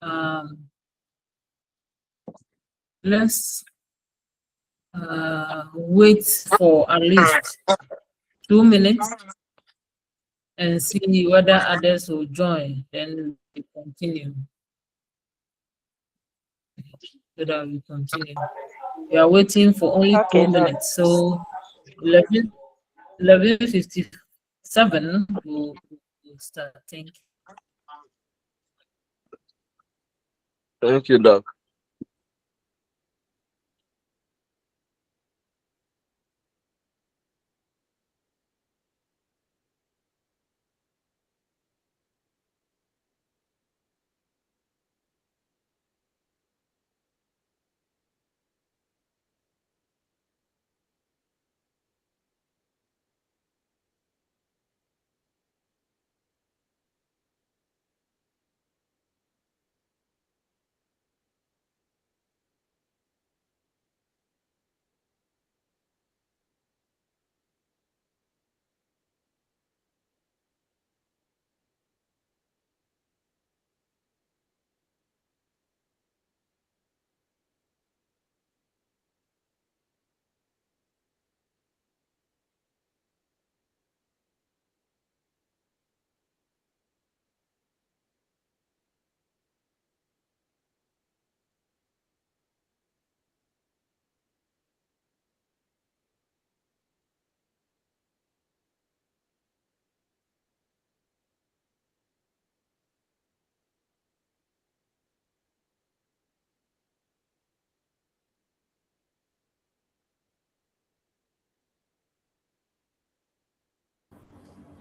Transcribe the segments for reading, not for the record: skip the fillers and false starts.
um, let's wait for at least 2 minutes and see whether others will join. Then we continue. So that we continue. We are waiting for only Okay, 2 minutes. So 11:57 will start. Thank you. Thank you, Doc.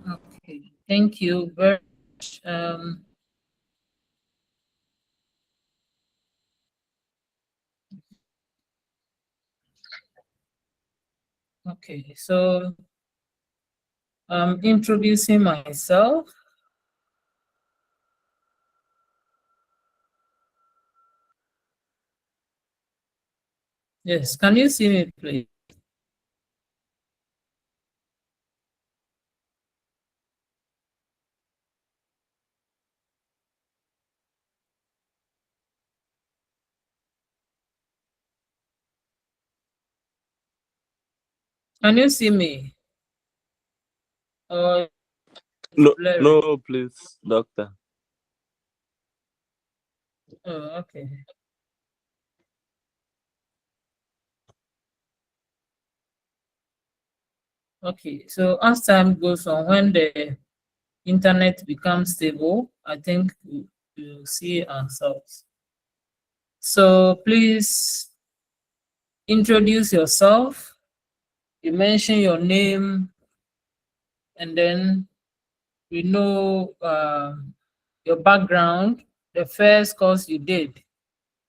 Okay, thank you very much. Okay, so I'm introducing myself. Yes, can you see me, please? Can you see me? Or No, please, Doctor. Oh, okay. Okay, so as time goes on, when the internet becomes stable, I think we'll see ourselves. So please introduce yourself. You mention your name, and then we know your background, the first course you did,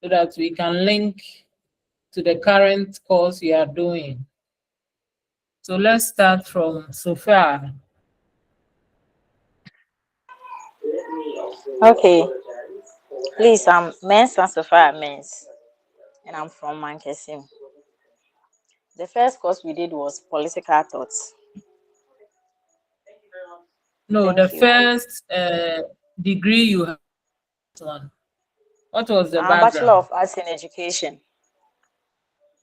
so that we can link to the current course you are doing. So let's start from Sophia. Okay. Please, I'm Mensa Sophia Mens, and I'm from Manchester. The first course we did was political thoughts. No, Thank the you. first degree you had one. What was the I'm Bachelor background? of Arts in Education.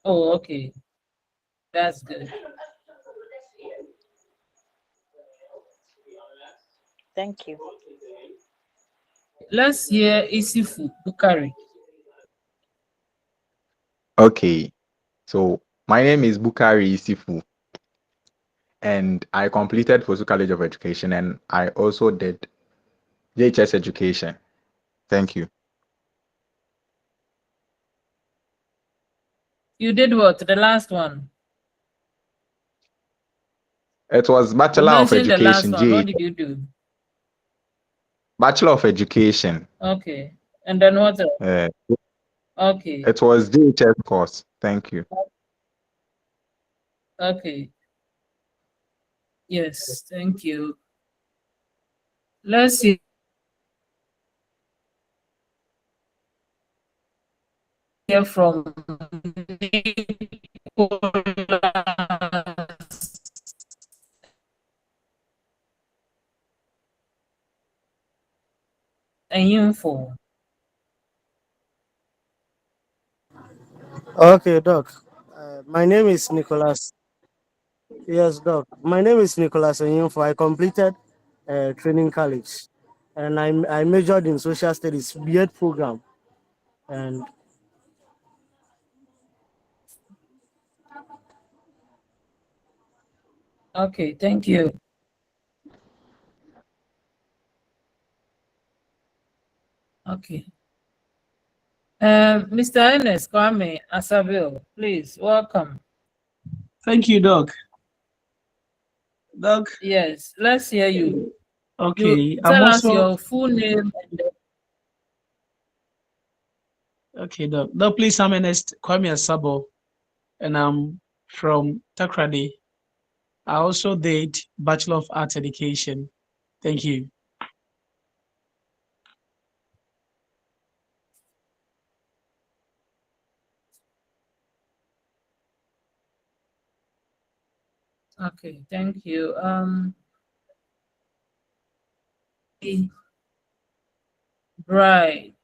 Oh, okay. That's good. Thank you. Let's hear Isifu Bukari. Okay, so my name is Bukari Isifu, and I completed Fosu College of Education, and I also did JHS Education. Thank you. You did what? The last one? It was You Bachelor of mentioned the last Education, one. What JHS. did you do? Bachelor of Education. Okay. And then what else? Uh, Okay. it was JHS course. Thank you. Okay. Yes, thank you. Let's see. Hear from Info. Okay, Doc. My name is Nicholas. Yes, Doc. My name is Nicholas Enyimfo. I completed training college, and I majored in social studies B.Ed program. And Okay, thank you. Okay. Mr. Ernest Kwame Asabil, please welcome. Thank you, Doc. Doc. Yes, let's hear you. Okay, You tell us your full name. Okay, Doc. Doc, please, I'm Ernest Kwame Asabo, and I'm from Takrady. I also did Bachelor of Arts Education. Thank you. Okay, thank you. Bright.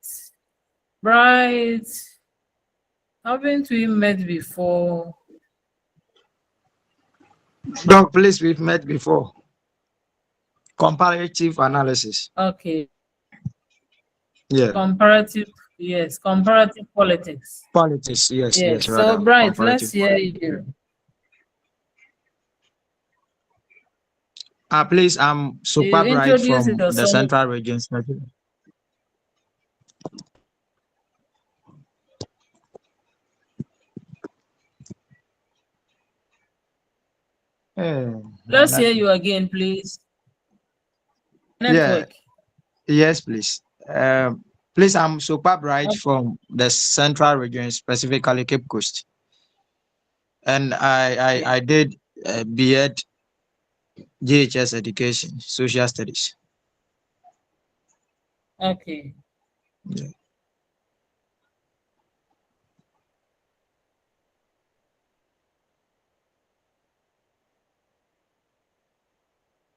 Haven't we met before? Doc, please, we've met before. Comparative analysis. Okay. Yeah. Comparative politics. Politics, yes, Yes. yes. So Rather, Bright, let's hear you. Please, I'm Super You Bright introduce from the yourself. Central Regions. Let's hear you again, please. Network. Yeah. Yes, please. Please, I'm Super Bright from the Central Regions, specifically Cape Coast. And I did B.Ed JHS Education, Social Studies. Okay. Yeah.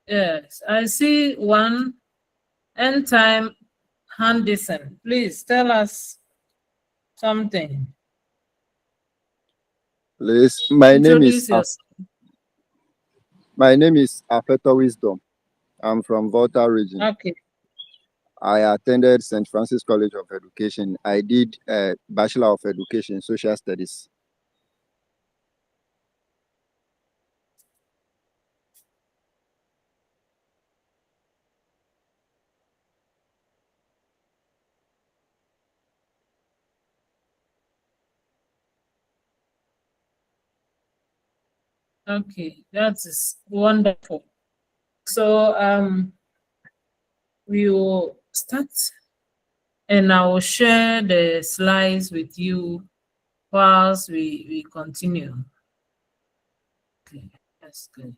Yes, I see one end time Henderson. Please tell us something. Please, my name is Afeto Wisdom. I'm from Volta region. Okay. I attended St. Francis College of Education. I did a Bachelor of Education, Social Studies. Okay, that is wonderful. So we will start and I will share the slides with you whilst we continue. Okay, that's good.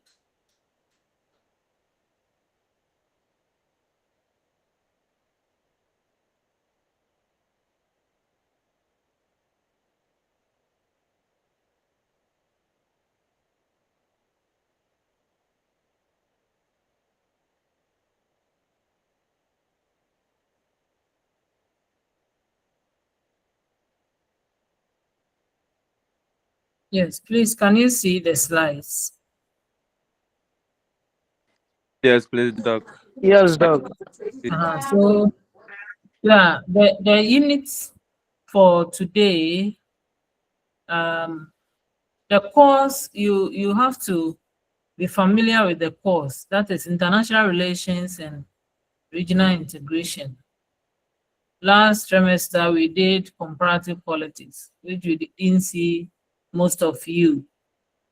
Yes, please, can you see the slides? Yes, please, Doc. yes, Doc. So, yeah, the units for today, the course, you have to be familiar with the course. That is International Relations and Regional Integration. Last trimester, we did Comparative Politics, which we didn't see most of you.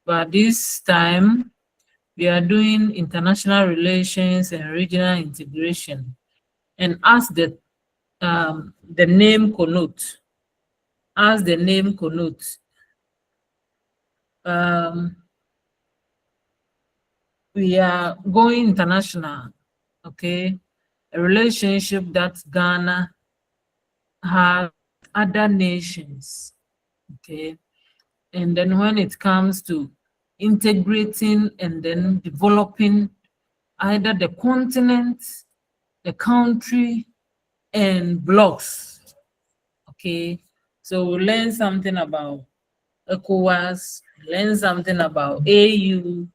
But this time, we are doing International Relations and Regional Integration. And as the name connotes, we are going international, okay? A relationship that Ghana has other nations, okay? And then when it comes to integrating and then developing either the continent, the country, and blocks. Okay, so we learn something about ECOWAS, learn something about AU,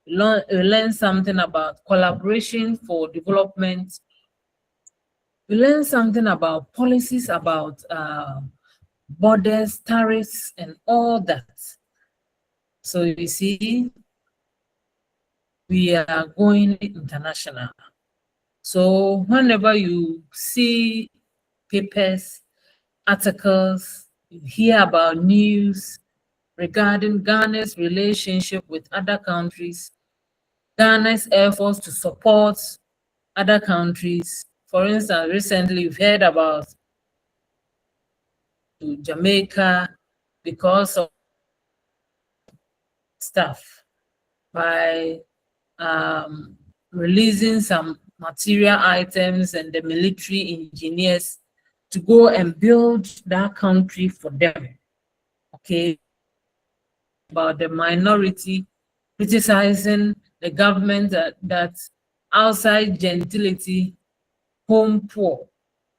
learn something about collaboration for development. We learn something about policies about borders, tariffs, and all that. So you see, we are going international. So whenever you see papers, articles, you hear about news regarding Ghana's relationship with other countries, Ghana's efforts to support other countries. For instance, recently we've heard about Jamaica because of stuff by releasing some material items and the military engineers to go and build that country for them. Okay, about the minority criticizing the government that outside gentility, home poor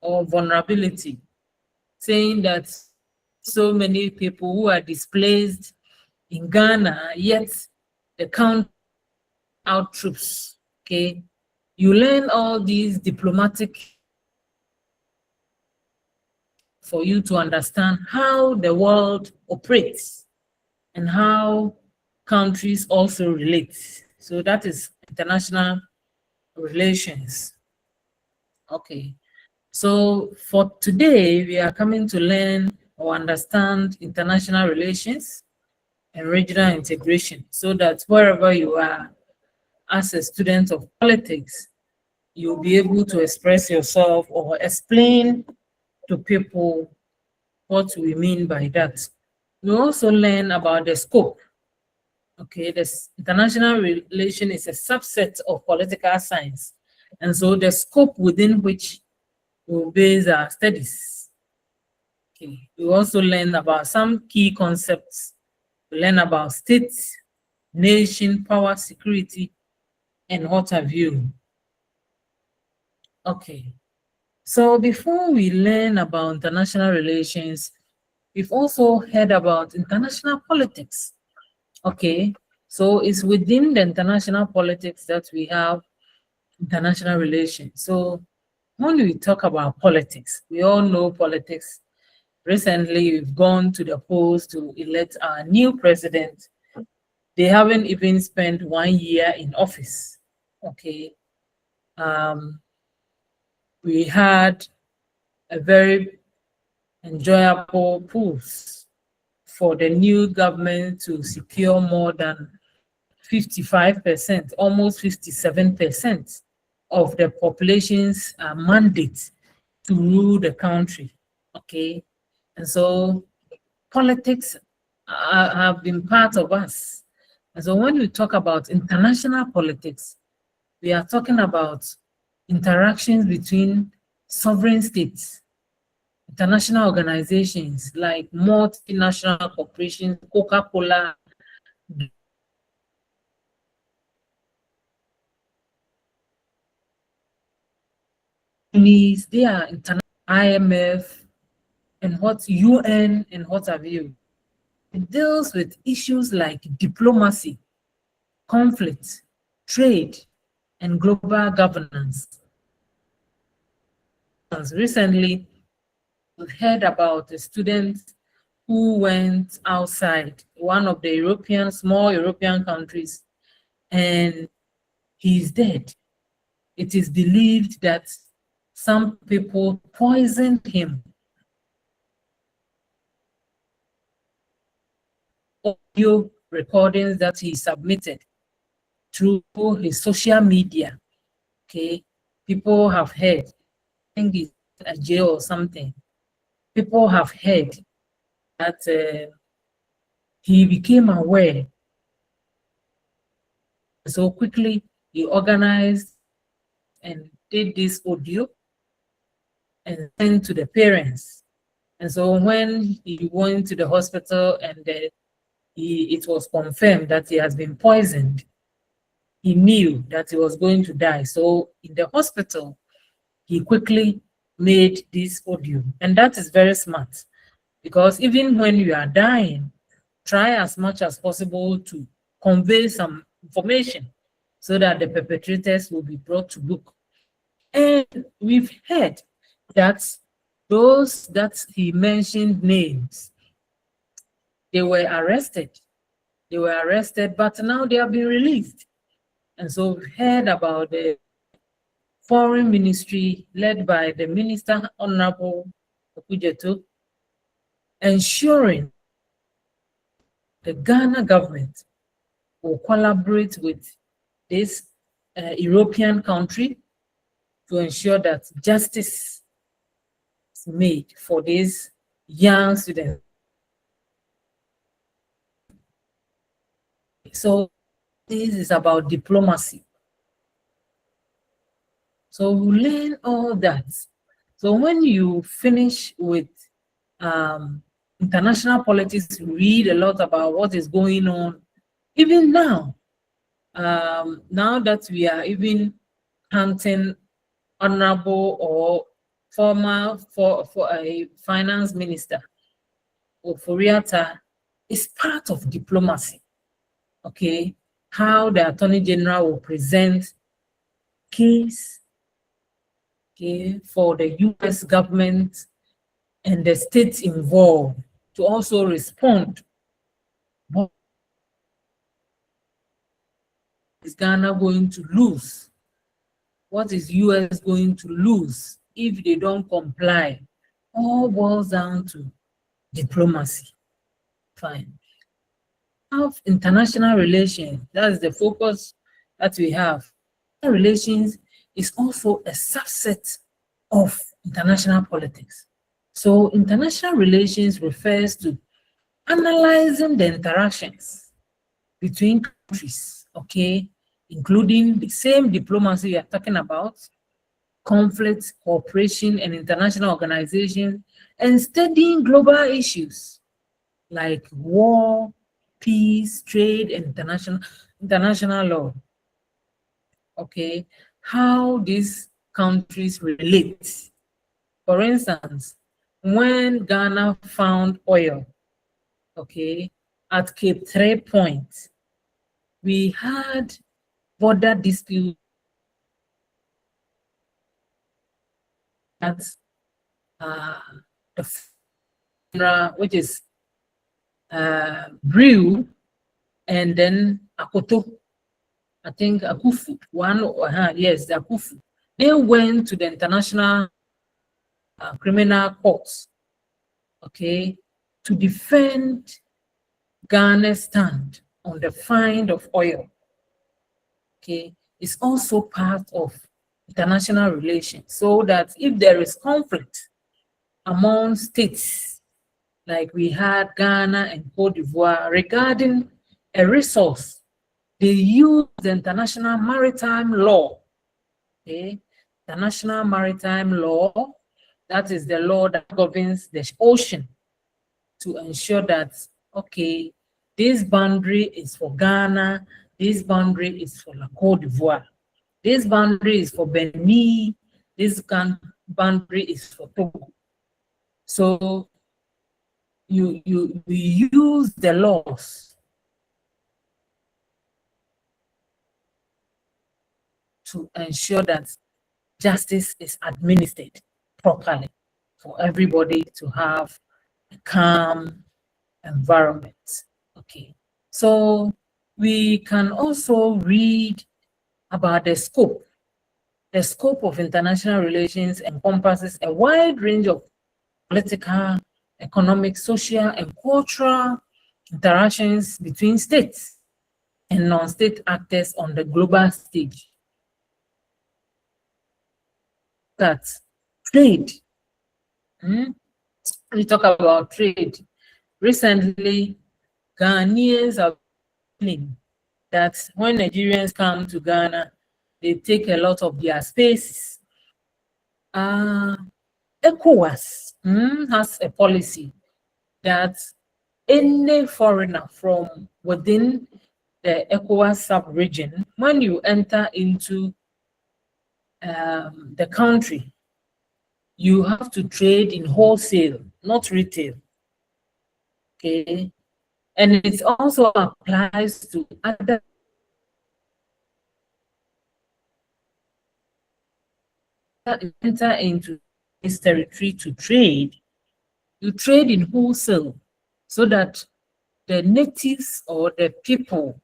or vulnerability, saying that so many people who are displaced in Ghana, yet the country out troops. Okay, you learn all these diplomatic for you to understand how the world operates and how countries also relate. So that is international relations. Okay, so for today, we are coming to learn or understand international relations and regional integration so that wherever you are as a student of politics, you'll be able to express yourself or explain to people what we mean by that. We also learn about the scope. Okay, this international relation is a subset of political science. And so the scope within which we base our studies. Okay, we also learn about some key concepts. We learn about state, nation, power, security, and what have you. Okay, so before we learn about international relations, we've also heard about international politics. Okay, so it's within the international politics that we have international relations. So when we talk about politics, we all know politics. Recently, we've gone to the polls to elect our new president. They haven't even spent 1 year in office. Okay, we had a very enjoyable polls for the new government to secure more than 55%, almost 57% of the population's mandate to rule the country. Okay, and so politics have been part of us. And so when we talk about international politics, we are talking about interactions between sovereign states, international organizations like multinational corporations, Coca-Cola, they are international, IMF, and what UN and what have you. It deals with issues like diplomacy, conflict, trade, and global governance. Recently, we've heard about a student who went outside one of the small European countries, and he's dead. It is believed that some people poisoned him. Audio recordings that he submitted through his social media. Okay, people have heard, I think he's at jail or something. People have heard that he became aware. So quickly he organized and did this audio and sent to the parents. And so when he went to the hospital and it was confirmed that he has been poisoned, he knew that he was going to die. So in the hospital, he quickly made this audio. And that is very smart, because even when you are dying, try as much as possible to convey some information so that the perpetrators will be brought to book. And we've heard that those that he mentioned names, they were arrested. They were arrested, but now they have been released. And so we've heard about the foreign ministry led by the Minister Honorable Okujeto, ensuring the Ghana government will collaborate with this European country to ensure that justice is made for these young students. So this is about diplomacy. So we learn all that. So when you finish with international politics, you read a lot about what is going on. Even now, now that we are even hunting honorable or former for a finance minister, Oforiatta, is part of diplomacy. Okay, how the Attorney General will present case, okay, for the US government and the states involved to also respond. What is Ghana going to lose? What is US going to lose if they don't comply? All boils down to diplomacy. Fine. Of international relations, that's the focus that we have. Relations is also a subset of international politics. So international relations refers to analyzing the interactions between countries, okay, including the same diplomacy we are talking about, conflict, cooperation, and international organizations, and studying global issues like war, peace, trade, and international law. Okay, how these countries relate. For instance, when Ghana found oil, okay, at Cape 3 Point, we had border dispute at the which is Brew, and then Akoto. I think Akufu, yes, the Akufu. They went to the International Criminal Courts, okay, to defend Ghana's stand on the find of oil. Okay, it's also part of international relations, so that if there is conflict among states, like we had Ghana and Cote d'Ivoire regarding a resource, they use the international maritime law. Okay, international maritime law, that is the law that governs the ocean, to ensure that, okay, this boundary is for Ghana, this boundary is for Cote d'Ivoire, this boundary is for Benin, this boundary is for Togo. So we use the laws to ensure that justice is administered properly for everybody to have a calm environment. Okay, so we can also read about the scope. The scope of international relations encompasses a wide range of political, economic, social, and cultural interactions between states and non-state actors on the global stage. That's trade. We talk about trade. Recently, Ghanaians are feeling that when Nigerians come to Ghana, they take a lot of their spaces. ECOWAS has a policy that any foreigner from within the ECOWAS sub-region, when you enter into the country, you have to trade in wholesale, not retail. Okay, and it also applies to other enter into this territory to trade. You trade in wholesale so that the natives or the people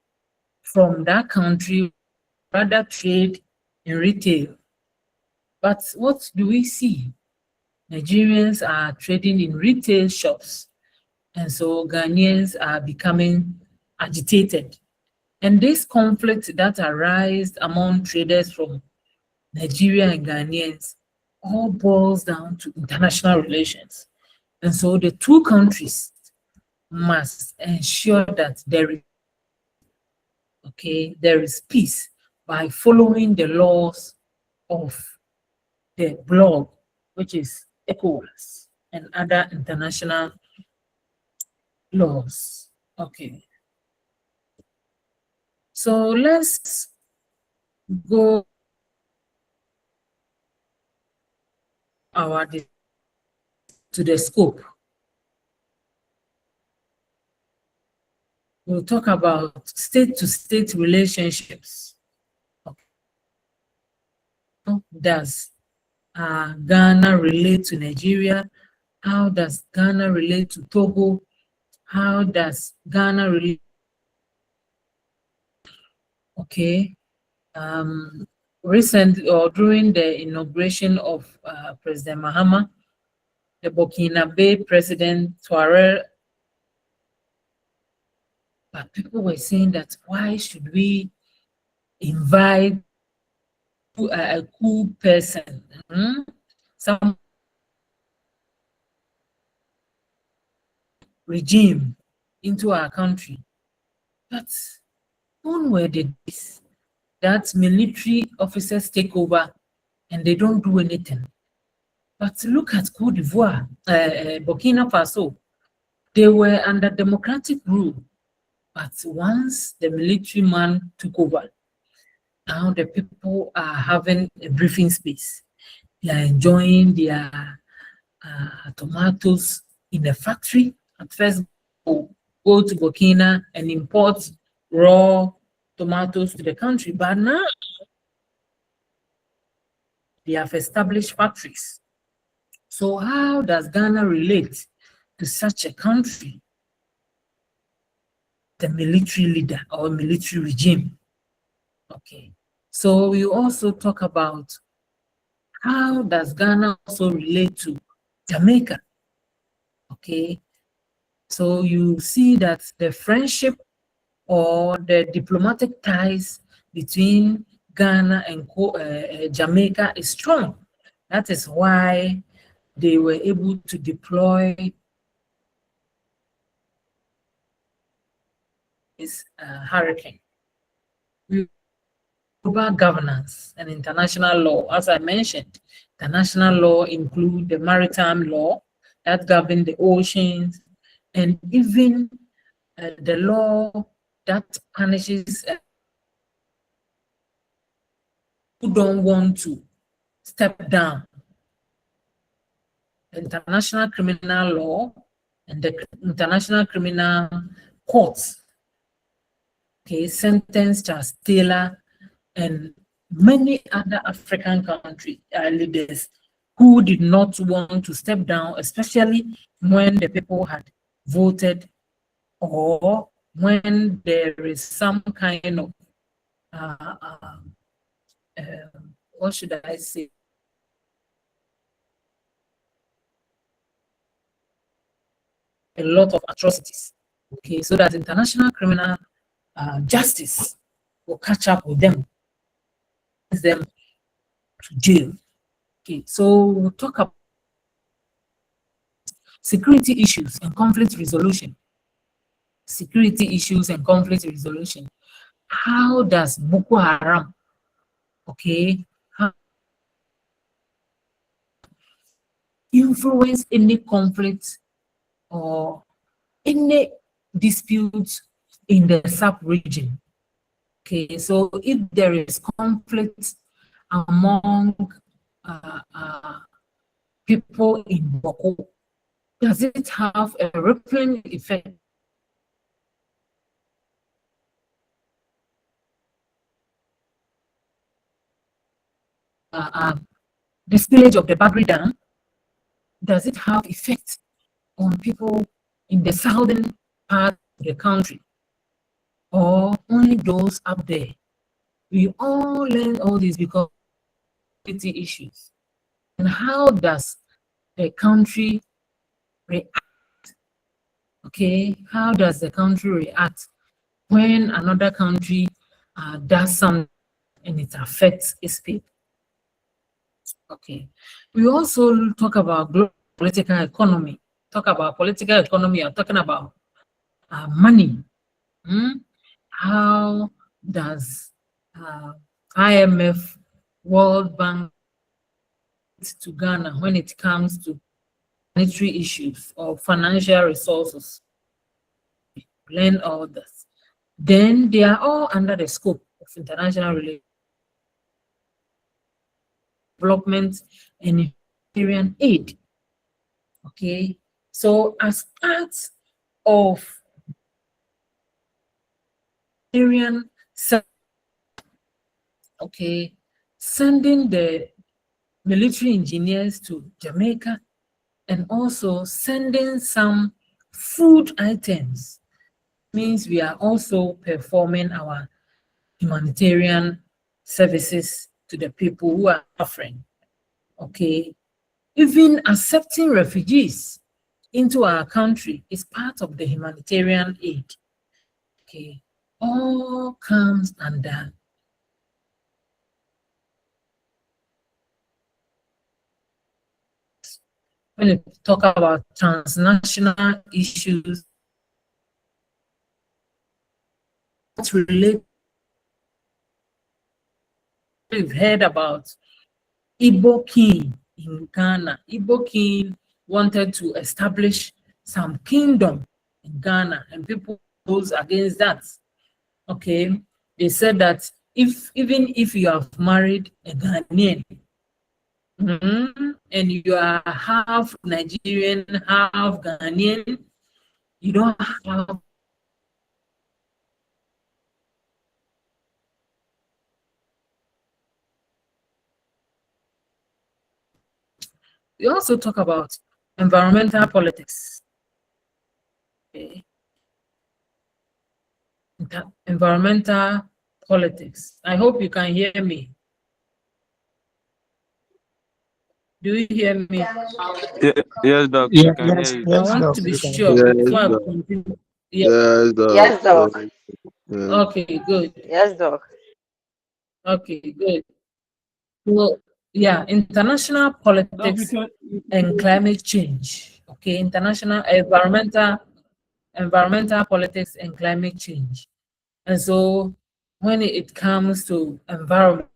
from that country rather trade in retail. But what do we see? Nigerians are trading in retail shops, and so Ghanaians are becoming agitated. And this conflict that arises among traders from Nigeria and Ghanaians all boils down to international relations. And so the two countries must ensure that there is peace by following the laws of the blog, which is ECOWAS and other international laws. Okay. So let's go to the scope. We'll talk about state-to-state relationships. Okay. How does Ghana relate to Nigeria? How does Ghana relate to Togo? How does Ghana relate? Okay. Recently, or during the inauguration of President Mahama, the Burkinabe president Touareg, but people were saying that why should we invite a cool person, some regime into our country? But when were the days that military officers take over and they don't do anything? But look at Cote d'Ivoire, Burkina Faso. They were under democratic rule. But once the military man took over, now the people are having a breathing space. They are enjoying their tomatoes in the factory. At first, go to Burkina and import raw tomatoes to the country. But now, they have established factories. So how does Ghana relate to such a country? The military leader or military regime. Okay, so we also talk about how does Ghana also relate to Jamaica. Okay, so you see that the friendship or the diplomatic ties between Ghana and Jamaica is strong. That is why they were able to deploy this hurricane. Global governance and international law. As I mentioned, international law include the maritime law that govern the oceans, and even the law that punishes who don't want to step down. The international criminal law and the international criminal courts, okay, sentenced Charles Taylor and many other African country leaders who did not want to step down, especially when the people had voted or when there is some kind of what should I say? A lot of atrocities. Okay, so that international criminal justice will catch up with them to jail. Okay, so we'll talk about security issues and conflict resolution. Security issues and conflict resolution. How does Boko Haram, okay, influence any conflict or any disputes in the sub-region? Okay, so if there is conflict among people in Boko? Does it have a rippling effect? The spillage of the Bagri Dam, does it have effect on people in the southern part of the country, or only those up there? We all learn all this because of security issues. And how does the country react? Okay, how does the country react when another country does something and it affects its people? Okay, we also talk about global political economy. Talk about political economy. I'm talking about money. How does IMF, World Bank to Ghana when it comes to monetary issues or financial resources? Learn all this. Then they are all under the scope of international relations, development, and humanitarian aid. Okay, so as part of humanitarian, okay, sending the military engineers to Jamaica and also sending some food items means we are also performing our humanitarian services to the people who are suffering. Okay, even accepting refugees into our country is part of the humanitarian aid. Okay, all comes under when you talk about transnational issues that relate. We've heard about Igbo king in Ghana. Igbo king wanted to establish some kingdom in Ghana, and people goes against that. Okay, they said that even if you have married a Ghanaian, and you are half Nigerian, half Ghanaian, you don't have. We also talk about environmental politics. Okay. Environmental politics. I hope you can hear me. Do you hear me? Yes, Doc. Yeah, We can hear you. I yes, want Doc. to be We can sure hear you. Yes, before I doc. continue. Yeah. Yes, doc. Yes, doc. Yes. Okay, good. Yes, doc. Okay, good. Well, yeah, international Doc, we politics can. and climate change. Okay, international environmental politics and climate change. And so when it comes to environment,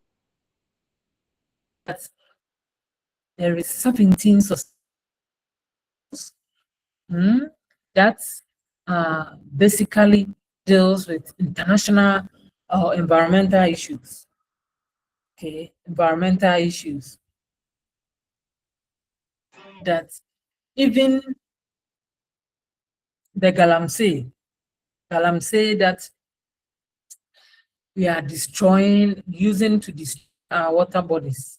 there is 17 that basically deals with international or environmental issues. Okay, environmental issues that even the Galamsey that we are destroying, using to destroy our water bodies.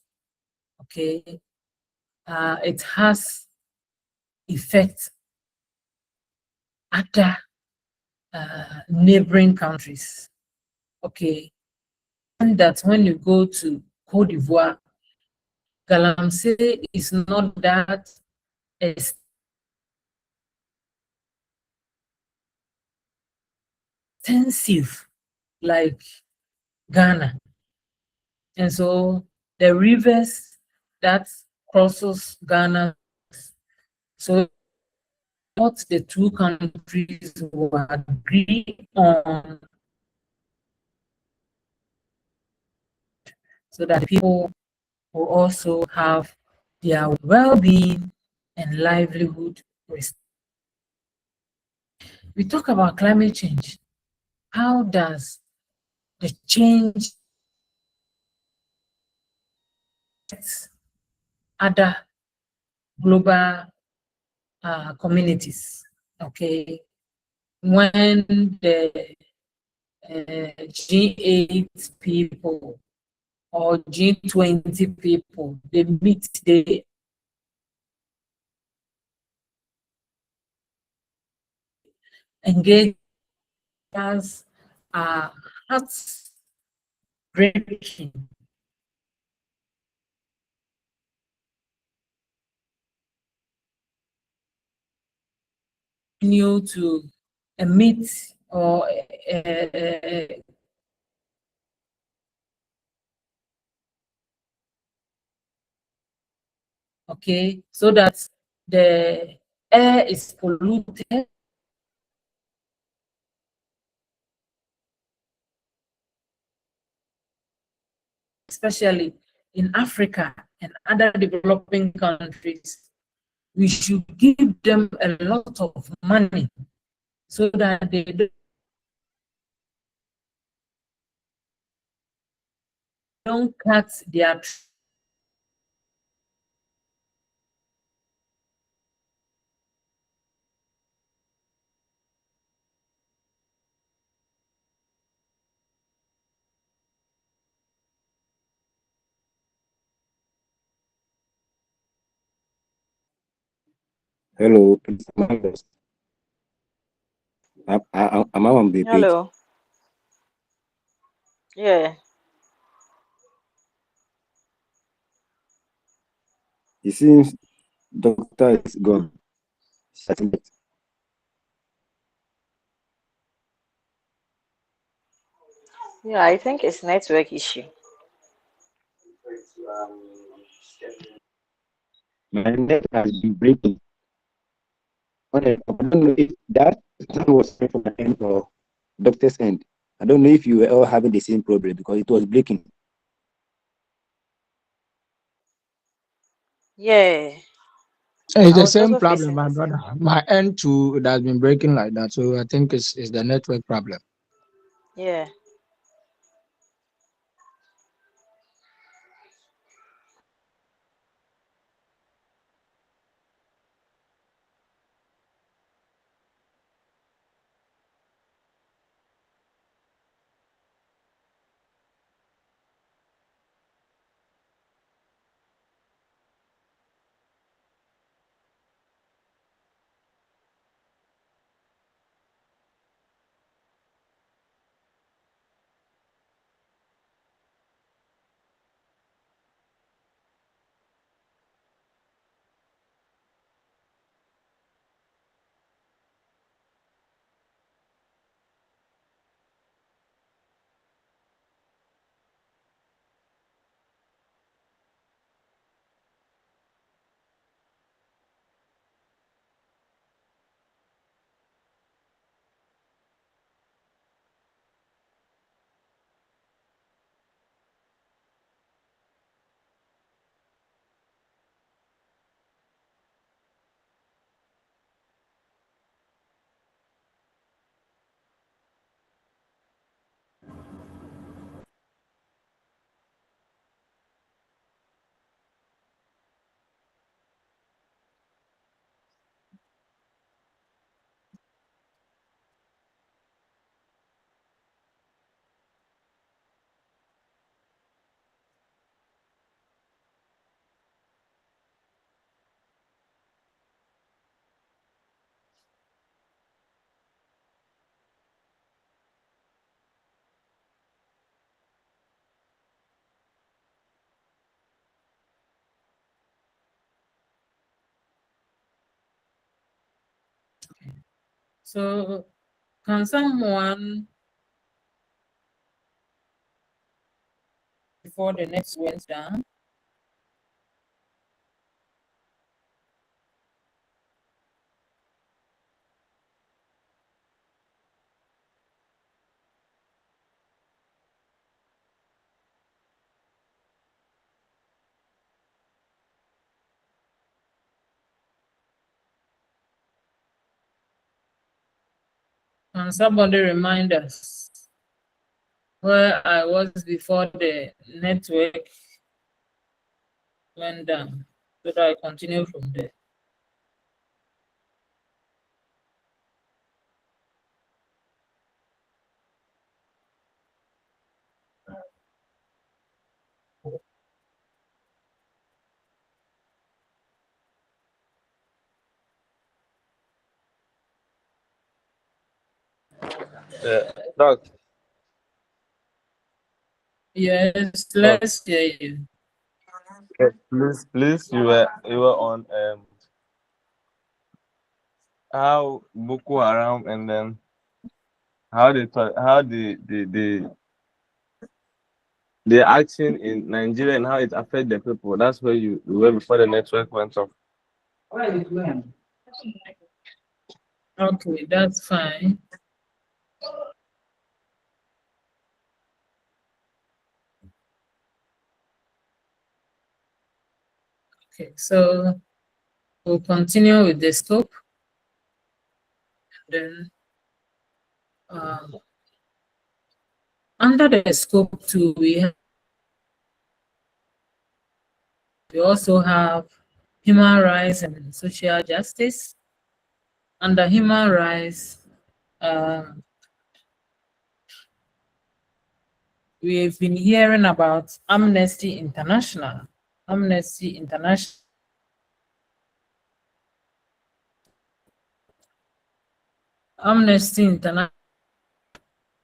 Okay, it has effect other neighboring countries. Okay, and that when you go to Cote d'Ivoire, Galamsey is not that extensive like Ghana. And so the rivers that crosses Ghana, so what the two countries will agree on so that people will also have their well-being and livelihood. We talk about climate change. How does the change affect other global communities. Okay, when the G8 people or G20 people, they meet, they engage as heartbreaking. Continue to emit or okay, so that the air is polluted, especially in Africa and other developing countries. We should give them a lot of money so that they don't cut their Hello, please, am I lost? Am I on the page? Hello. Yeah. It seems doctor is gone. Yeah, I think it's network issue. My net has been breaking. I don't know if that was from my end or doctor's end. I don't know if you were all having the same problem because it was breaking. Yeah. It's I the was same also problem, facing my the same brother. problem. My end too, it has been breaking like that. So I think it's the network problem. Yeah. so can someone before the next went down? Can somebody remind us where I was before the network went down? so that I continue from there. Doc, Yes, Doc, let's hear you. please, you were on how Boko Haram and then the action in Nigeria and how it affect the people. That's where you were before the network went off. Okay, that's fine. Okay, so we'll continue with the scope. Then under the scope 2, we also have human rights and social justice. Under human rights, we've been hearing about Amnesty International. Amnesty International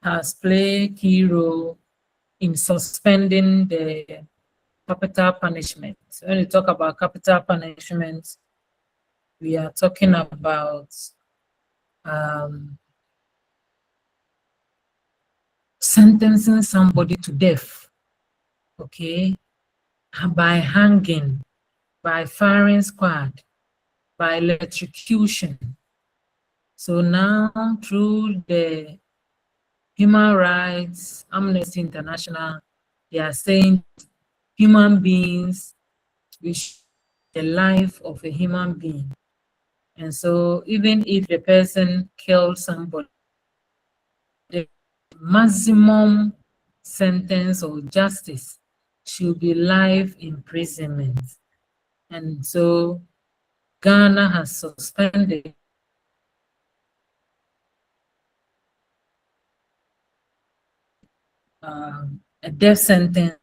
has played a key role in suspending the capital punishment. So when you talk about capital punishment, we are talking about sentencing somebody to death, okay, by hanging, by firing squad, by electrocution. So now through the Human Rights, Amnesty International, they are saying human beings, the life of a human being. And so even if the person killed somebody, the maximum sentence or justice should be life imprisonment. And so Ghana has suspended a death sentence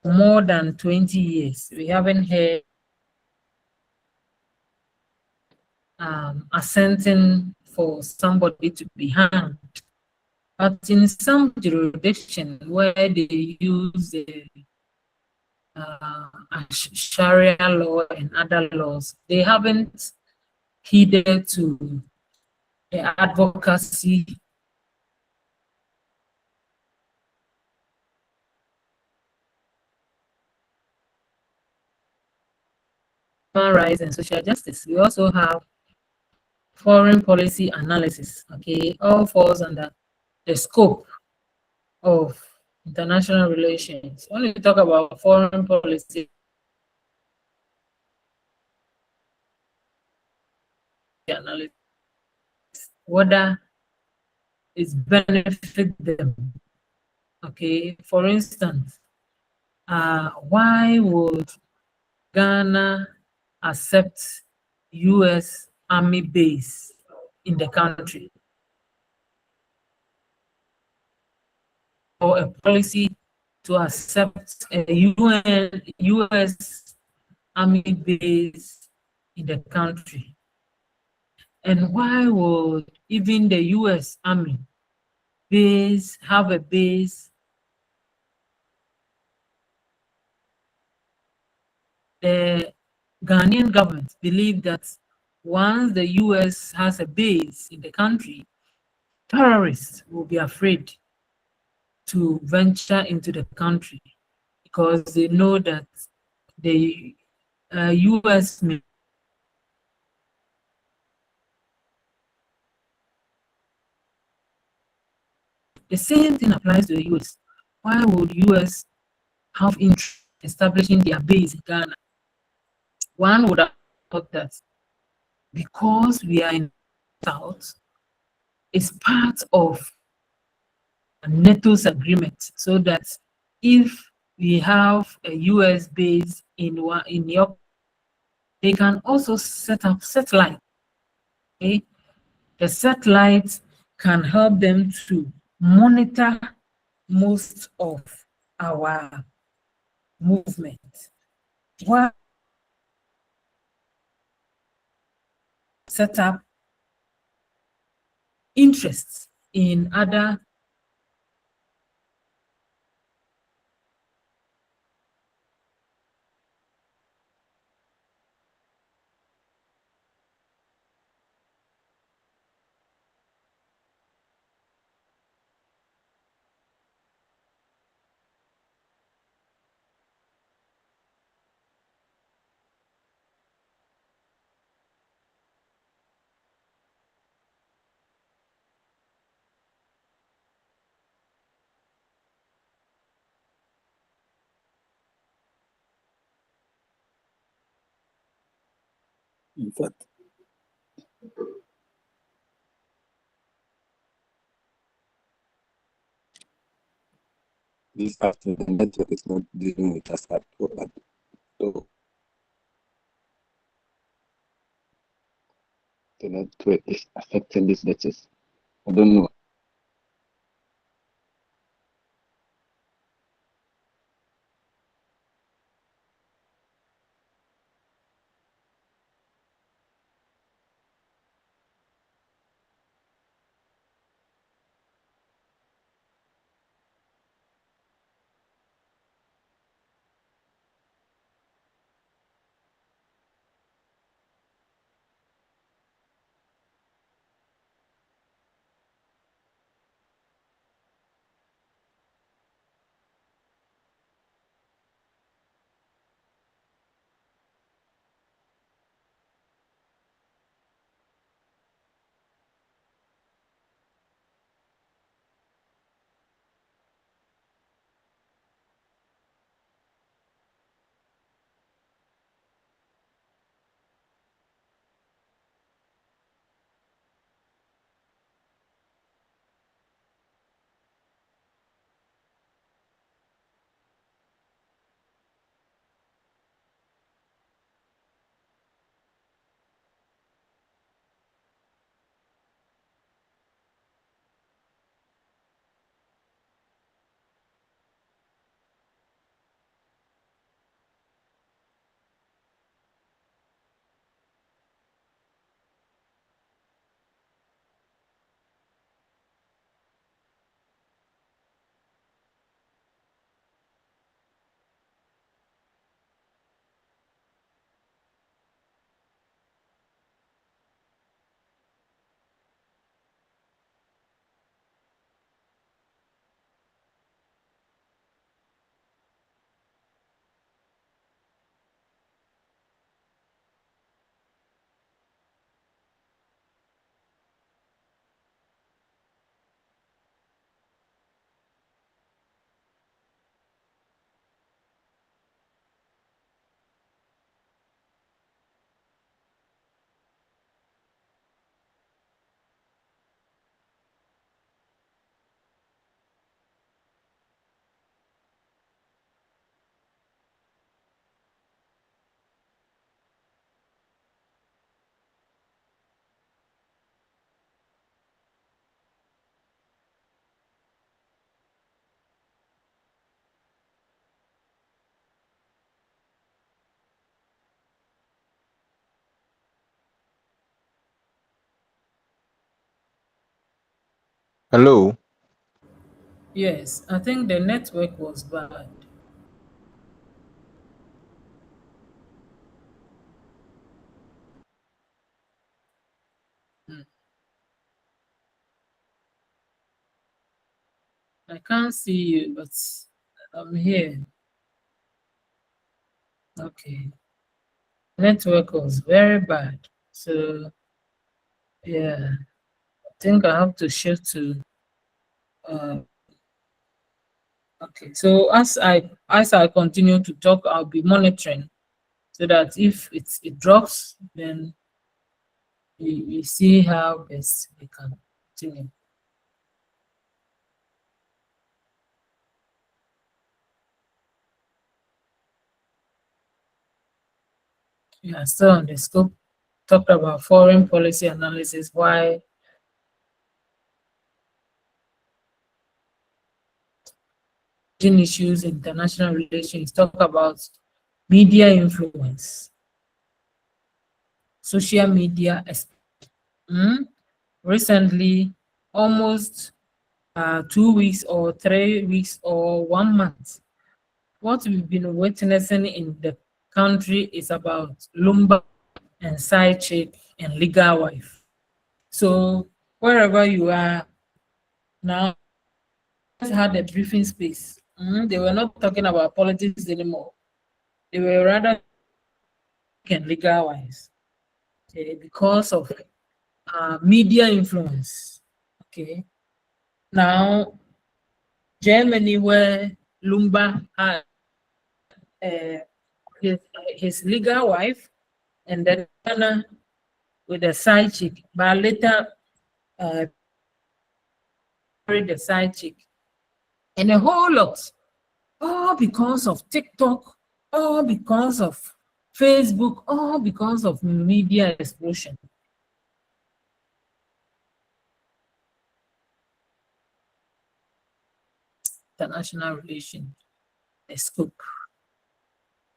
for more than 20 years. We haven't heard a sentence for somebody to be hanged. But in some jurisdictions where they use the Sharia law and other laws, they haven't heeded to the advocacy human rights and social justice. We also have foreign policy analysis, okay, all falls under the scope of international relations. When we talk about foreign policy analysis, whether it benefit them, okay. For instance, why would Ghana accept U.S. Army base in the country, or a policy to accept a U.S. Army base in the country? And why would even the U.S. Army base have a base? The Ghanaian government believe that once the U.S. has a base in the country, terrorists will be afraid to venture into the country because they know that the U.S. The same thing applies to the U.S. Why would U.S. have interest in establishing their base in Ghana? One would have thought that because we are in the South, it's part of NATO's agreement, so that if we have a U.S. base in your they can also set up satellite. Okay, the satellite can help them to monitor most of our movement. What set up interests in other In fact, this afternoon, the network is not dealing with us at all. So the network is affecting these letters. I don't know. Hello. yes, I think the network was bad. Hmm. I can't see you, but I'm here. Okay. Network was very bad. So yeah, I think I have to shift to uh okay. So as I continue to talk, I'll be monitoring so that if it drops, then we see how best we can continue. We are still on the scope. Talked about foreign policy analysis, why issues, international relations, talk about media influence, social media. Recently, almost 2 weeks or 3 weeks or 1 month, what we've been witnessing in the country is about Lumba and side chick and legal wife. So wherever you are now, had a briefing space. They were not talking about politics anymore. They were rather legal wise, okay, because of media influence. Okay, now Germany, where Lumba had his legal wife, and then Ghana with a side chick, but later married the side chick, and a whole lot, all because of TikTok, all because of Facebook, all because of media explosion. International relations, the scope.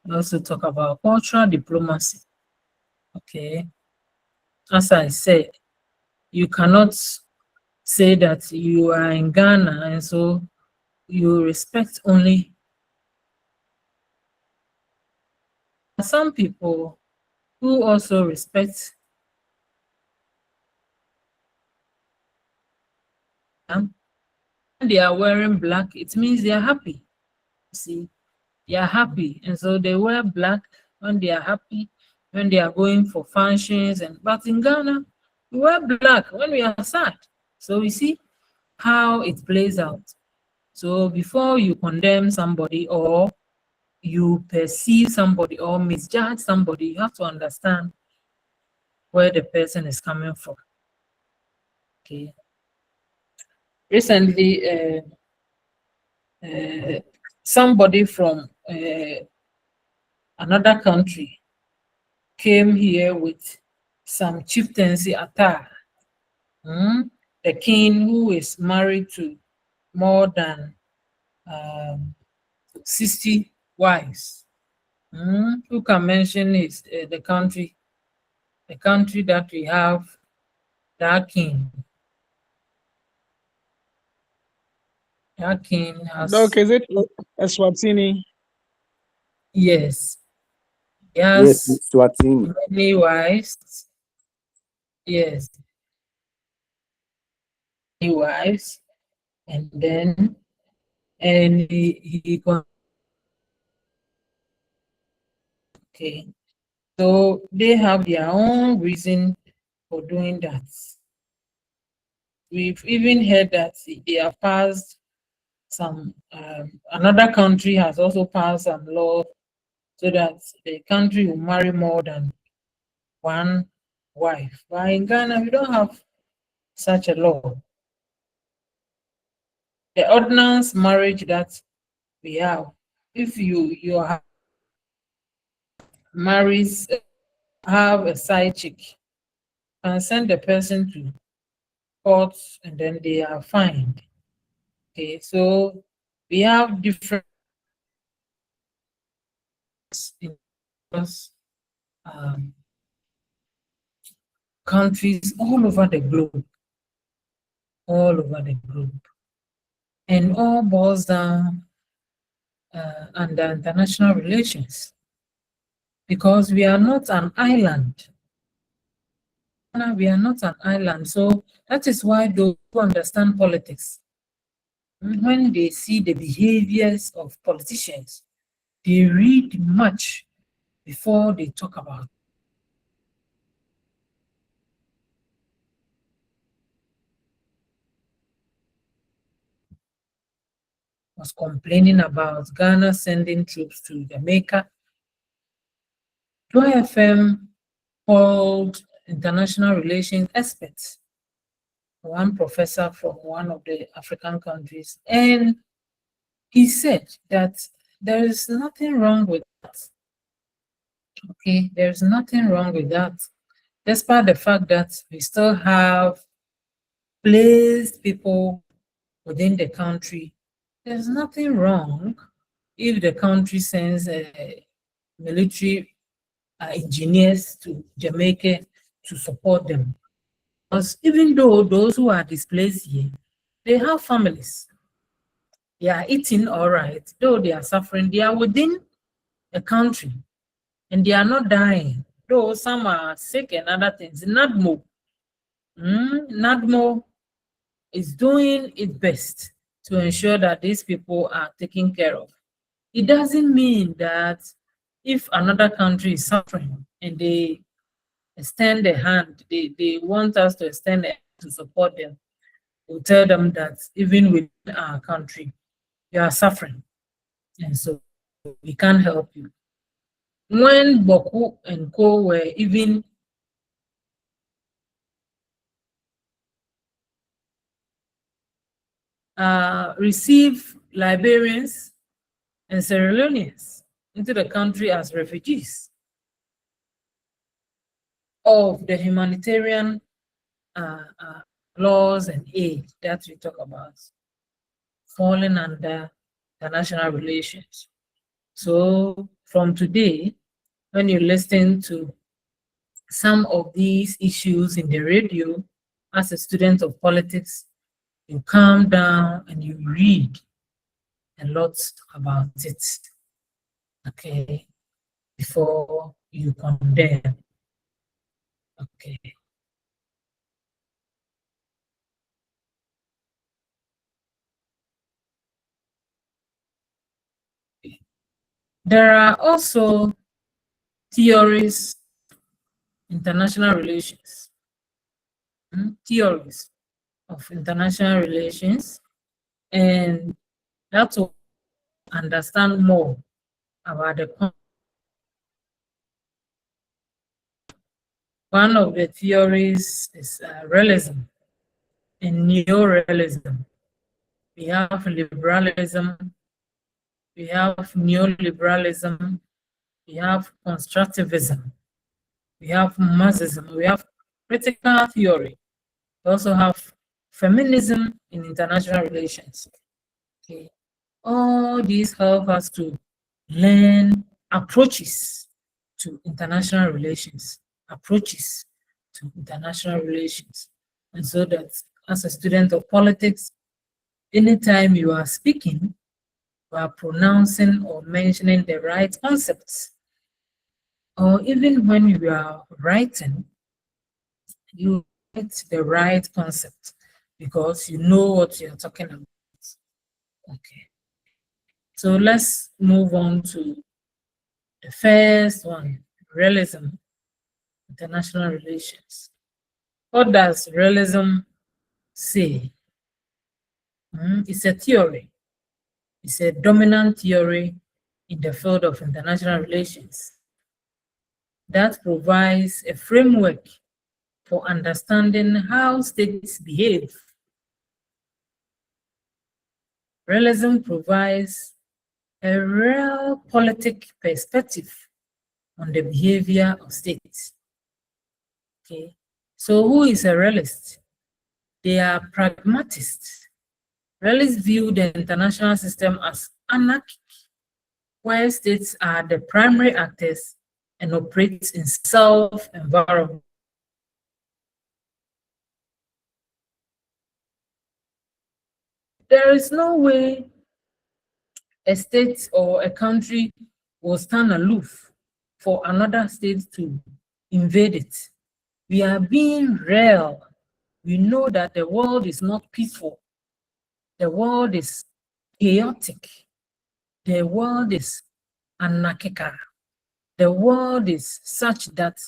We also talk about cultural diplomacy. Okay, as I said, you cannot say that you are in Ghana and so you respect only some people who also respect them. When they are wearing black, it means they are happy. See, they are happy, and so they wear black when they are happy, when they are going for functions. And but in Ghana, we wear black when we are sad. So we see how it plays out. So before you condemn somebody or you perceive somebody or misjudge somebody, you have to understand where the person is coming from. Okay. Recently, somebody from another country came here with some chieftaincy attire. The king, who is married to more than 60 wives. Who can mention is the country that we have that king. That king has. Doc, is it Eswatini? Yes. Yes, Yes. Swatini. Many wives. Yes. Many wives. And then he okay. So they have their own reason for doing that. We've even heard that they have passed some, another country has also passed some law so that the country will marry more than one wife. But in Ghana, we don't have such a law. The ordinance marriage that we have, if you marries, have a side chick, and send the person to court and then they are fined. Okay, so we have different countries all over the globe, and all boils down under international relations, because we are not an island. We are not an island, so that is why those who understand politics, when they see the behaviors of politicians, they read much before they talk about it. Was complaining about Ghana sending troops to Jamaica. FM called international relations experts, one professor from one of the African countries, and he said that there is nothing wrong with that. Okay, there's nothing wrong with that, despite the fact that we still have placed people within the country. There's nothing wrong if the country sends military engineers to Jamaica to support them. Because even though those who are displaced here, they have families. They are eating all right, though they are suffering. They are within the country and they are not dying, though some are sick and other things. NADMO is doing its best to ensure that these people are taken care of. It doesn't mean that if another country is suffering and they extend a hand, they want us to extend a hand to support them, we'll tell them that even within our country, you are suffering, and so we can't help you. When Boku and Co were even receive Liberians and Sierra Leoneans into the country as refugees of the humanitarian laws and aid that we talk about, falling under international relations. So from today, when you listen to some of these issues in the radio, as a student of politics, you calm down and you read a lot about it, okay, before you condemn. Okay. There are also theories, international relations, theories of international relations, and that will understand more about the one of the theories is realism and neo-realism. We have liberalism, we have neoliberalism, we have constructivism, we have Marxism, we have critical theory. We also have feminism in international relations. Okay. All these help us to learn approaches to international relations, approaches to international relations. And so that as a student of politics, anytime you are speaking, you are pronouncing or mentioning the right concepts. Or even when you are writing, you write the right concept because you know what you're talking about. Okay. So let's move on to the first one, realism, international relations. What does realism say? It's a theory. It's a dominant theory in the field of international relations that provides a framework for understanding how states behave. Realism provides a real politic perspective on the behavior of states. Okay, so who is a realist? They are pragmatists. Realists view the international system as anarchic, where states are the primary actors and operate in self-environment. There is no way a state or a country will stand aloof for another state to invade it. We are being real. We know that the world is not peaceful. The world is chaotic. The world is anarchical. The world is such that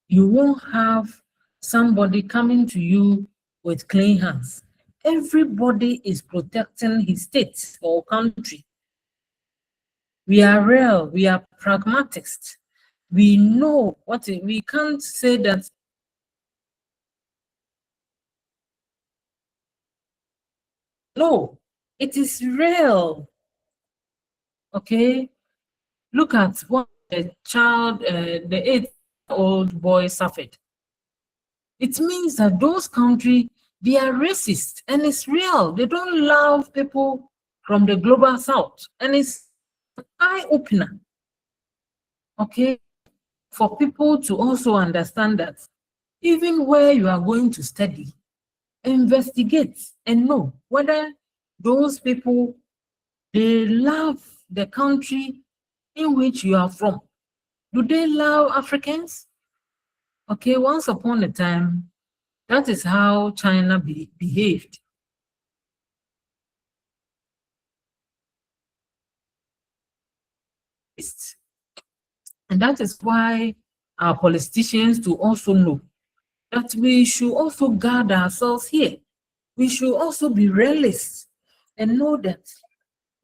you won't have somebody coming to you with clean hands. Everybody is protecting his state or country. We are real, we are pragmatists. We know we can't say that no, it is real. Okay, look at what the 8-year-old boy suffered. It means that those countries, they are racist, and it's real. They don't love people from the global south, and it's an eye-opener, okay, for people to also understand that even where you are going to study, investigate and know whether those people, they love the country in which you are from. Do they love Africans? Okay, once upon a time, that is how China behaved. And that is why our politicians to also know that we should also guard ourselves here. We should also be realists and know that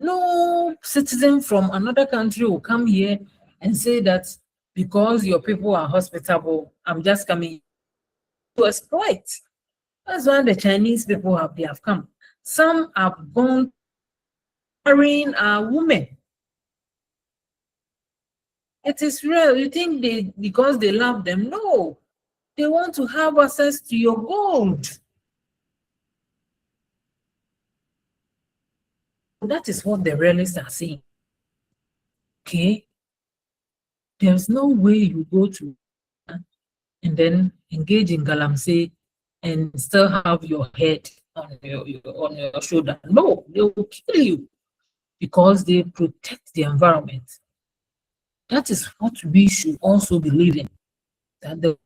no citizen from another country will come here and say that because your people are hospitable, I'm just coming to exploit. That's why the Chinese people they have come. Some have gone marrying women. It is real. You think because they love them? No, they want to have access to your gold. That is what the realists are saying. Okay, there's no way you go to and then engage in galamsey and still have your head on your shoulder. No, they will kill you because they protect the environment. That is what we should also believe in, that the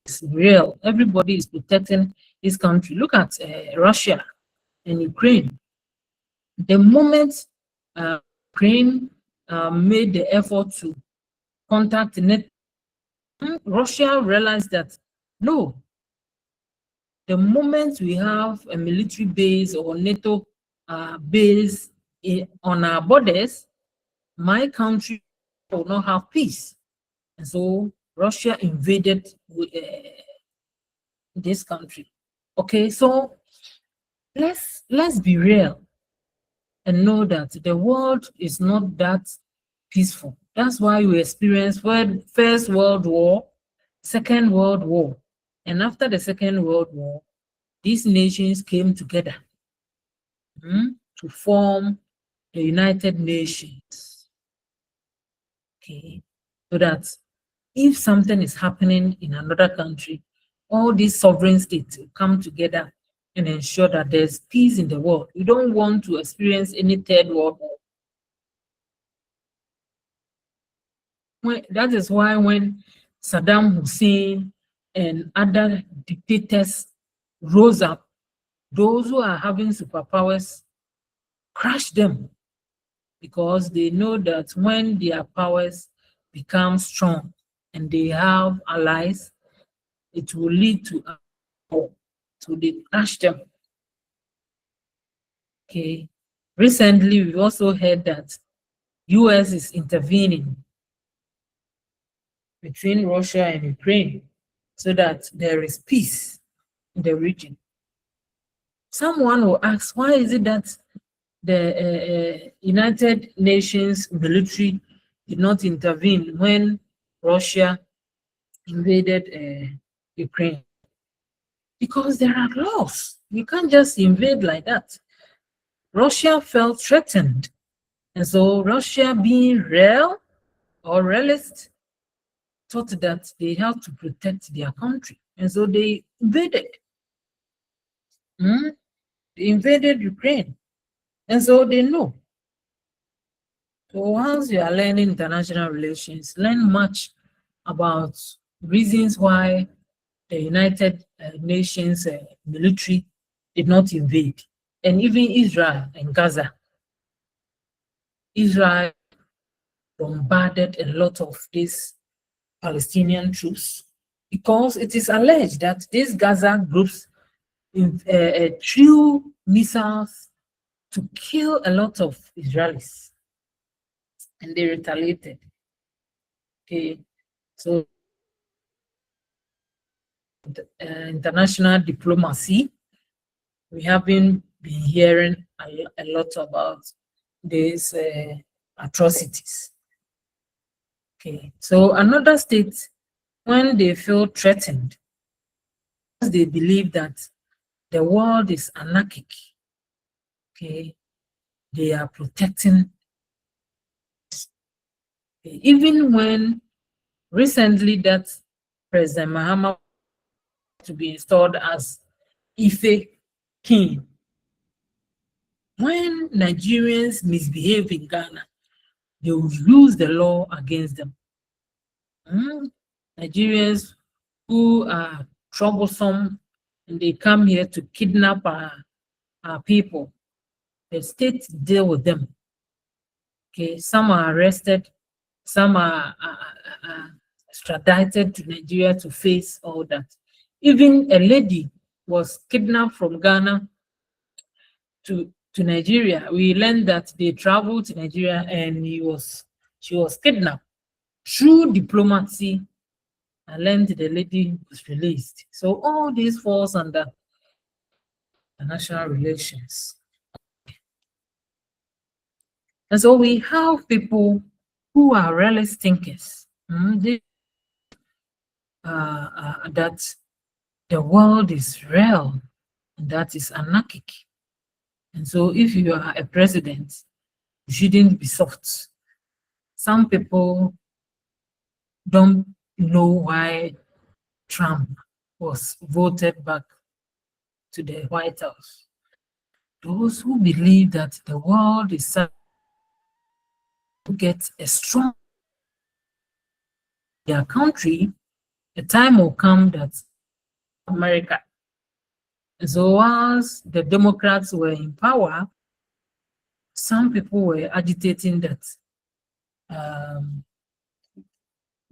is real. Everybody is protecting this country. Look at Russia and Ukraine. The moment Ukraine made the effort to contact NATO, Russia realized that no, the moment we have a military base or NATO base on our borders, my country will not have peace. And so Russia invaded this country. Okay, so let's be real and know that the world is not that peaceful. That's why we experienced First World War, Second World War. And after the Second World War, these nations came together to form the United Nations. Okay, so that if something is happening in another country, all these sovereign states come together and ensure that there's peace in the world. We don't want to experience any third world war. That is why when Saddam Hussein and other dictators rose up, those who are having superpowers crush them, because they know that when their powers become strong and they have allies, it will lead to a war. So they crush them. Okay. Recently, we've also heard that US is intervening between Russia and Ukraine so that there is peace in the region. Someone will ask, why is it that the United Nations military did not intervene when Russia invaded Ukraine? Because there are laws. You can't just invade like that. Russia felt threatened. And so Russia, being real or realist, thought that they have to protect their country. And so they invaded. They invaded Ukraine. And so they know. So once you are learning international relations, learn much about reasons why the United Nations military did not invade. And even Israel and Gaza. Israel bombarded a lot of these Palestinian troops because it is alleged that these Gaza groups threw missiles to kill a lot of Israelis, and they retaliated. Okay, so international diplomacy, we have been hearing a lot about these atrocities. Okay, so another state, when they feel threatened, they believe that the world is anarchic. Okay, they are protecting. Even when recently that President Mahama to be installed as Ife king, when Nigerians misbehave in Ghana, they will use the law against them. Nigerians who are troublesome and they come here to kidnap our people, the state deal with them. Okay, some are arrested, some are extradited to Nigeria to face all that. Even a lady was kidnapped from Ghana to Nigeria. We learned that they traveled to Nigeria and she was kidnapped. Through diplomacy, I learned the lady was released. So all this falls under international relations. And so we have people who are realist thinkers. That the world is real and that is anarchic. And so if you are a president, you shouldn't be soft. Some people don't know why Trump was voted back to the White House. Those who believe that the world is to get a strong their country, a time will come that America. So once the Democrats were in power, some people were agitating that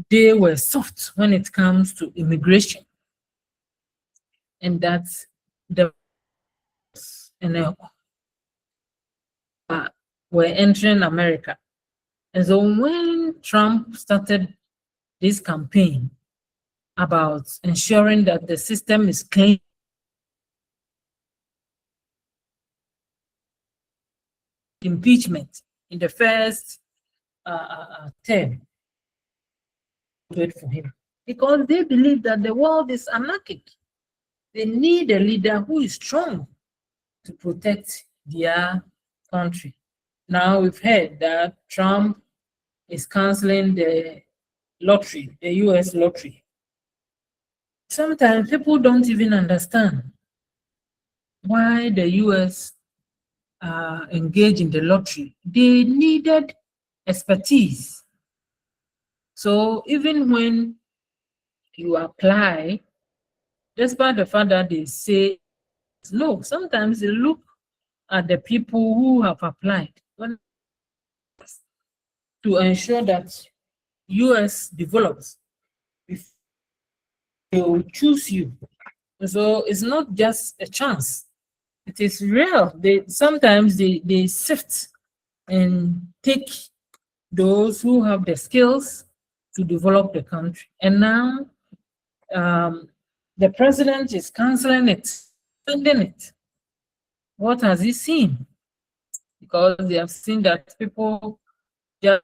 they were soft when it comes to immigration, and that the were entering America. And so when Trump started this campaign about ensuring that the system is clean, impeachment in the first term, wait for him, because they believe that the world is anarchic. They need a leader who is strong to protect their country. Now we've heard that Trump is canceling the lottery, the US lottery. Sometimes people don't even understand why the US engage in the lottery. They needed expertise. So even when you apply, despite the fact that they say no, sometimes they look at the people who have applied to ensure that US develops. If they will choose you. So it's not just a chance. It is real. Sometimes they sift and take those who have the skills to develop the country. And now the president is canceling it, ending it. What has he seen? Because they have seen that people just,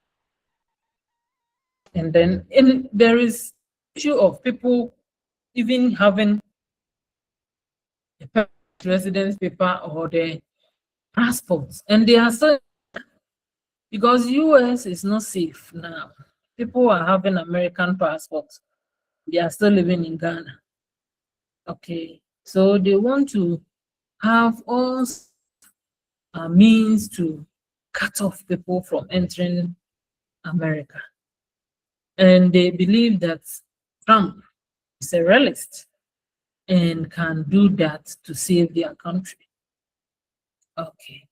and then there is issue of people even having a residence paper or the passports, and they are still, because US is not safe now. People are having American passports. They are still living in Ghana. Okay, so they want to have all means to cut off people from entering America. And they believe that Trump is a realist and can do that to save their country. Okay.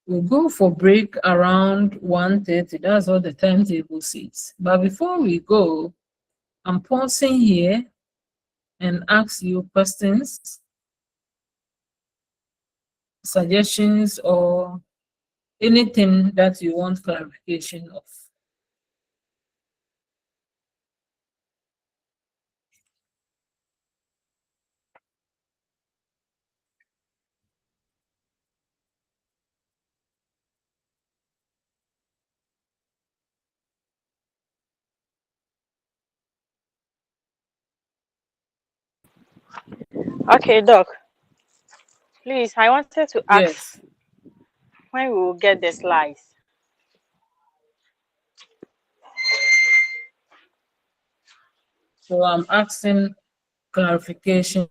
We'll go for break around 1:30. That's what the timetable says. But before we go, I'm pausing here and ask you questions, suggestions, or anything that you want clarification of. Okay, Doc. Please, I wanted to ask Yes. when we will get the slides. So I'm asking clarification.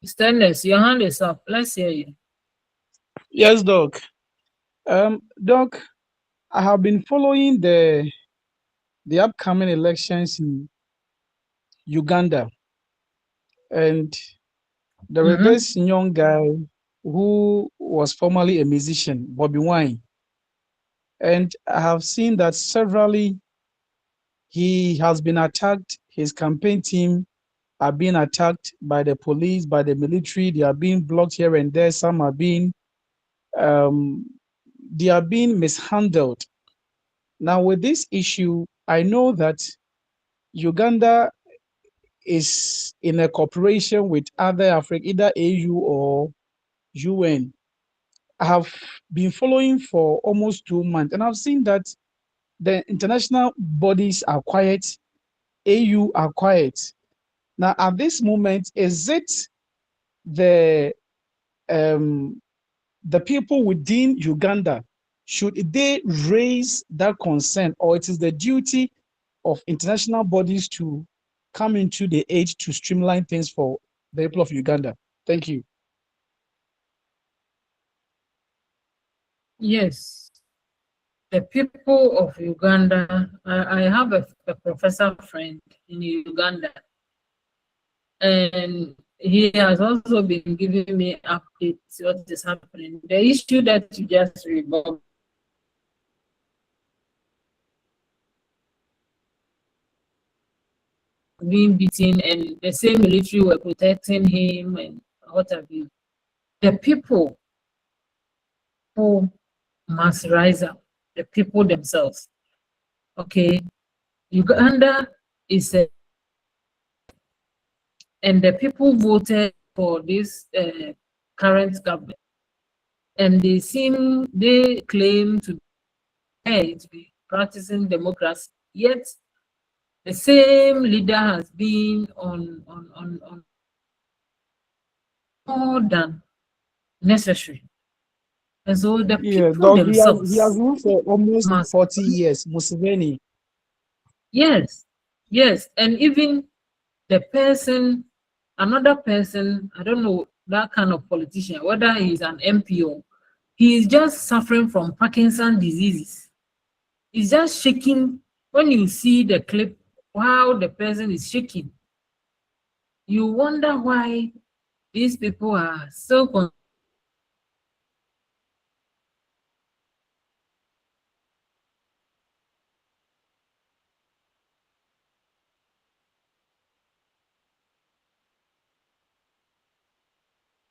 Stainless, your hand is up. Let's hear you. Yes, Doc. Doc, I have been following the upcoming elections in Uganda, and there is Mm-hmm. this young guy who was formerly a musician, Bobby Wine, and I have seen that severally he has been attacked. His campaign team are being attacked by the police, by the military. They are being blocked here and there. Some are being um, they are being mishandled. Now, with this issue, I know that Uganda is in a cooperation with other Africa, either AU or UN. I have been following for almost 2 months, and I've seen that the international bodies are quiet, AU are quiet. Now, at this moment, is it the um, the people within Uganda, should they raise that concern, or it is the duty of international bodies to come into the aid to streamline things for the people of Uganda? Thank you. Yes. The people of Uganda, I have a professor friend in Uganda, and he has also been giving me updates what is happening. The issue that you just revolved being beaten, and the same military were protecting him and what have you. The people who must rise up, the people themselves. Okay, Uganda is a, and the people voted for this current government, and they claim to be practicing democracy, yet the same leader has been on more than necessary. And so the Yeah, people dog, he has themselves ruled for almost must, 40 years, Museveni. yes, yes, and even the person, another person, I don't know that kind of politician, whether he's an MPO, he is just suffering from Parkinson's diseases. He's just shaking. When you see the clip, how the person is shaking, you wonder why these people are so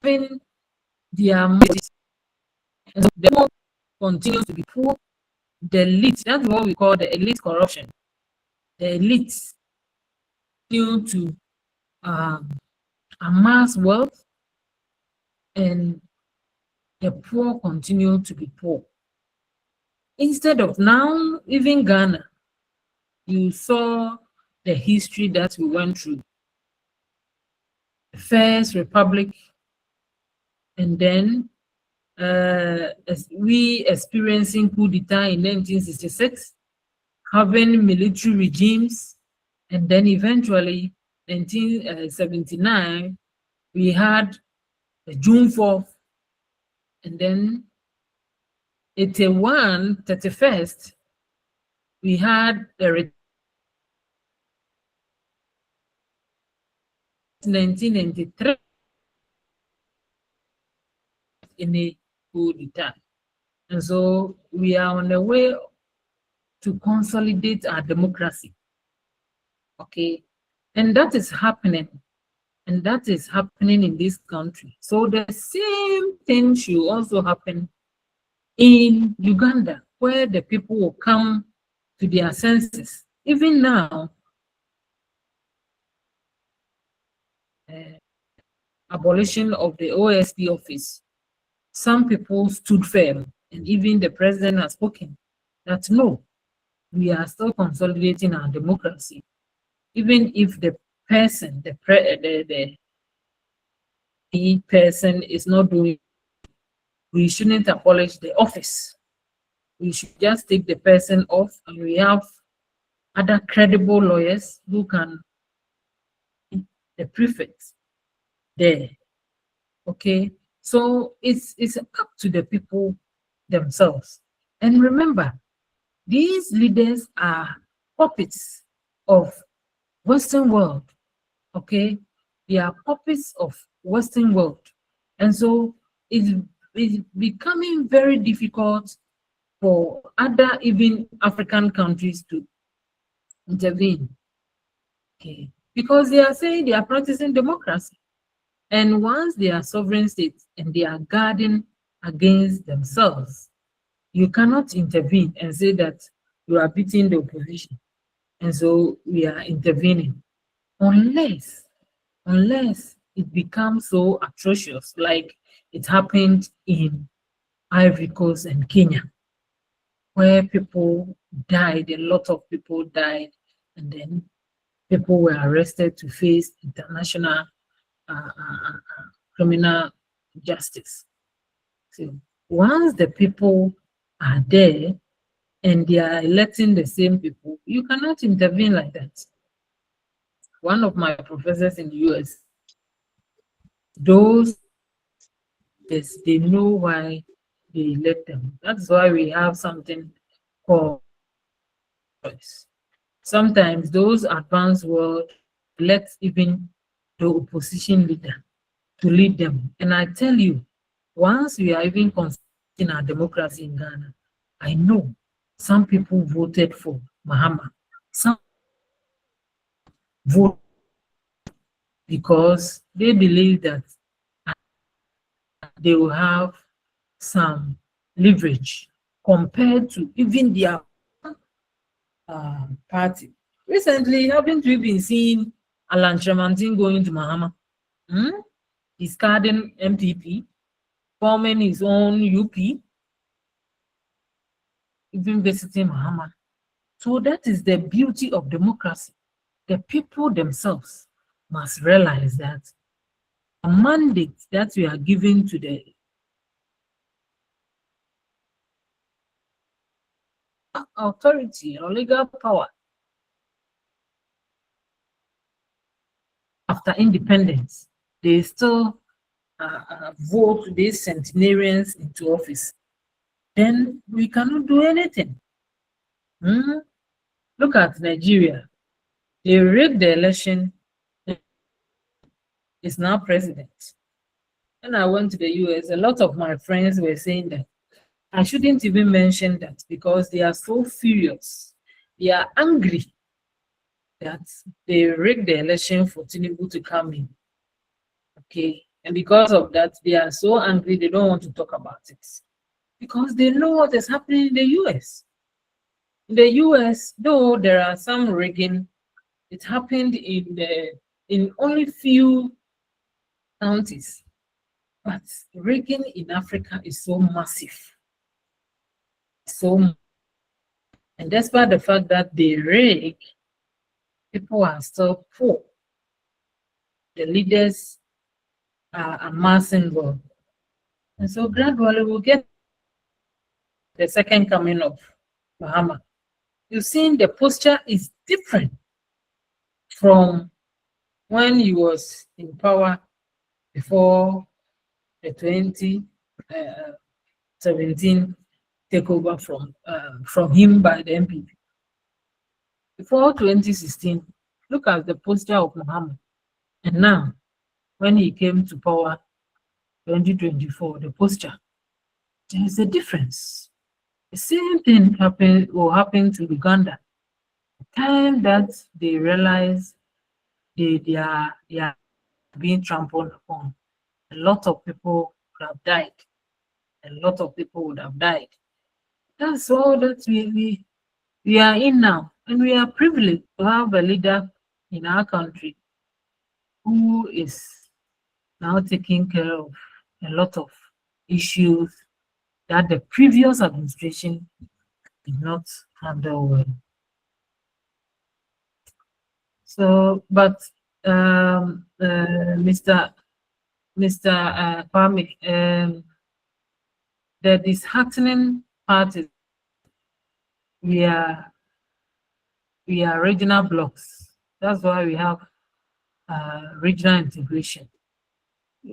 conserving their messages. And so the people continue to be poor. The elite, that's what we call the elite corruption. The elites continue to um, amass wealth, and the poor continue to be poor. Instead of now, even Ghana, you saw the history that we went through. The First Republic, and then as we experiencing coup d'etat in 1966, having military regimes, and then eventually 1979, we had the June 4th, and then 81, 31st, we had the 1993 in a coup d'etat. And so we are on the way to consolidate our democracy. Okay. And that is happening. And that is happening in this country. So the same thing should also happen in Uganda, where the people will come to their senses. Even now, abolition of the OSP office, some people stood firm, and even the president has spoken that no, we are still consolidating our democracy, even if the person, the person is not doing. We shouldn't abolish the office. We should just take the person off, and we have other credible lawyers who can be the prefect there. Okay, so it's up to the people themselves. And remember, these leaders are puppets of Western world. Okay, they are puppets of Western world, and so it's becoming very difficult for other even African countries to intervene. Okay, because they are saying they are practicing democracy, and once they are sovereign states and they are guarding against themselves, you cannot intervene and say that you are beating the opposition, and so we are intervening, unless it becomes so atrocious like it happened in Ivory Coast and Kenya, where people died, a lot of people died, and then people were arrested to face international criminal justice. So once the people are there and they are electing the same people, you cannot intervene like that. One of my professors in the US, those, yes, they know why they elect them. That's why we have something called choice. Sometimes those advanced world elect even the opposition leader to lead them. And I tell you, once we are even considering our democracy in Ghana, I know some people voted for Mahama. Some vote because they believe that they will have some leverage compared to even their party. Recently, haven't we been seeing Alan Tremantin going to Mahama? He's carding MPP, forming his own UP, even visiting Mahama. So that is the beauty of democracy. The people themselves must realize that a mandate that we are giving to the authority or legal power after independence, they still vote these centenarians into office. Then we cannot do anything. Look at Nigeria. They rigged the election. Is now president. When I went to the US, a lot of my friends were saying that I shouldn't even mention that because they are so furious. They are angry that they rigged the election for Tinubu to come in. Okay, and because of that, they are so angry they don't want to talk about it because they know what is happening in the US. In the US, though there are some rigging, it happened in only few counties, but rigging in Africa is so massive. So, and despite the fact that they rig, people are still poor. The leaders are amassing wealth. And so gradually we'll get the second coming of Mahama. You've seen the posture is different from when he was in power before the 2017 takeover from him by the MPP. Before 2016, look at the posture of Mahama. And now, when he came to power, 2024, the posture, there is a difference. The same thing will happen to Uganda. The time that they realize they are being trampled upon, a lot of people would have died. A lot of people would have died. That's all that we are in now. And we are privileged to have a leader in our country who is now taking care of a lot of issues that the previous administration did not handle well. So, but Mr. Kwame, the disheartening part is we are regional blocks. That's why we have regional integration.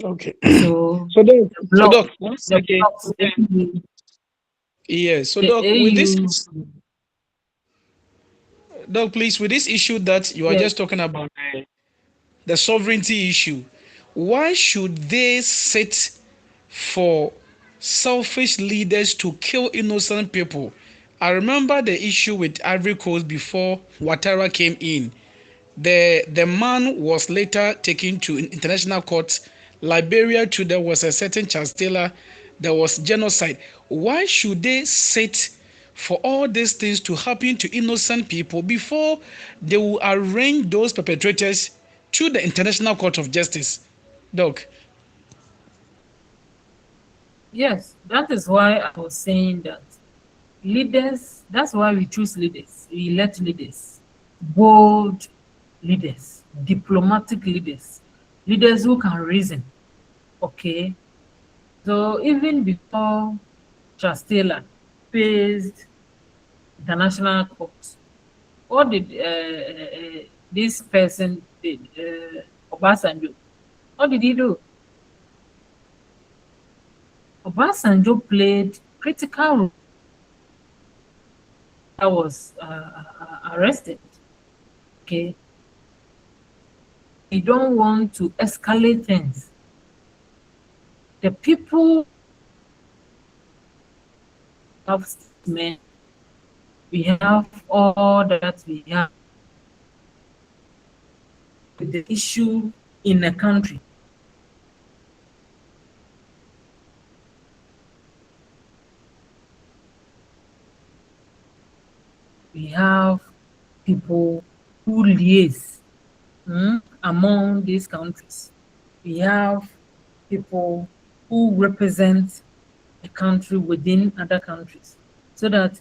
Okay. So, So, Doc, the block, once the again, blocks, yes. So, the Doc, with this, AU, Doc, please, with this issue that you are yes, just talking about, the sovereignty issue, why should they sit for selfish leaders to kill innocent people? I remember the issue with Ivory Coast before Ouattara came in. The man was later taken to international court. Liberia too, there was a certain Charles Taylor, there was genocide. Why should they sit for all these things to happen to innocent people before they will arraign those perpetrators to the International Court of Justice? Doc. yes, that is why I was saying that leaders, that's why we choose leaders, we elect leaders, bold leaders, diplomatic leaders, leaders who can reason. Okay. So even before Charles Taylor faced international court, what did this person did, Obasanjo? What did he do? Obasanjo played critical role. I was arrested. Okay, we don't want to escalate things. The people have men. We have all that we have. The issue in a country. We have people who liaise among these countries. We have people who represent a country within other countries, so that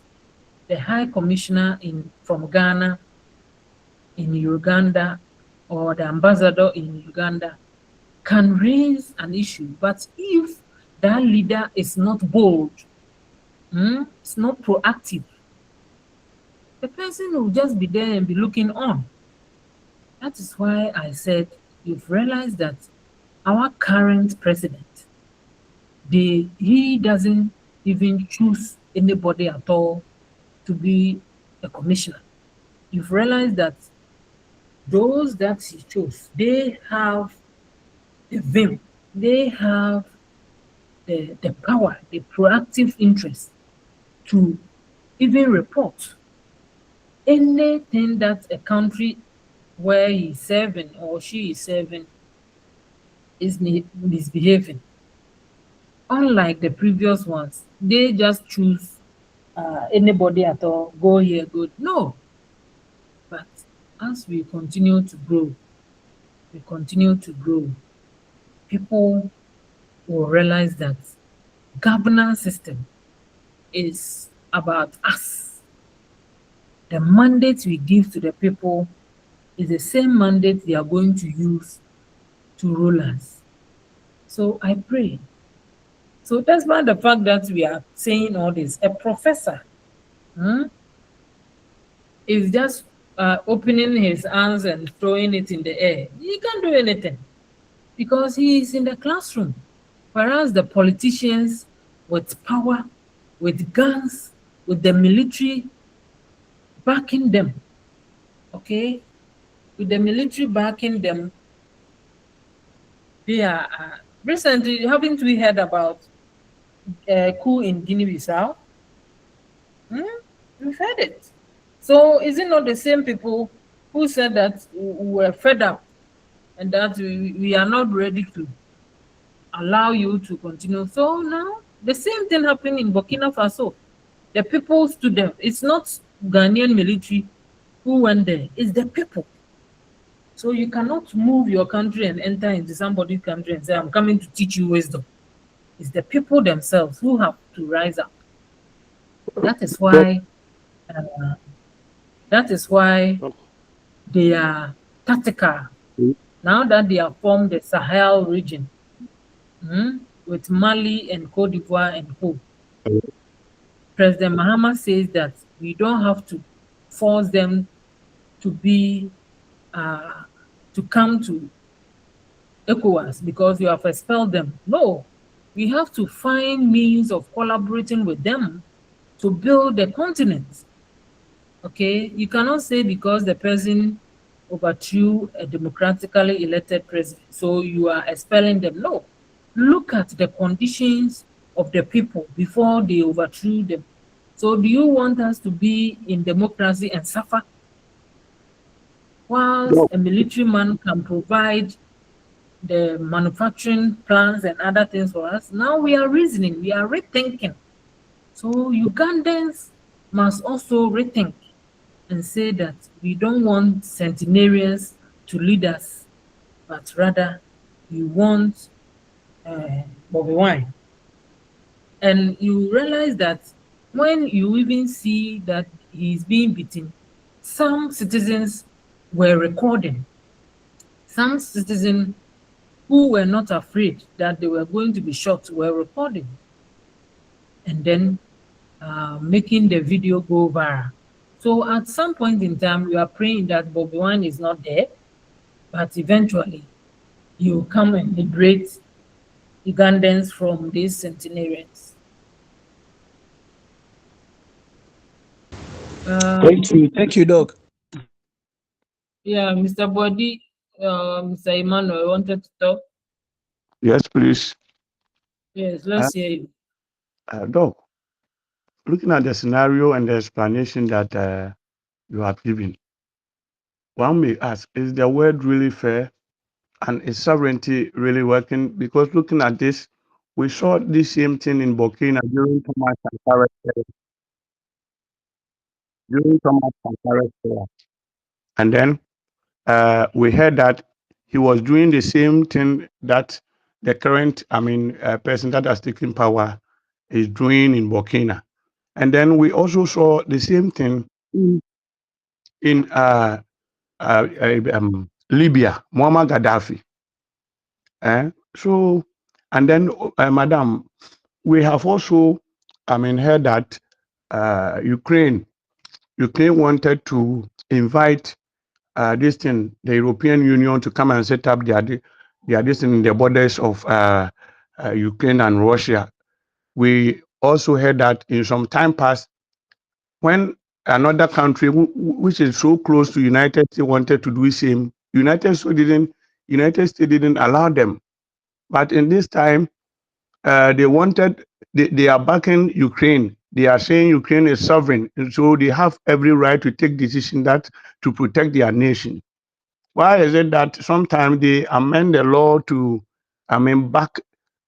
the High Commissioner from Ghana in Uganda or the ambassador in Uganda can raise an issue. But if that leader is not bold, it's not proactive, the person will just be there and be looking on. That is why I said you've realized that our current president, he doesn't even choose anybody at all to be a commissioner. You've realized that those that he chose, they have the vim, they have the power, the proactive interest to even report anything that a country where he's serving or she is serving is misbehaving. Unlike the previous ones, they just choose anybody at all, go here, go. No. But as we continue to grow, people will realize that governance system is about us. The mandate we give to the people is the same mandate they are going to use to rule us. So I pray. So despite the fact that we are saying all this, a professor is just opening his hands and throwing it in the air. He can't do anything because he is in the classroom. Whereas the politicians with power, with guns, with the military backing them, okay? With the military backing them, they are recently, haven't we heard about coup in Guinea-Bissau? We've heard it. So is it not the same people who said that we were fed up and that we are not ready to allow you to continue? So now the same thing happened in Burkina Faso. The people stood there. It's not Ghanaian military who went there, it's the people. So you cannot move your country and enter into somebody's country and say, I'm coming to teach you wisdom. It's the people themselves who have to rise up. That is But why uh, that is why they are tactical. Now that they have formed the Sahel region, with Mali and Cote d'Ivoire and co. President Mahama says that we don't have to force them to be to come to ECOWAS because you have expelled them. No, we have to find means of collaborating with them to build the continent. Okay, you cannot say because the person overthrew a democratically elected president, so you are expelling them. No, look at the conditions of the people before they overthrew them. So do you want us to be in democracy and suffer? Whilst no, a military man can provide the manufacturing plans and other things for us, now we are reasoning, we are rethinking. So Ugandans must also rethink and say that we don't want centenarians to lead us, but rather we want Bobby Wine. And you realize that when you even see that he's being beaten, some citizens were recording. Some citizens who were not afraid that they were going to be shot were recording. And then making the video go viral. So at some point in time, we are praying that Bobby Wine is not there, but eventually he will come and liberate Ugandans from these centenarians. Thank you, Doc. Yeah, Mr. Body, Mr. Emmanuel wanted to talk. Yes, please. Yes, let's hear you. Doc, looking at the scenario and the explanation that you have given, one may ask, is the word really fair? And is sovereignty really working? Because looking at this, we saw the same thing in Burkina during Thomas Sankare's era. And then we heard that he was doing the same thing that the current, person that has taken power is doing in Burkina. And then we also saw the same thing in Libya, Muammar Gaddafi. So, and then, Madam, we have also, heard that Ukraine wanted to invite the European Union to come and set up this thing in the borders of Ukraine and Russia. We also heard that in some time past, when another country which is so close to United States wanted to do the same, United States didn't allow them. But in this time, they are backing Ukraine. They are saying Ukraine is sovereign, and so they have every right to take decision that to protect their nation. Why is it that sometimes they amend the law to, back,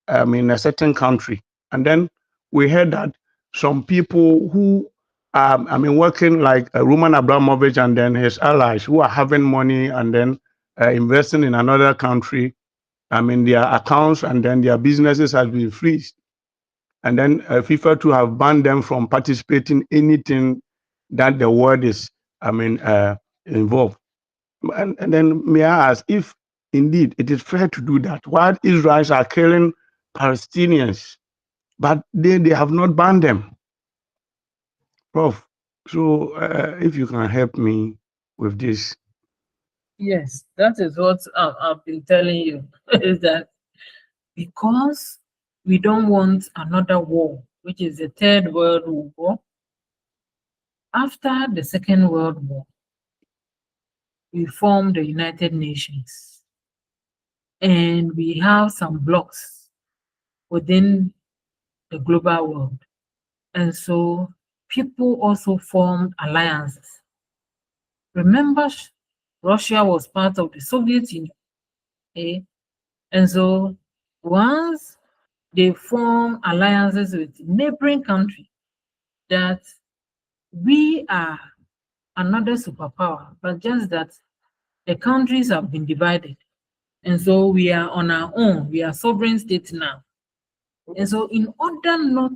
a certain country, and then we heard that some people who are, working like Roman Abramovich and then his allies who are having money and then investing in another country, their accounts and then their businesses has been freezed. And then FIFA to have banned them from participating anything that the world is, involved. And then may I ask if indeed it is fair to do that? While Israelis are killing Palestinians, but they have not banned them, Prof. So if you can help me with this. Yes, that is what I've been telling you, is that because we don't want another war, which is the Third World War. After the Second World War, we formed the United Nations, and we have some blocks within the global world. And so people also formed alliances. Remember, Russia was part of the Soviet Union. Okay? And so once they form alliances with neighboring countries, that we are another superpower, but just that the countries have been divided. And so we are on our own. We are sovereign states now. And so in order not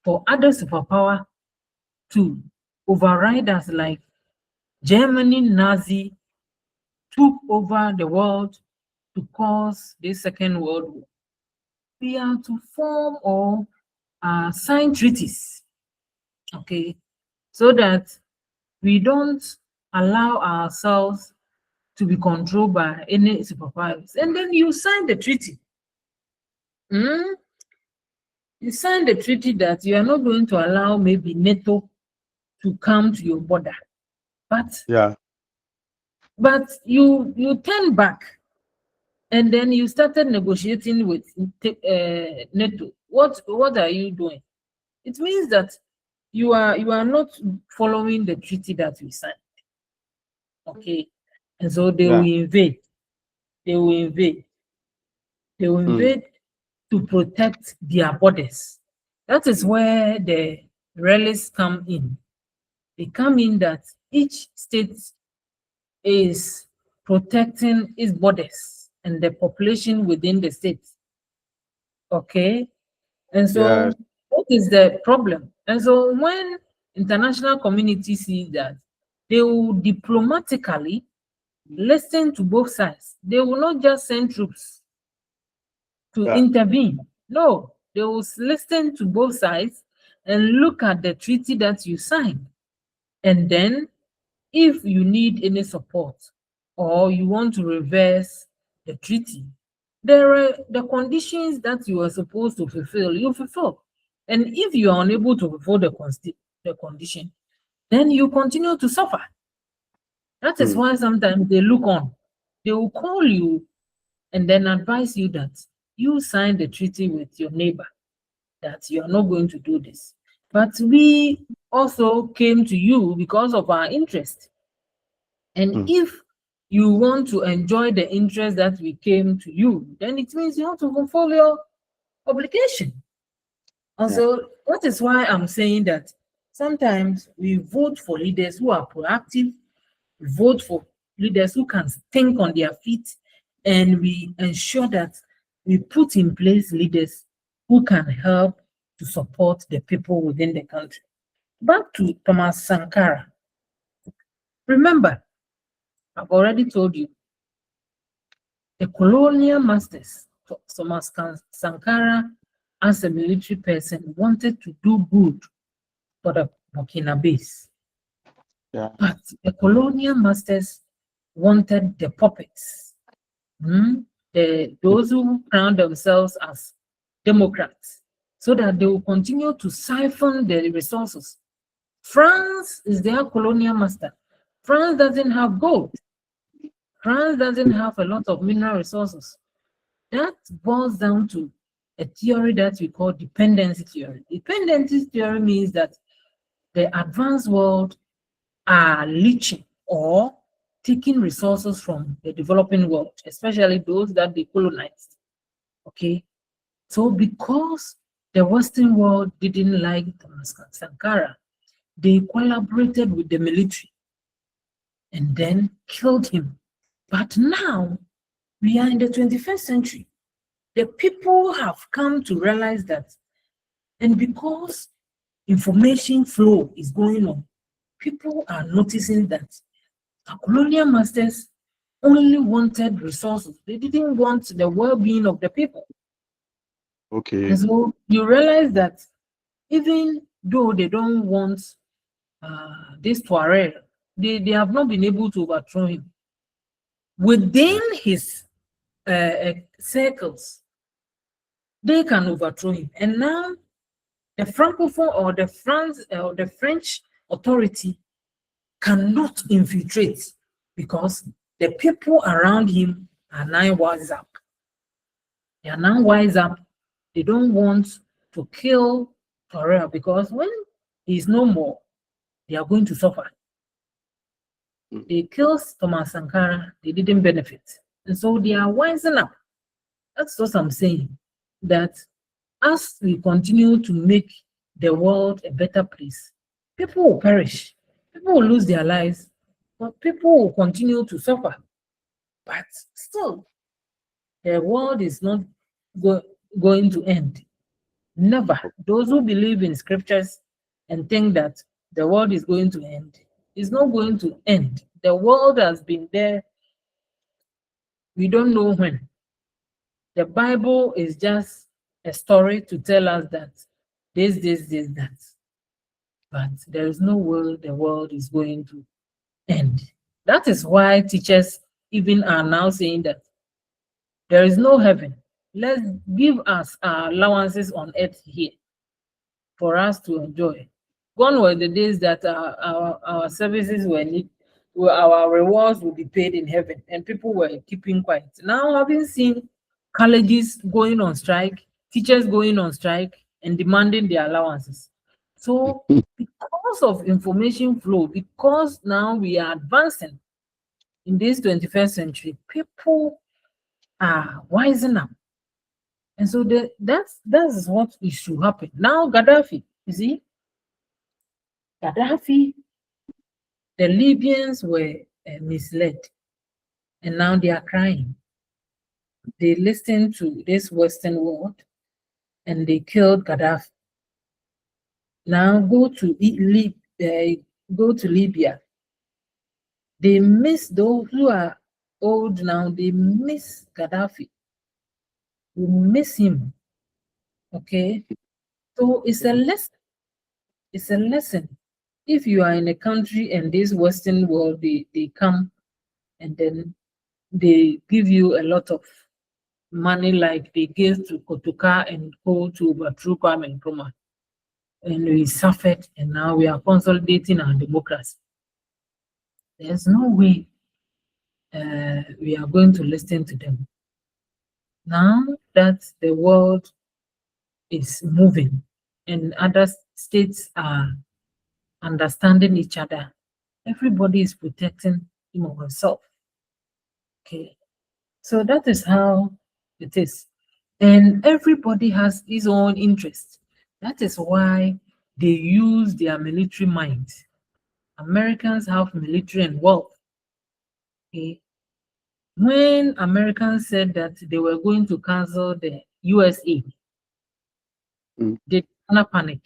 for other superpower to override us, like Germany Nazi took over the world to cause the Second World War, we are to form or sign treaties, okay, so that we don't allow ourselves to be controlled by any superpowers. And then you sign the treaty. You sign the treaty that you are not going to allow maybe NATO to come to your border, but you turn back, and then you started negotiating with NATO. What are you doing? It means that you are not following the treaty that we signed. Okay, and so they will invade. They will invade. They will invade to protect their borders. That is where the realists come in. They come in that each state is protecting its borders and the population within the state. Okay, and so what is the problem? And so when international community sees that, they will diplomatically listen to both sides. They will not just send troops to intervene. No, they will listen to both sides and look at the treaty that you signed. And then if you need any support or you want to reverse the treaty, there are the conditions that you are supposed to fulfill, you fulfill. And if you are unable to fulfill the condition, then you continue to suffer. That is why sometimes they look on. They will call you and then advise you that you signed the treaty with your neighbor, that you are not going to do this. But we also came to you because of our interest. And if you want to enjoy the interest that we came to you, then it means you have to fulfill your obligation. Also, that is why I'm saying that sometimes we vote for leaders who are proactive, we vote for leaders who can think on their feet, and we ensure that we put in place leaders who can help to support the people within the country. Back to Thomas Sankara. Remember, I've already told you, the colonial masters, Thomas Sankara, as a military person, wanted to do good for the Burkinabes. But the colonial masters wanted the puppets, those who crown themselves as Democrats, so that they will continue to siphon the resources. France is their colonial master. France doesn't have gold. France doesn't have a lot of mineral resources. That boils down to a theory that we call dependency theory. Dependency theory means that the advanced world are leeching or taking resources from the developing world, especially those that they colonized. Okay, so because the Western world didn't like Thomas Sankara, they collaborated with the military and then killed him. But now we are in the 21st century. The people have come to realize that, and because information flow is going on, people are noticing that the colonial masters only wanted resources. They didn't want the well-being of the people. Okay. And so you realize that even though they don't want this Tuareg, they have not been able to overthrow him. Within his circles, they can overthrow him. And now the Francophone or the French authority cannot infiltrate because the people around him are now wise up. They are now wise up. They don't want to kill Torreira because when he's no more, they are going to suffer. They killed Thomas Sankara, they didn't benefit. And so they are wising up. That's what I'm saying. That as we continue to make the world a better place, people will perish. People will lose their lives But people will continue to suffer. But still, the world is not going to end. Never. Those who believe in scriptures and think that the world is going to end, is not going to end. The world has been there. We don't know when. The Bible is just a story to tell us that this, that. But there is no way the world is going to end. That is why teachers even are now saying that there is no heaven. Let's give us our allowances on earth here for us to enjoy. Gone were the days that our services were our rewards would be paid in heaven, and people were keeping quiet. Now, having seen colleges going on strike, teachers going on strike, and demanding their allowances. So, because of information flow, because now we are advancing in this 21st century, people are wising up. And so that's what is should happen. Now, Gaddafi, you see, Gaddafi, the Libyans were misled, and now they are crying. They listened to this Western world, and they killed Gaddafi. Now go to Libya. They miss those who are old now. They miss Gaddafi. We miss him. Okay, so it's a lesson. It's a lesson. If you are in a country and this Western world, they come and then they give you a lot of money like they gave to Kotoka and go to Batruka and Nkrumah. And we suffered, and now we are consolidating our democracy. There's no way we are going to listen to them. Now that the world is moving and other states are understanding each other, everybody is protecting him or herself. Okay, so that is how it is. And everybody has his own interest. That is why they use their military mind. Americans have military and wealth. Okay. When Americans said that they were going to cancel the USA, they did not panic.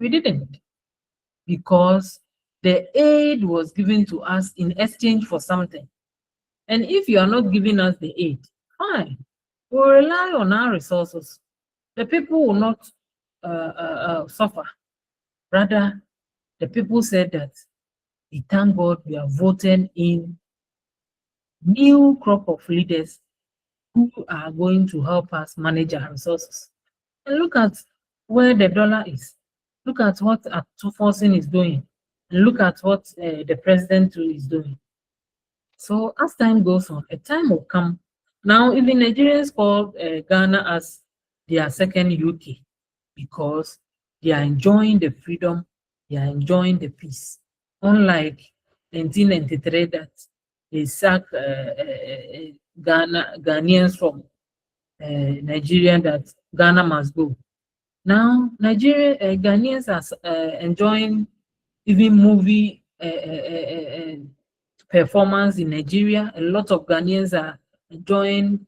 We didn't, because the aid was given to us in exchange for something. And if you are not giving us the aid, fine, we'll rely on our resources. The people will not suffer. Rather, the people said that we thank God we are voting in new crop of leaders who are going to help us manage our resources. And look at where the dollar is. Look at what Forcing is doing. And look at what the president is doing. So as time goes on, a time will come. Now, even Nigerians call Ghana as their second UK, because they are enjoying the freedom, they are enjoying the peace. Unlike 1993 that they sacked Ghanaians from Nigeria, that Ghana must go. Now, Ghanaians are enjoying even movie performance in Nigeria. A lot of Ghanaians are enjoying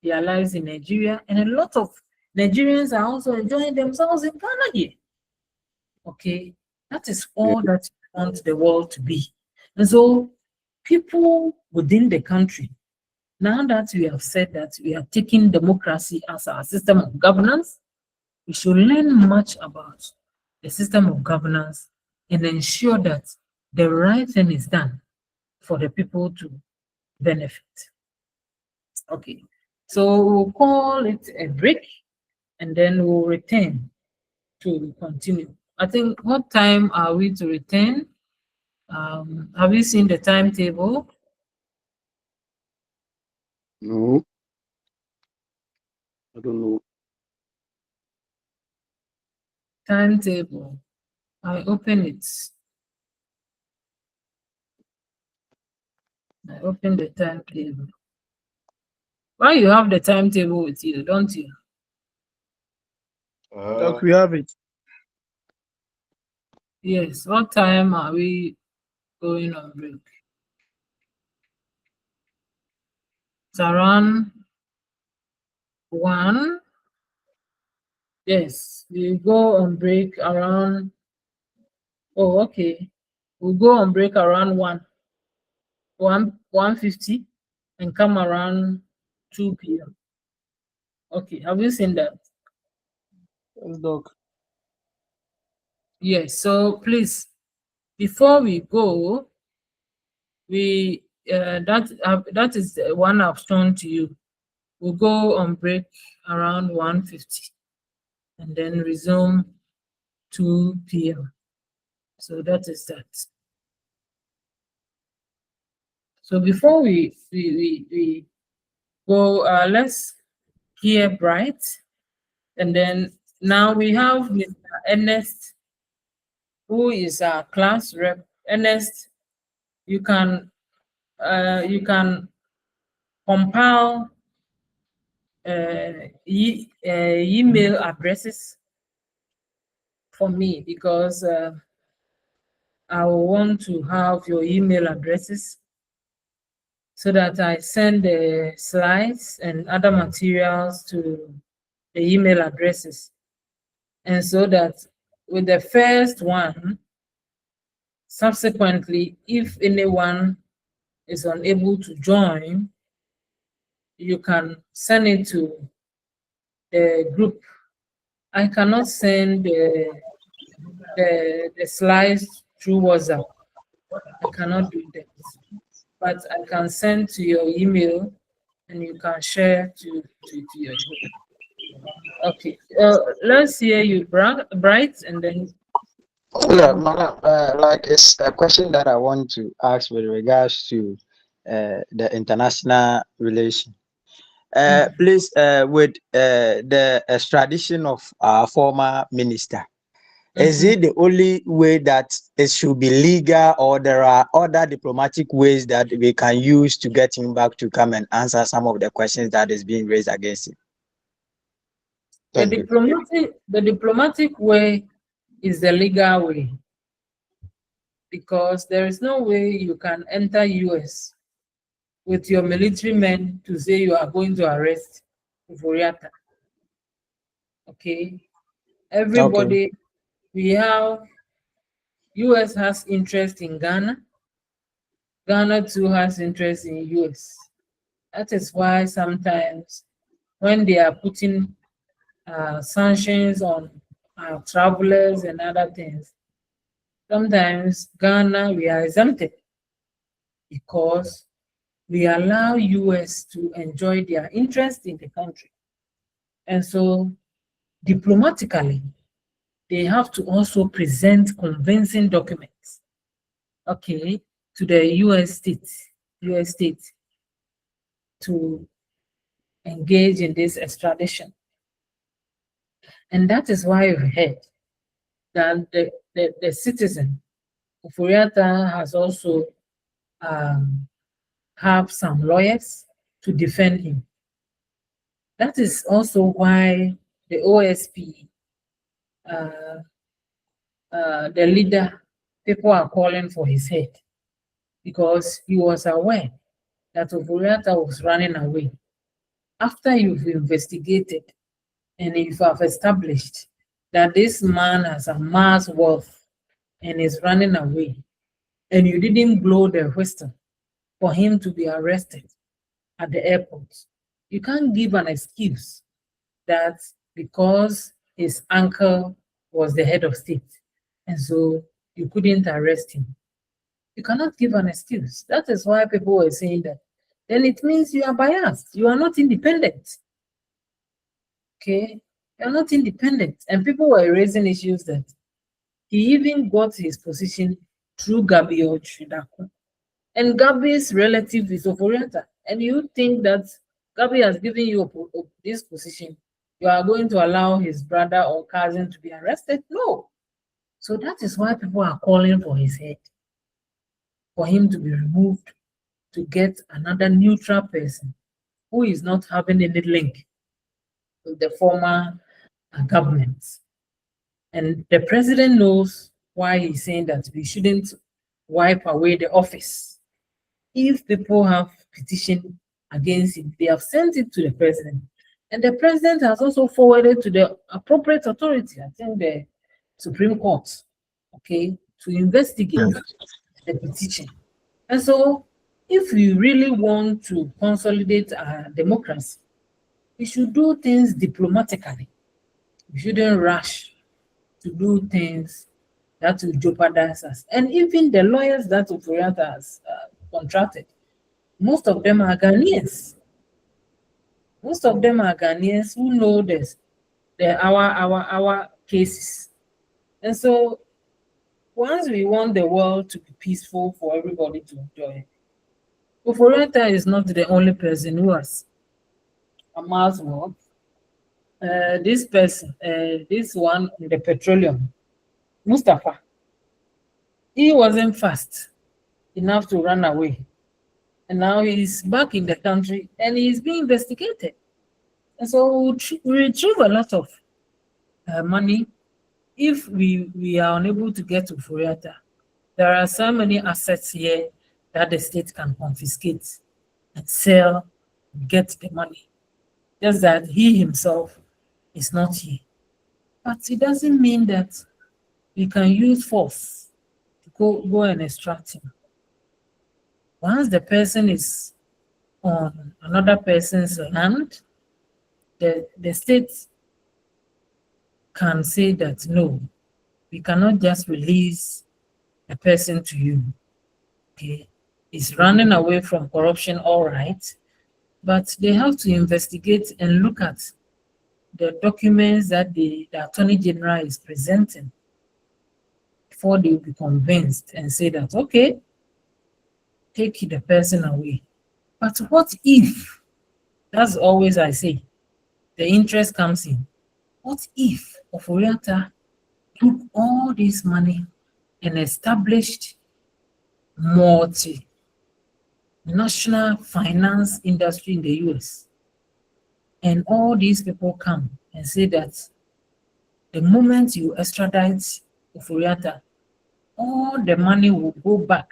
their lives in Nigeria, and a lot of Nigerians are also enjoying themselves in Ghana here. Okay, that is all that we want the world to be. And so people within the country, now that we have said that we are taking democracy as our system of governance, we should learn much about the system of governance and ensure that the right thing is done for the people to benefit. Okay, so we'll call it a break and then we'll return to continue. I think, what time are we to return? Have you seen the timetable? No, I don't know. Timetable. I open it. I open the timetable. Why you have the timetable with you, don't you? Doc, we have it. Yes. What time are we going on break. It's around 1. Yes, we go on break around. Oh, okay. We'll go on break around 1:50 and come around 2 p.m. Okay, have you seen that? Yes, Doc. Yes, so please, before we go, that is the one I've shown to you. We'll go on break around 1:50 and then resume 2 p.m. So that is that. So before we go, let's hear Bright, and then now we have Mr. Ernest, who is our class rep. Ernest, you can compile email addresses for me, because I will want to have your email addresses so that I send the slides and other materials to the email addresses. And so that with the first one, subsequently, if anyone is unable to join, you can send it to the group. I cannot send the slides through WhatsApp. I cannot do that. But I can send to your email and you can share to your group. Okay. Let's hear you, Bright, and then. Yeah, madam, like it's a question that I want to ask with regards to the international relation. Please, with the extradition of our former minister, is it the only way that it should be legal, or there are other diplomatic ways that we can use to get him back to come and answer some of the questions that is being raised against him? The diplomatic way is the legal way, because there is no way you can enter US with your military men to say you are going to arrest Ufuriata. Okay, everybody, we have, US has interest in Ghana. Ghana too has interest in US. That is why sometimes when they are putting sanctions on travelers and other things, sometimes Ghana, we are exempted because we allow US to enjoy their interest in the country. And so diplomatically, they have to also present convincing documents, okay, to the US state to engage in this extradition. And that is why you heard that the citizen Ufuriata has also have some lawyers to defend him. That is also why the OSP, the leader, people are calling for his head, because he was aware that Ufuriata was running away. After you've investigated and if you have established that this man has amassed wealth and is running away, and you didn't blow the whistle for him to be arrested at the airport, you can't give an excuse that because his uncle was the head of state and so you couldn't arrest him. You cannot give an excuse. That is why people were saying that. Then it means you are biased. You are not independent. Okay? You are not independent. And people were raising issues that he even got his position through Gabi Ochidaku. And Gabi's relative is Oforiata. And you think that Gabi has given you this position, you are going to allow his brother or cousin to be arrested? No. So that is why people are calling for his head, for him to be removed, to get another neutral person who is not having any link with the former government. And the president knows why he's saying that we shouldn't wipe away the office. If people have petition against it, they have sent it to the president. And the president has also forwarded to the appropriate authority, I think the Supreme Court, okay, to investigate the petition. And so, if we really want to consolidate our democracy, we should do things diplomatically. We shouldn't rush to do things that will jeopardize us. And even the lawyers that Oforiatta has contracted, most of them are Ghanaians. Most of them are Ghanaians who know this, our cases. And so once we want the world to be peaceful for everybody to enjoy, Oforiatta is not the only person who has amassed wealth. This person, this one in the petroleum, Mustafa, he wasn't fast enough to run away. And now he's back in the country and he's being investigated. And so we retrieve a lot of money if we are unable to get to Oforiatta. There are so many assets here that the state can confiscate and sell, and get the money. Just that he himself is not here. But it doesn't mean that we can use force to go and extract him. Once the person is on another person's land, the state can say that, no, we cannot just release a person to you. Okay, he's running away from corruption, all right, but they have to investigate and look at the documents that the Attorney General is presenting before they will be convinced and say that, okay, take the person away. But what if, that's always I say, the interest comes in. What if Oforiatta took all this money and established multi-national finance industry in the US? And all these people come and say that the moment you extradite Oforiatta, all the money will go back.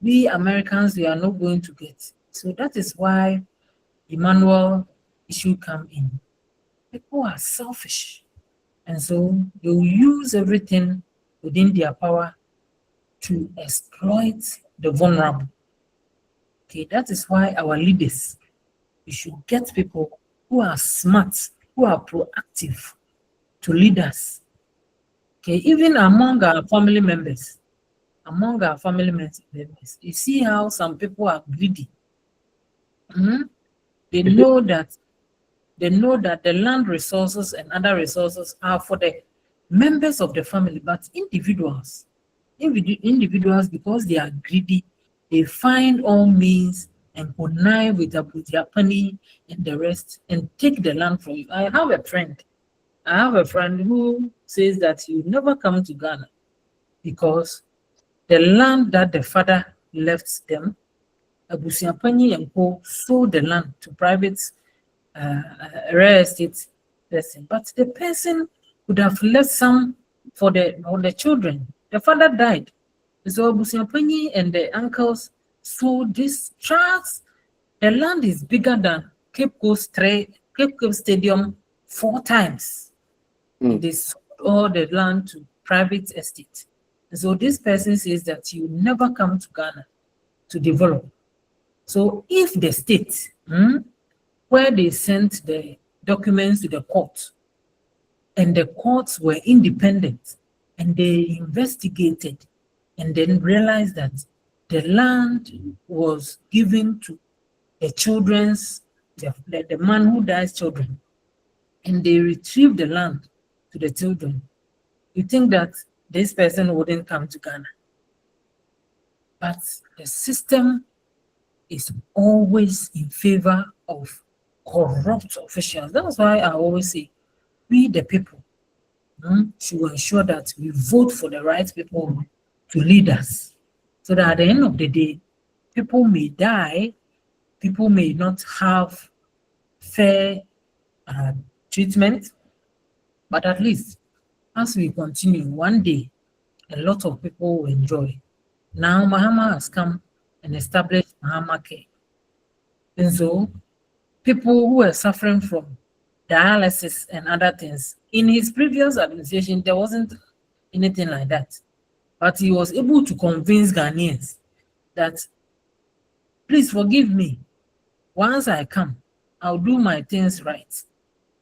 We Americans, we are not going to get. So that is why Emmanuel issue come in. People are selfish. And so they will use everything within their power to exploit the vulnerable. Okay, that is why our leaders, we should get people who are smart, who are proactive to lead us. Okay, even among our family members, you see how some people are greedy. They know that the land resources and other resources are for the members of the family, but individuals, because they are greedy, they find all means and connive with their money and the rest and take the land from you. I have a friend who says that he will never come to Ghana because the land that the father left them, Abusiapani and Co sold the land to private real estate person. But the person would have left some for the children. The father died. So Abusiapani and the uncles sold this tracts. The land is bigger than Cape Coast Stadium 4 times. They sold all the land to private estate. So this person says that you never come to Ghana to develop. So if the state, where they sent the documents to the court, and the courts were independent, and they investigated, and then realized that the land was given to the the man who dies children, and they retrieved the land to the children, you think that this person wouldn't come to Ghana. But the system is always in favor of corrupt officials. That's why I always say, we the people should ensure that we vote for the right people to lead us. So that at the end of the day, people may die, people may not have fair treatment, but at least as we continue, one day, a lot of people will enjoy. Now Mahama has come and established Mahama Care. And so people who were suffering from dialysis and other things, in his previous administration, there wasn't anything like that. But he was able to convince Ghanaians that, please forgive me. Once I come, I'll do my things right.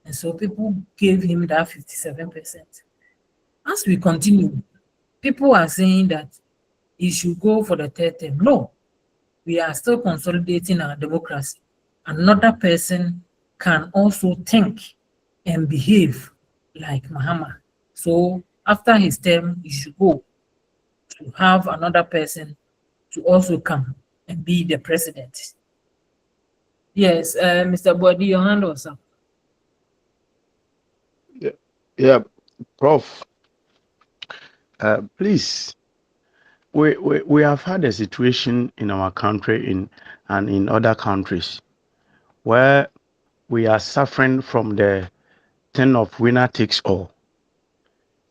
And so people gave him that 57%. As we continue, people are saying that he should go for the third term. No, we are still consolidating our democracy. Another person can also think and behave like Mahama. So after his term, he should go to have another person to also come and be the president. Yes, Mr. Bodi, your hand was up. Yeah, Prof. Please, we have had a situation in our country and in other countries where we are suffering from the thing of winner takes all.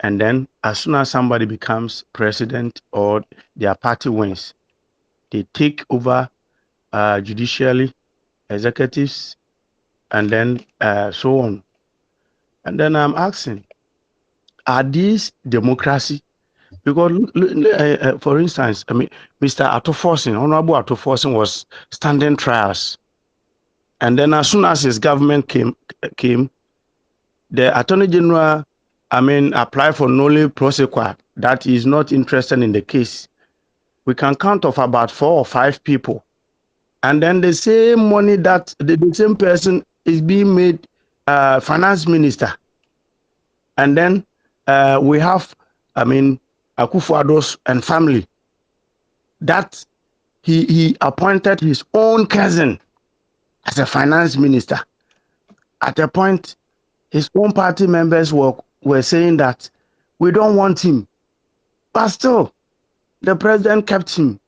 And then as soon as somebody becomes president or their party wins, they take over judicially, executives, and then so on. And then I'm asking, are these democracy? Because, for instance, I mean, Mr. Atoforsin, Honorable Atoforsin was standing trials. And then as soon as his government came, the Attorney General, applied for nolle prosequi, that he is not interested in the case. We can count of about 4 or 5 people. And then the same money that the same person is being made finance minister. And then we have, Akufo-Addo's and family, that he appointed his own cousin as a finance minister. At a point, his own party members were saying that we don't want him. But still, the president kept him.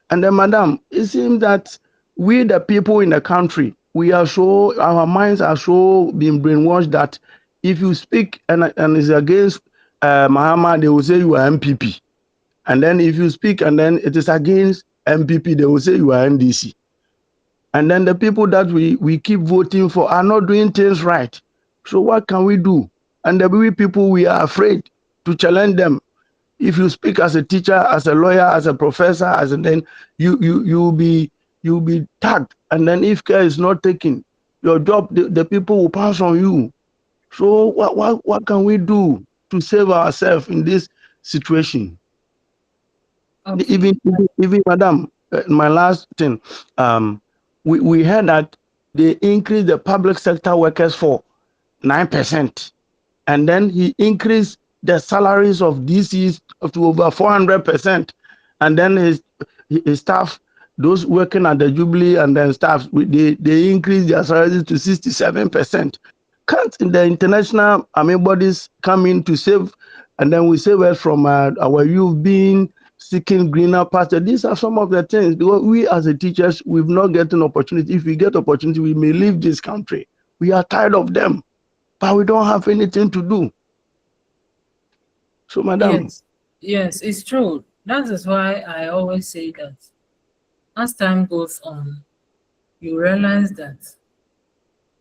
And then, madam, it seems that we, the people in the country, our minds are so being brainwashed that if you speak and it's against Mahama, they will say you are MPP. And then if you speak and then it is against MPP, they will say you are NDC. And then the people that we keep voting for are not doing things right. So what can we do? And the people, we are afraid to challenge them. If you speak as a teacher, as a lawyer, as a professor, then you'll be tagged. And then if care is not taken, your job, the people will pass on you. So what can we do to save ourselves in this situation? Okay. Even madam, my last thing, we heard that they increased the public sector workers for 9%, and then he increased the salaries of DCs to over 400%, and then his staff, those working at the Jubilee and then staff, they increased their salaries to 67%. Can't the international bodies come in to save, and then we save us from our youth being seeking greener pasture? These are some of the things, because we as a teachers, we've not gotten opportunity. If we get opportunity, we may leave this country. We are tired of them, but we don't have anything to do. So, madam. Yes, it's true. That is why I always say that as time goes on, you realize that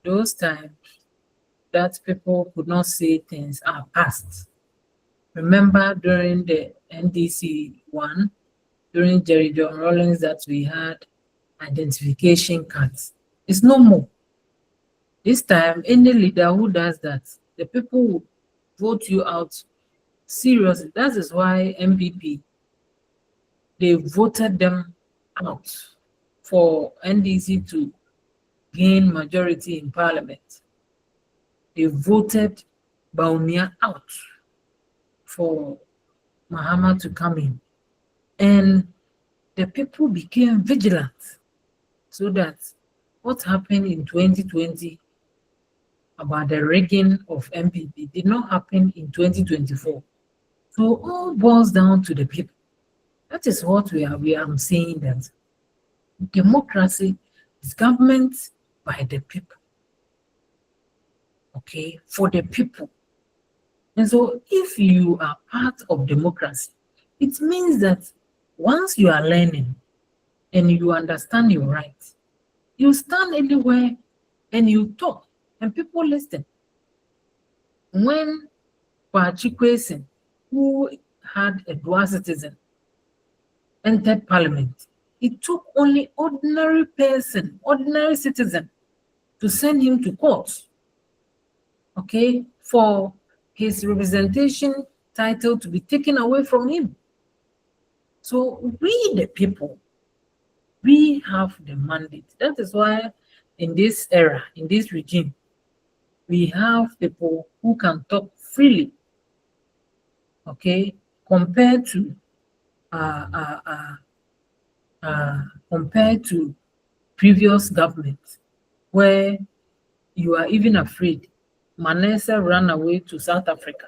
those times that people could not say things are past. Remember during the NDC one, during Jerry John Rawlings, that we had identification cards. It's no more. This time, any leader who does that, the people will vote you out seriously. That is why MPP, they voted them out for NDC to gain majority in parliament. They voted Baumia out for Mahama to come in. And the people became vigilant, so that what happened in 2020 about the rigging of MPP did not happen in 2024. So all boils down to the people. That is what we are saying, that democracy is government by the people. Okay, for the people. And so if you are part of democracy, it means that once you are learning and you understand your rights, you stand anywhere and you talk and people listen. When Kwasi, who had a dual citizen, entered parliament, it took only ordinary person, ordinary citizen, to send him to court, okay, for his representation title to be taken away from him. So we, the people, we have the mandate. That is why in this era, in this regime, we have people who can talk freely, okay, compared to previous government, where you are even afraid. Manasseh ran away to South Africa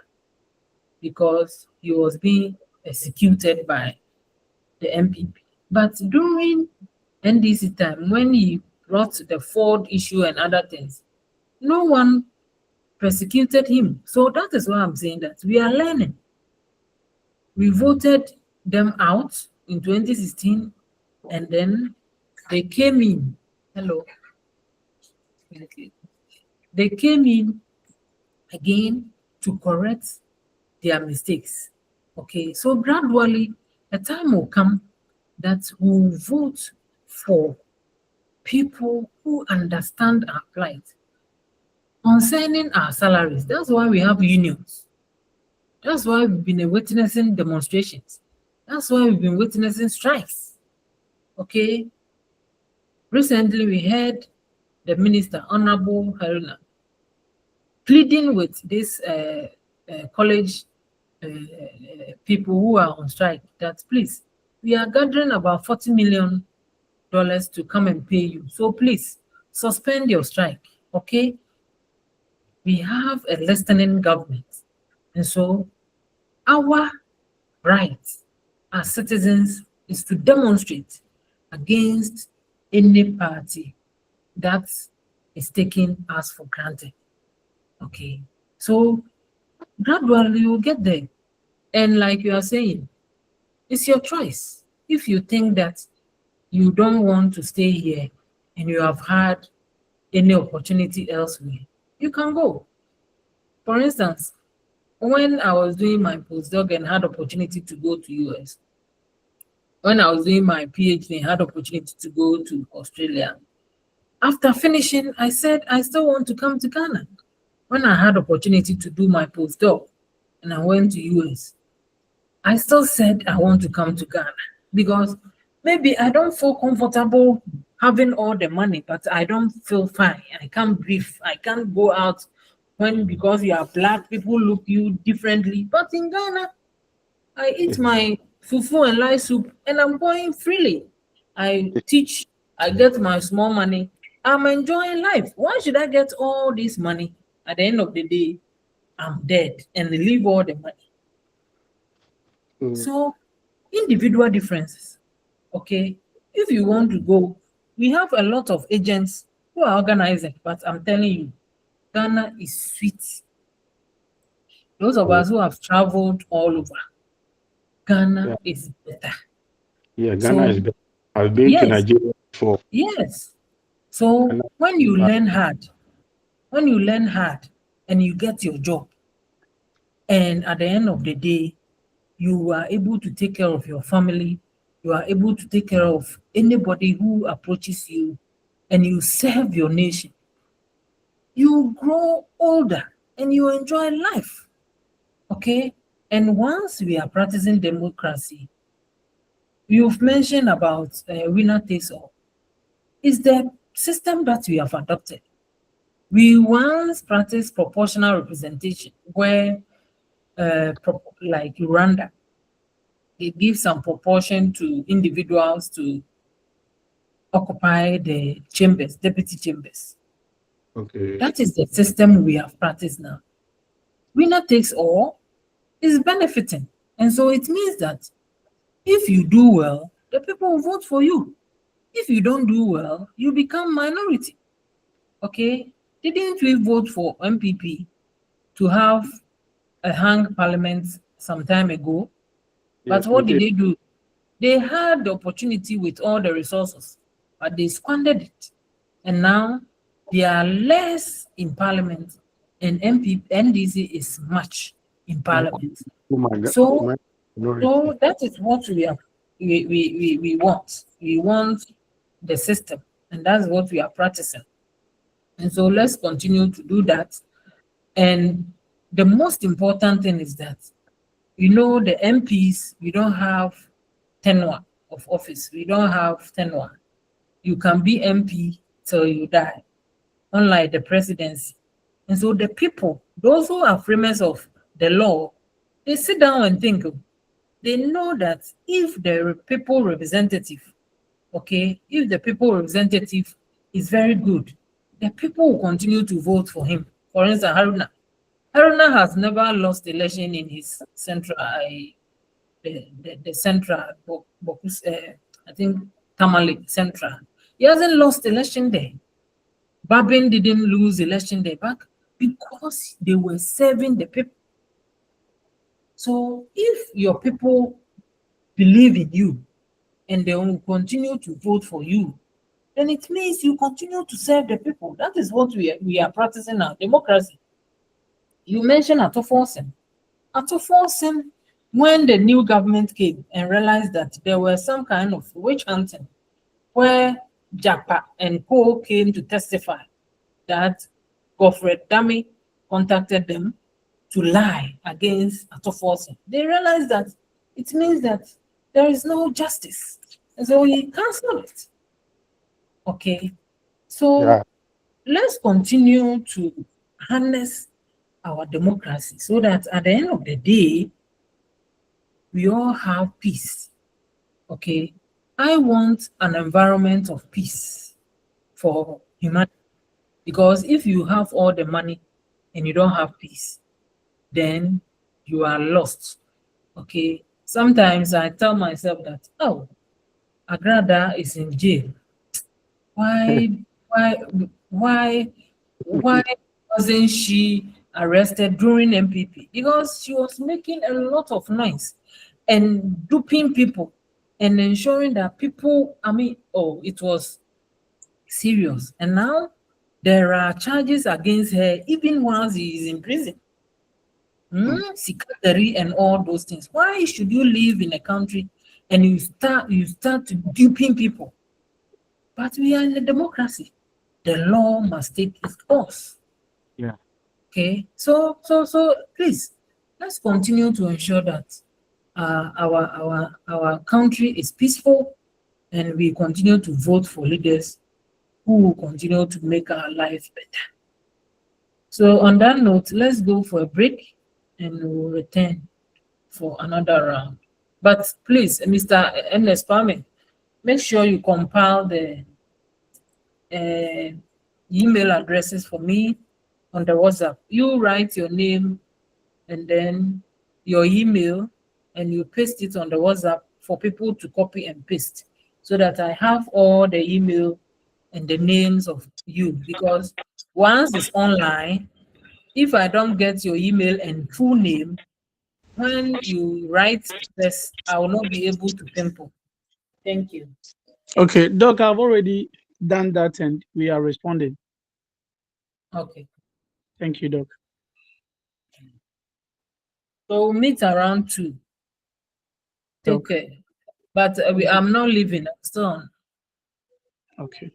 because he was being executed by the MPP. But during NDC time, when he brought the Ford issue and other things, no one persecuted him. So that is why I'm saying that we are learning. We voted them out in 2016, and then they came in. Hello. They came in again to correct their mistakes. Okay, so gradually a time will come that we'll vote for people who understand our plight concerning our salaries. That's why we have unions. That's why we've been witnessing demonstrations. That's why we've been witnessing strikes. Okay. Recently, we heard the minister, Honorable Haruna, pleading with this college people who are on strike that please, we are gathering about $40 million to come and pay you. So please suspend your strike. Okay. We have a listening government. And so our right as citizens is to demonstrate against any party that is taking us for granted. Okay, so gradually you'll get there. And like you are saying, it's your choice. If you think that you don't want to stay here and you have had any opportunity elsewhere, you can go. For instance, when I was doing my postdoc and had opportunity to go to US, when I was doing my PhD and had opportunity to go to Australia, after finishing, I said, I still want to come to Ghana. When I had opportunity to do my postdoc and I went to US, I still said I want to come to Ghana because maybe I don't feel comfortable having all the money, but I don't feel fine. I can't breathe. I can't go out because you are black, people look you differently. But in Ghana, I eat my fufu and rice soup and I'm going freely. I teach, I get my small money. I'm enjoying life. Why should I get all this money? At the end of the day, I'm dead and leave all the money. So, individual differences. Okay, if you want to go, we have a lot of agents who are organizing, but I'm telling you, Ghana is sweet. Those of us who have traveled all over, Ghana is better. Yeah, Ghana is better. I've been to Nigeria before. Yes. So when you learn hard and you get your job, and at the end of the day, you are able to take care of your family, you are able to take care of anybody who approaches you, and you serve your nation, you grow older and you enjoy life. Okay? And once we are practicing democracy, you've mentioned about winner takes all. It's the system that we have adopted. We once practiced proportional representation where, like Rwanda, they give some proportion to individuals to occupy the chambers, deputy chambers. Okay. That is the system we have practiced now. Winner takes all is benefiting. And so it means that if you do well, the people will vote for you. If you don't do well, you become minority. Okay? Didn't we vote for MPP to have a hung parliament some time ago? Yes, but what did they do? They had the opportunity with all the resources, but they squandered it. And now they are less in parliament, and NDC is much in parliament. Oh my God. So, Minority. so that is what we want. We want the system, and that's what we are practicing. And so let's continue to do that. And the most important thing is that, the MPs, we don't have tenure of office. We don't have tenure. You can be MP till you die, unlike the presidency. And so the people, those who are framers of the law, they sit down and think. They know that if the people representative, okay, if the people representative is very good, the people will continue to vote for him. For instance, Haruna has never lost election in his central, the central, I think Tamale Central. He hasn't lost election there. Babin didn't lose election there back because they were serving the people. So if your people believe in you and they will continue to vote for you, then it means you continue to serve the people. That is what we are practicing now, democracy. You mentioned Atoforsen. Atoforsen, when the new government came and realized that there were some kind of witch hunting, where Japa and Co came to testify that Godfred Dami contacted them to lie against Atoforsen. They realized that it means that there is no justice. And so he cancelled it. Okay. So Yeah. let's continue to harness our democracy so that at the end of the day, we all have peace. Okay. I want an environment of peace for humanity. Because if you have all the money and you don't have peace, then you are lost. Okay. Sometimes I tell myself that, oh, Agrada is in jail. Why, why, why, why wasn't she arrested during MPP? Because she was making a lot of noise and duping people and ensuring that people, it was serious. And now there are charges against her even once he is in prison. Secretary and all those things. Why should you live in a country and you start duping people? But we are in a democracy. The law must take its course. Yeah. Okay. So please, let's continue to ensure that our country is peaceful, and we continue to vote for leaders who will continue to make our lives better. So on that note, let's go for a break and we'll return for another round. But please, Mr. Ernest Pame, make sure you compile the email addresses for me on the WhatsApp. You write your name and then your email and you paste it on the WhatsApp for people to copy and paste so that I have all the email and the names of you. Because once it's online, if I don't get your email and full name, when you write this, I will not be able to pinpoint. Thank you. Okay, Doc, I've already done that and we are responding. Okay. Thank you, Doc. So we'll meet around 2. Take Doc. care. But I'm not leaving. I'm still on. Okay.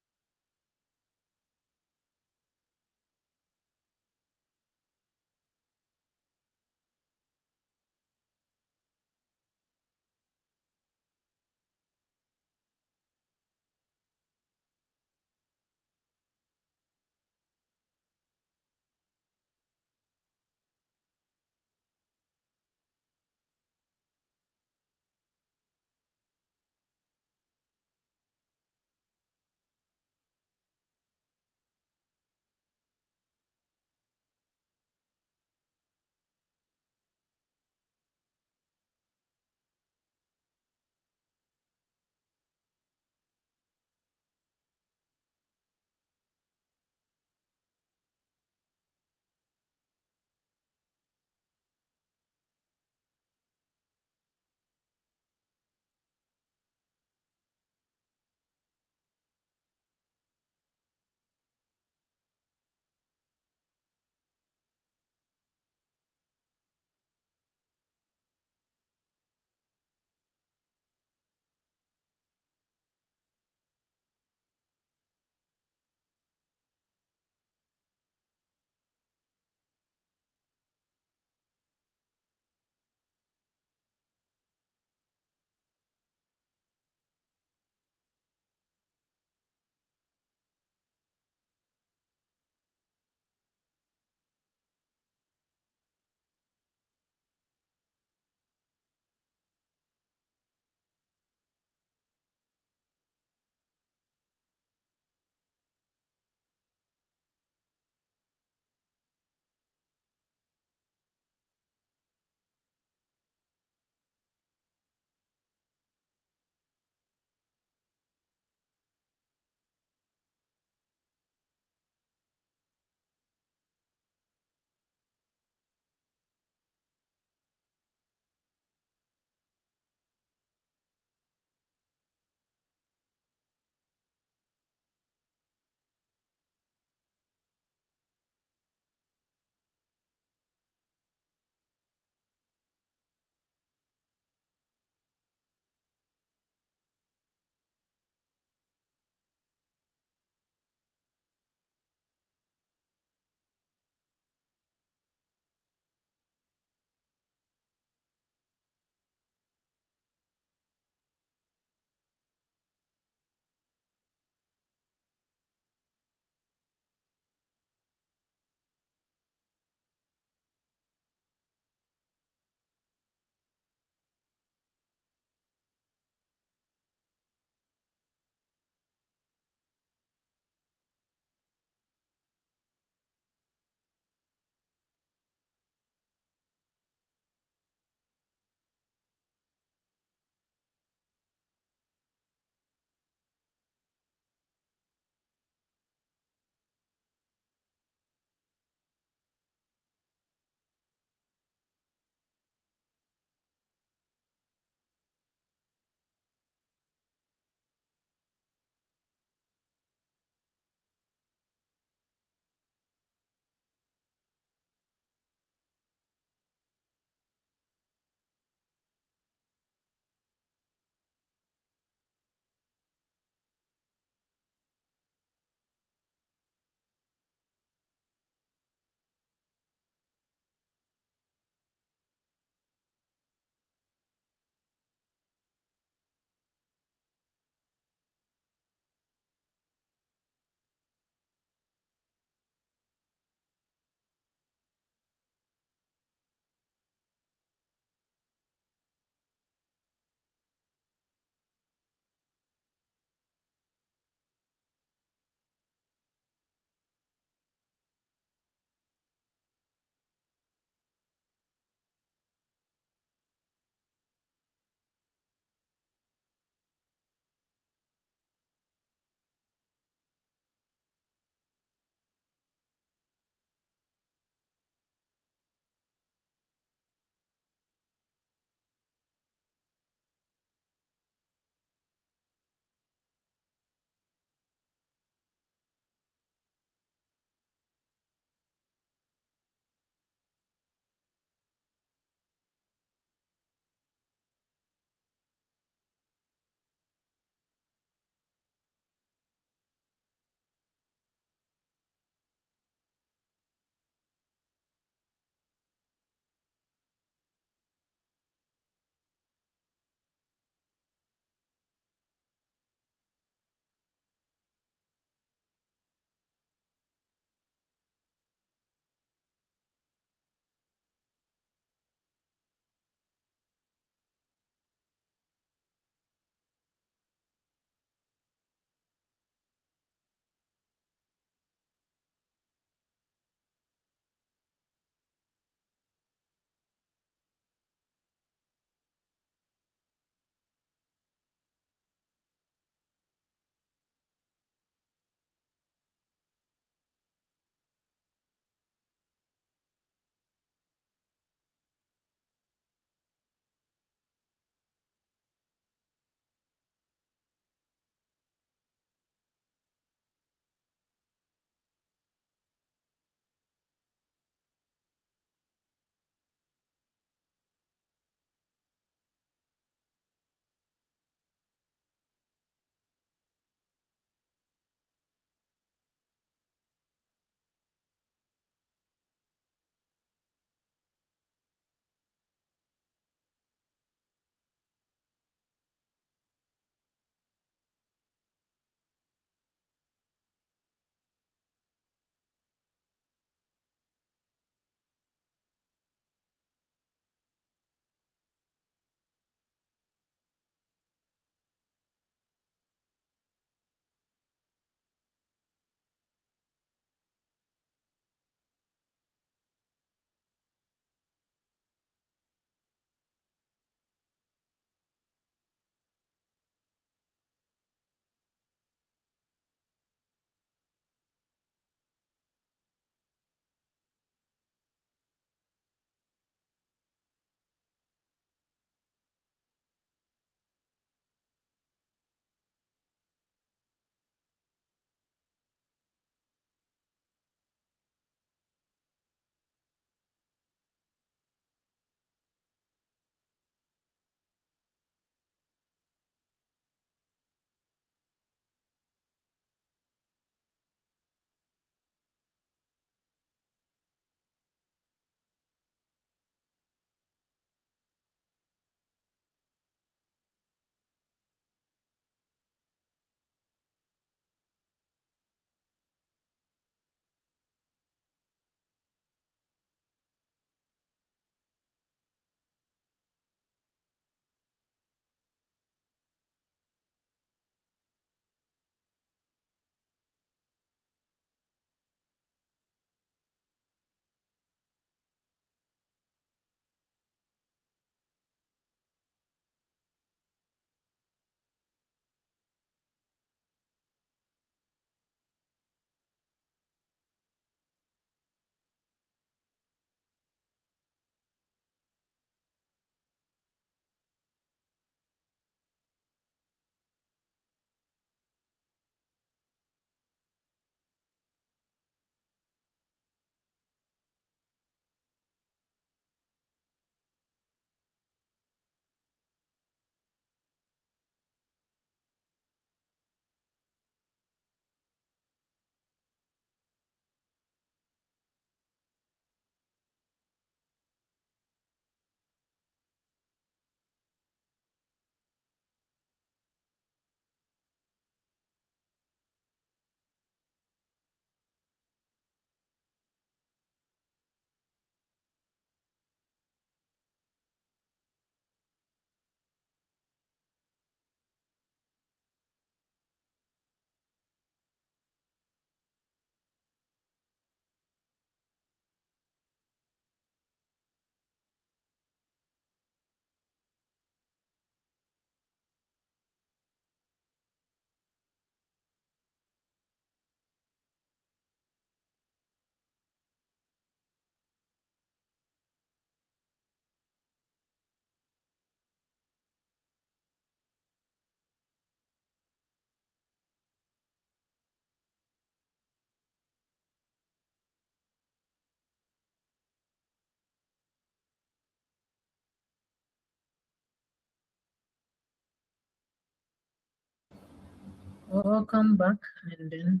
I'll come back and then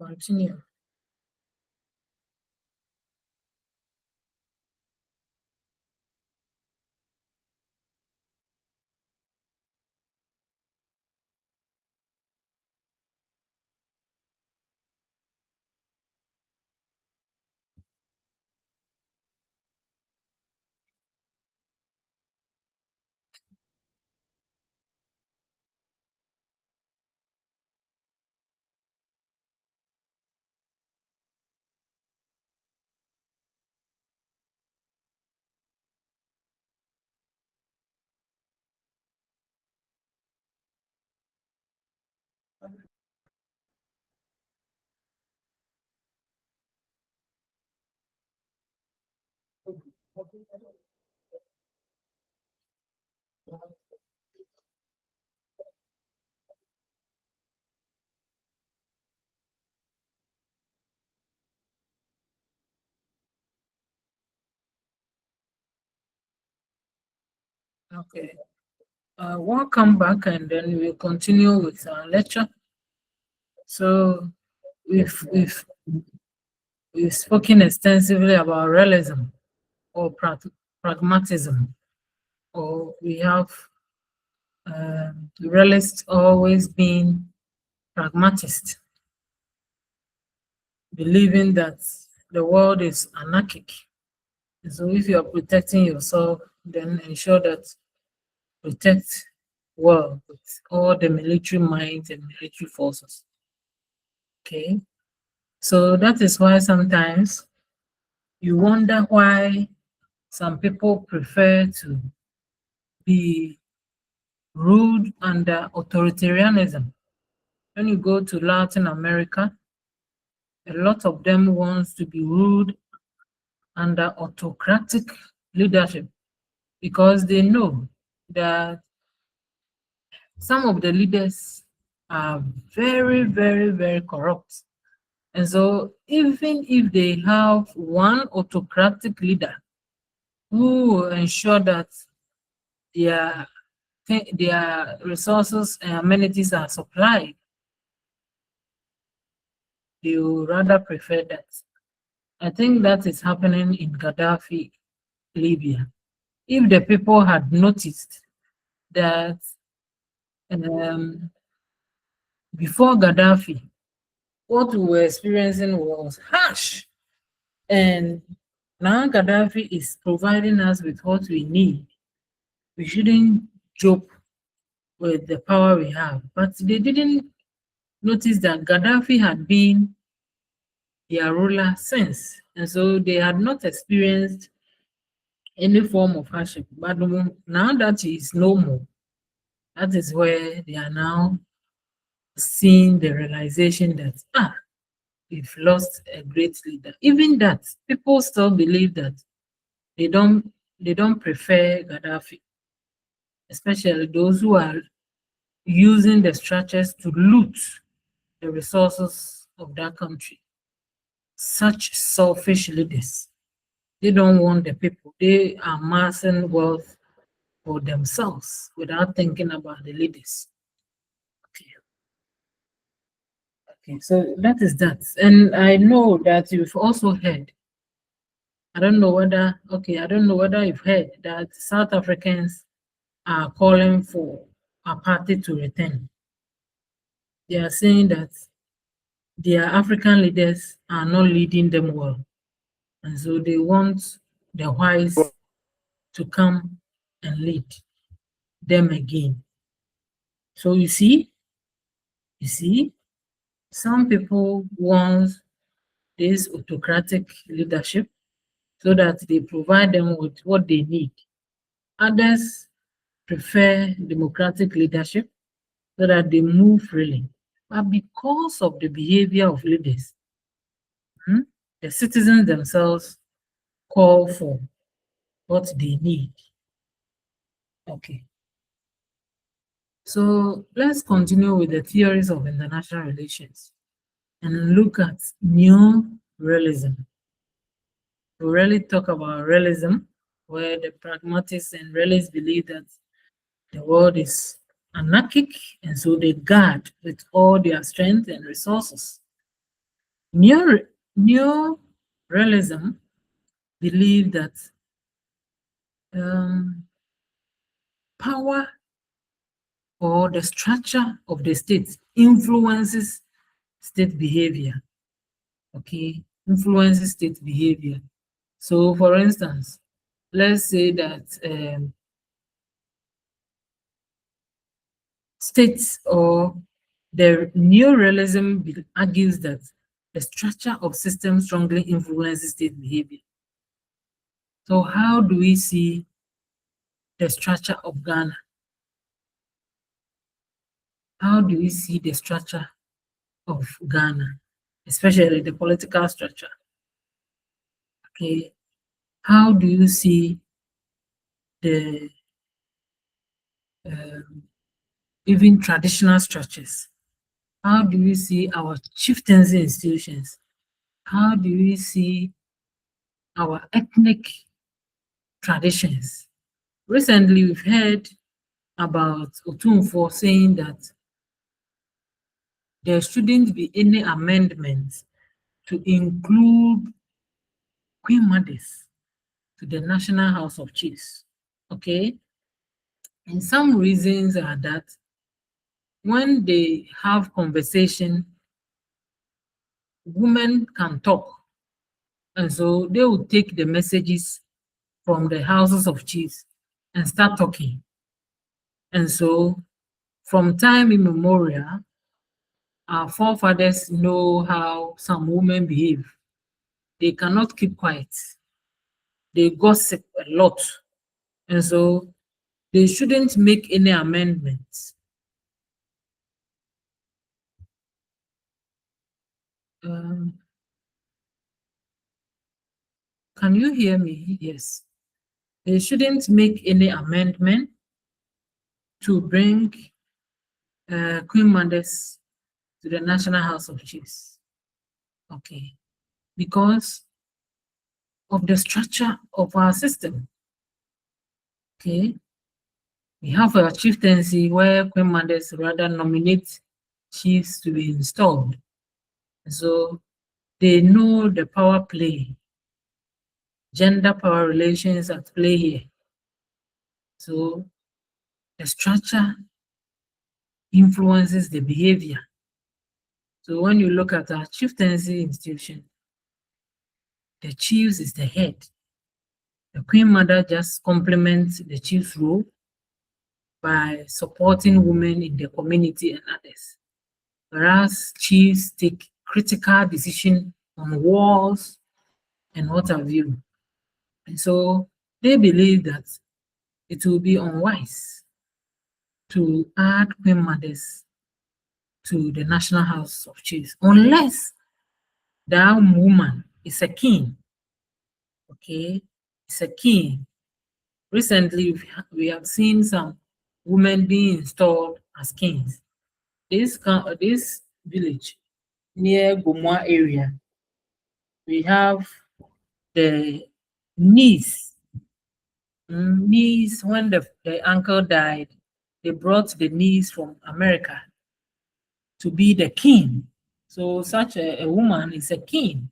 continue. Okay. Welcome back, and then we'll continue with our lecture. So we've spoken extensively about realism or pragmatism, or we have realists always being pragmatist, believing that the world is anarchic. So if you are protecting yourself, then ensure that protect well with all the military might and military forces. Okay, so that is why sometimes you wonder why some people prefer to be ruled under authoritarianism. When you go to Latin America, a lot of them wants to be ruled under autocratic leadership because they know that some of the leaders are very, very, very corrupt. And so even if they have one autocratic leader who will ensure that their resources and amenities are supplied, they would rather prefer that. I think that is happening in Gaddafi, Libya. If the people had noticed that before Gaddafi, what we were experiencing was harsh, and now Gaddafi is providing us with what we need. We shouldn't joke with the power we have. But they didn't notice that Gaddafi had been their ruler since, and so they had not experienced any form of hardship. But now that he is no more, that is where they are now seeing the realization that we've lost a great leader. Even that, people still believe that they don't prefer Gaddafi, especially those who are using the structures to loot the resources of that country. Such selfish leaders. They don't want the people. They are amassing wealth for themselves without thinking about the leaders. Okay. Okay, so that is that. And I know that you've also heard, I don't know whether you've heard that South Africans are calling for apartheid to return. They are saying that their African leaders are not leading them well. And so they want the whites to come and lead them again. So you see, some people want this autocratic leadership so that they provide them with what they need. Others prefer democratic leadership so that they move freely. But because of the behavior of leaders, the citizens themselves call for what they need. Okay. So let's continue with the theories of international relations and look at new realism. We really talk about realism, where the pragmatists and realists believe that the world is anarchic, and so they guard with all their strength and resources. Neorealism believe that power or the structure of the state influences state behavior. Okay, influences state behavior. So, for instance, let's say that states or the neorealism argues that the structure of systems strongly influences state behavior. So, how do we see the structure of Ghana? How do we see the structure of Ghana, especially the political structure? Okay, how do you see the even traditional structures? How do we see our chieftaincy institutions? How do we see our ethnic traditions? Recently, we've heard about Otunfo saying that there shouldn't be any amendment to include Queen Mothers to the National House of Chiefs. Okay, and some reasons are that when they have conversation, women can talk, and so they will take the messages from the houses of chiefs and start talking. And so from time immemorial, our forefathers know how some women behave. They cannot keep quiet. They gossip a lot. And so they shouldn't make any amendments. Can you hear me? Yes. They shouldn't make any amendment to bring Queen Mothers to the National House of Chiefs. Okay. Because of the structure of our system. Okay. We have a chieftaincy where Queen Mothers rather nominate chiefs to be installed. So they know the power play, gender power relations at play here. So the structure influences the behavior. So when you look at our chieftaincy institution, the chiefs is the head. The Queen Mother just complements the chief's role by supporting women in the community and others. Whereas chiefs take critical decisions on wars and what have you. And so they believe that it will be unwise to add Queen Mothers to the National House of Chiefs unless that woman is a king. Okay, it's a king. Recently, we have seen some women being installed as kings. This village near Gomwa area, we have the niece. Niece, when the uncle died, they brought the niece from America to be the king. So such a woman is a king.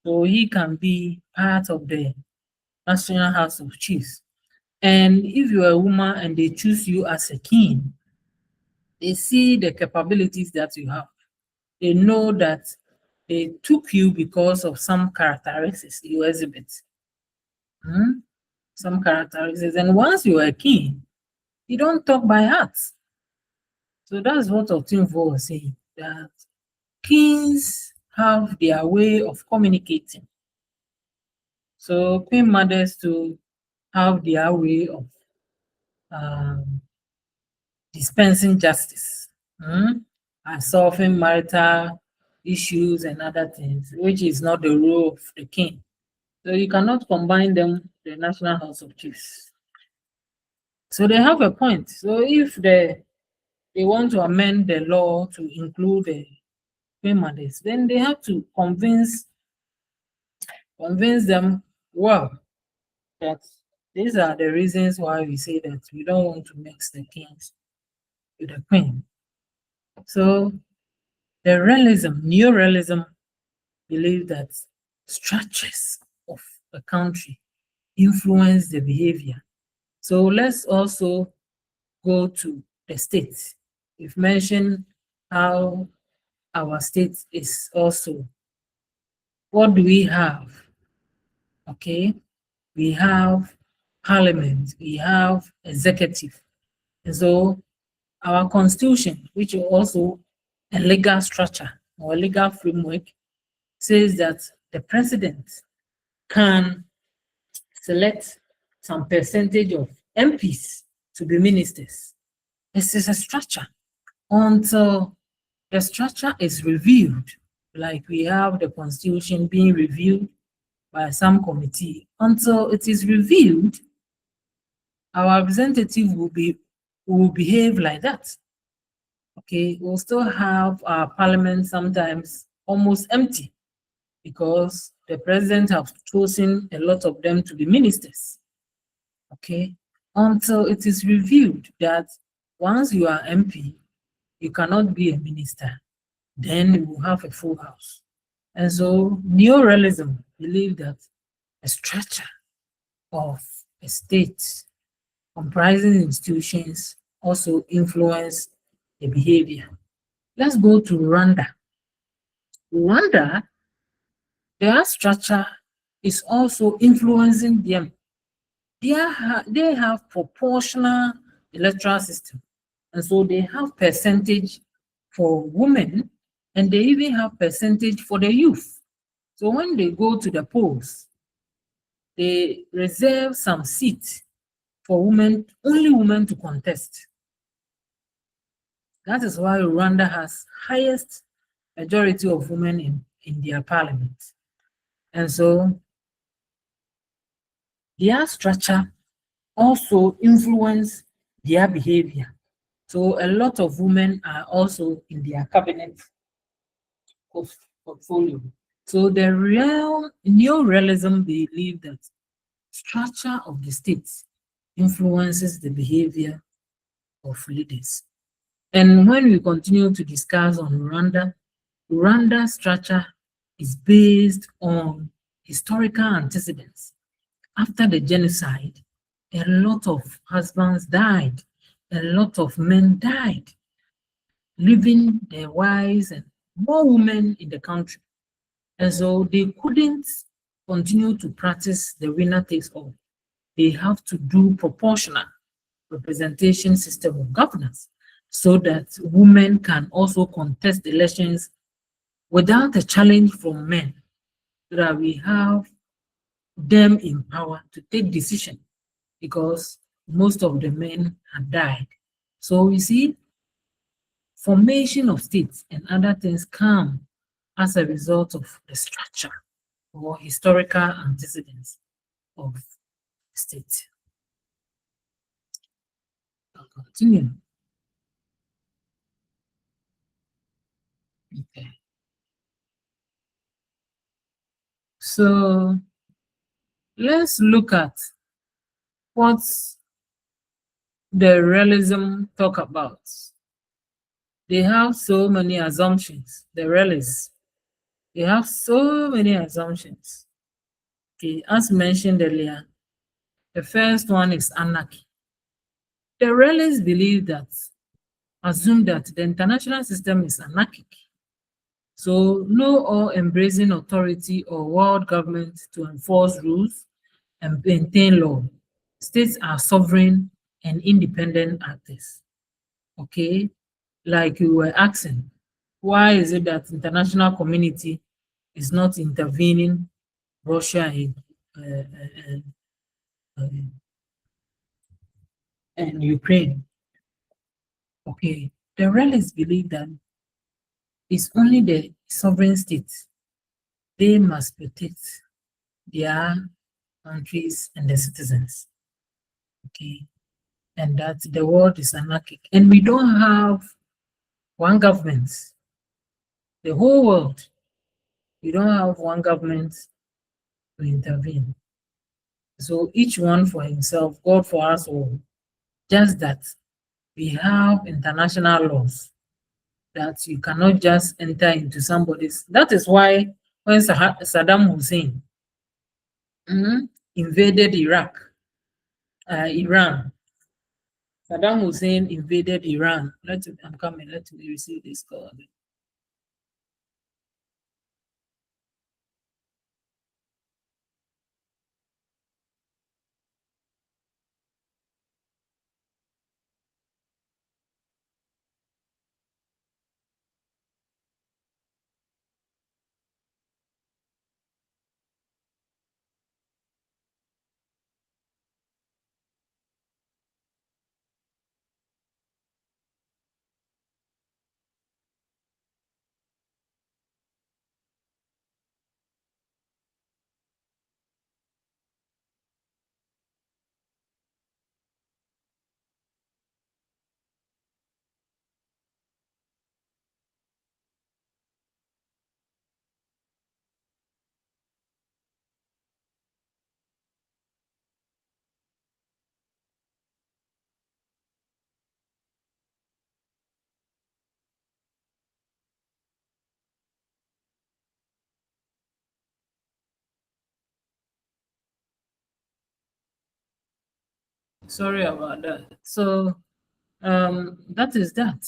So he can be part of the National House of Chiefs. And if you're a woman and they choose you as a king, they see the capabilities that you have. They know that they took you because of some characteristics you exhibit. Some characteristics. And once you're a king, you don't talk by heart. So that's what Otunfo was saying, that kings have their way of communicating. So Queen Mothers to have their way of dispensing justice, and solving marital issues and other things, which is not the role of the king. So you cannot combine them, the National House of Chiefs. So they have a point. So if they want to amend the law to include the Queen Mothers, then they have to convince them well that these are the reasons why we say that we don't want to mix the kings to the queen. So the neo-realism believe that structures of a country influence the behavior. So let's also go to the state. We've mentioned how our state is also. What do we have? Okay, we have parliament, we have executive. And so our constitution, which is also a legal structure or a legal framework, says that the president can select some percentage of MPs to be ministers. This is a structure. Until the structure is reviewed, like we have the constitution being reviewed by some committee, until it is reviewed, our representative will behave like that. Okay, we'll still have our parliament sometimes almost empty because the president have chosen a lot of them to be ministers. Okay, until it is reviewed that once you are MP, you cannot be a minister, then you will have a full house. And so neo-realism believe that a structure of a state comprising institutions also influence the behavior. Let's go to Rwanda. Rwanda, their structure is also influencing them. They have proportional electoral system, and so they have percentage for women, and they even have percentage for the youth. So when they go to the polls, they reserve some seats for women, only women to contest. That is why Rwanda has highest majority of women in their parliament. And so their structure also influence their behavior. So a lot of women are also in their cabinet portfolio. So the real neo-realism believe that structure of the state influences the behavior of leaders. And when we continue to discuss on Rwanda, Rwanda's structure is based on historical antecedents. After the genocide, a lot of husbands died, a lot of men died, leaving their wives and more women in the country. And so they couldn't continue to practice the winner takes all. They have to do proportional representation system of governance so that women can also contest elections without a challenge from men, so that we have them in power to take decision, because most of the men have died. So you see, formation of states and other things come as a result of the structure or historical antecedents of the state. I'll continue. Okay. So let's look at what the realism talk about. They have so many assumptions, the realists. They have so many assumptions. Okay, as mentioned earlier, the first one is anarchy. The realists believe that, assume that the international system is anarchic. So no all-embracing authority or world government to enforce rules and maintain law. States are sovereign and independent actors. Okay, like you were asking, why is it that international community is not intervening Russia and Ukraine? Okay, the realists believe that it's only the sovereign states. They must protect their countries and their citizens. Okay, and that the world is anarchic. And we don't have one government. The whole world, we don't have one government to intervene. So each one for himself, God for us all. Just that we have international laws that you cannot just enter into somebody's. That is why when Saddam Hussein invaded Iran, Saddam Hussein invaded Iran. I'm coming. Let me receive this call. Sorry about that. So that is that.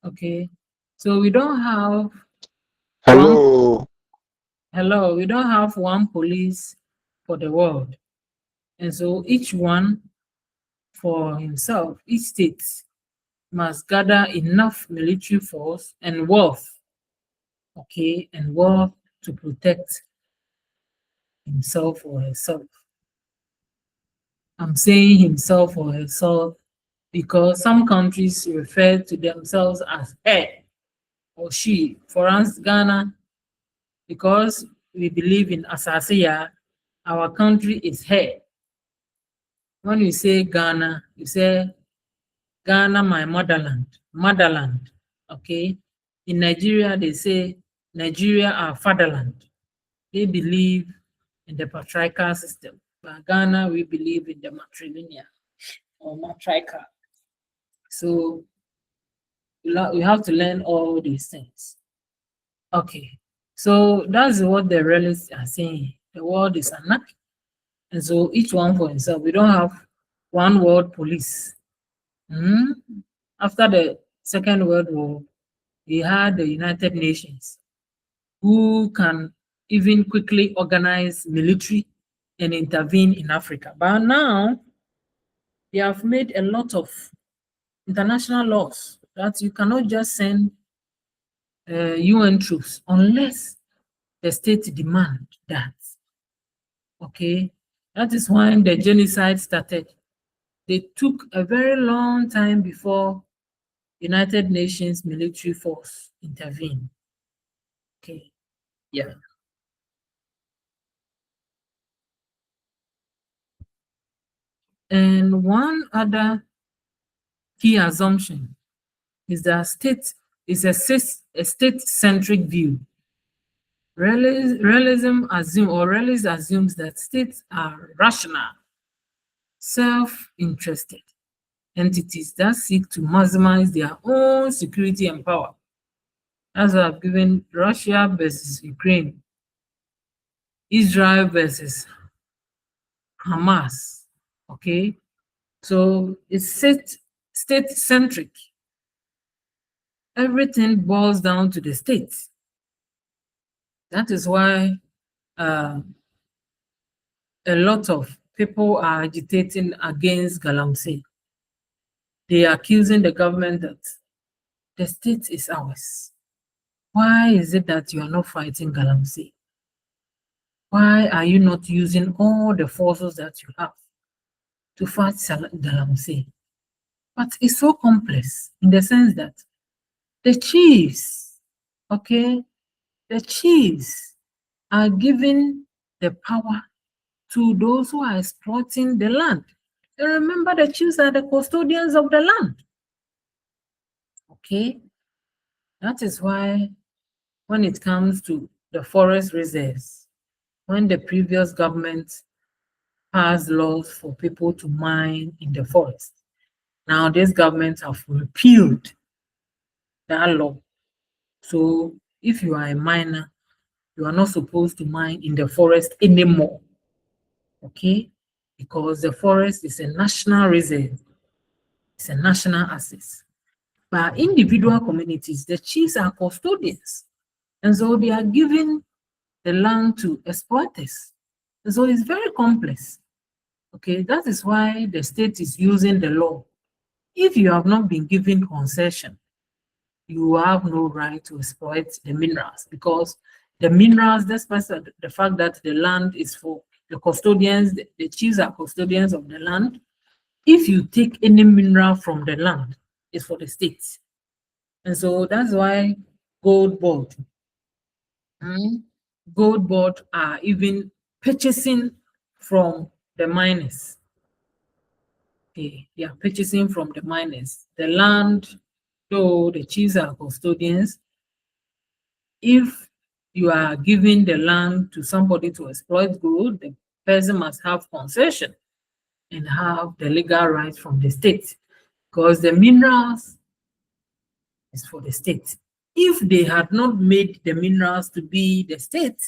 Okay. So we don't have Hello. we don't have one police for the world. And so each one for himself, each state must gather enough military force and wealth, okay, and wealth to protect himself or herself. I'm saying himself or herself because some countries refer to themselves as her or she. For us, Ghana, because we believe in Asasiya, our country is her. When you say Ghana, you say Ghana, my motherland, okay? In Nigeria, they say Nigeria, our fatherland. They believe in the patriarchal system. But Ghana, we believe in the matrilineal or matriarchal. So you have to learn all these things. Okay, so that's what the realists are saying. The world is anarchy. And so each one for himself. We don't have one world police. After the Second World War, we had the United Nations, who can even quickly organize military and intervene in Africa. But now, they have made a lot of international laws that you cannot just send UN troops unless the state demand that. Okay, that is when the genocide started. They took a very long time before United Nations military force intervened. Okay, yeah. And one other key assumption is that state is a state-centric view. Realism assumes that states are rational, self-interested entities that seek to maximize their own security and power. As I've given Russia versus Ukraine, Israel versus Hamas. Okay, so it's state-centric. Everything boils down to the state. That is why a lot of people are agitating against Galamsey. They are accusing the government that the state is ours. Why is it that you are not fighting Galamsey? Why are you not using all the forces that you have to fight Galamsey? But it's so complex in the sense that the chiefs, okay, the chiefs are giving the power to those who are exploiting the land. So remember, the chiefs are the custodians of the land. Okay, that is why when it comes to the forest reserves, when the previous government passed laws for people to mine in the forest, Now this government have repealed that law. So if you are a miner, you are not supposed to mine in the forest anymore. Okay? Because the forest is a national reserve. It's a national asset. But individual communities, the chiefs are custodians. And so they are giving the land to exploiters. And so it's very complex. Okay, that is why the state is using the law. If you have not been given concession, you have no right to exploit the minerals, because the minerals, despite the fact that the land is for the custodians, the chiefs are custodians of the land. If you take any mineral from the land, it's for the state. And so that's why Gold Board, Gold Board are even purchasing from the miners. Okay, they are purchasing from the miners. The land, though the chiefs are custodians, if you are giving the land to somebody to exploit gold, the person must have concession and have the legal rights from the state, because the minerals is for the state. If they had not made the minerals to be the state,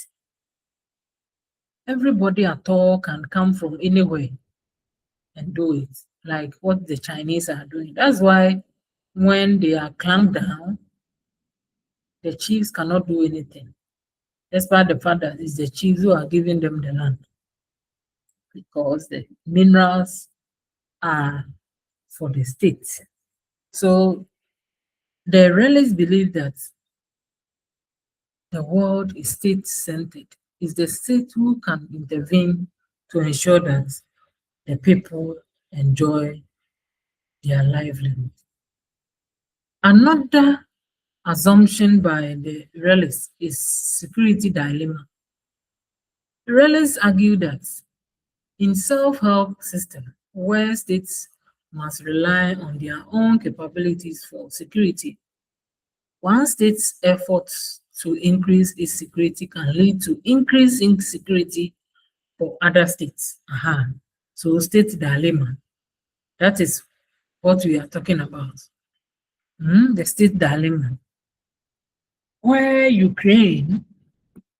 everybody at all can come from anywhere and do it, like what the Chinese are doing. That's why when they are clamped down, the chiefs cannot do anything, despite the fact that it's the chiefs who are giving them the land, because the minerals are for the state. So the realists believe that the world is state-centered. It's the state who can intervene to ensure that the people enjoy their livelihood. Another assumption by the realists is security dilemma. The realists argue that in self-help system, where states must rely on their own capabilities for security, one state's efforts to increase its security can lead to increase in security for other states. So state dilemma, that is what we are talking about. The state dilemma, where Ukraine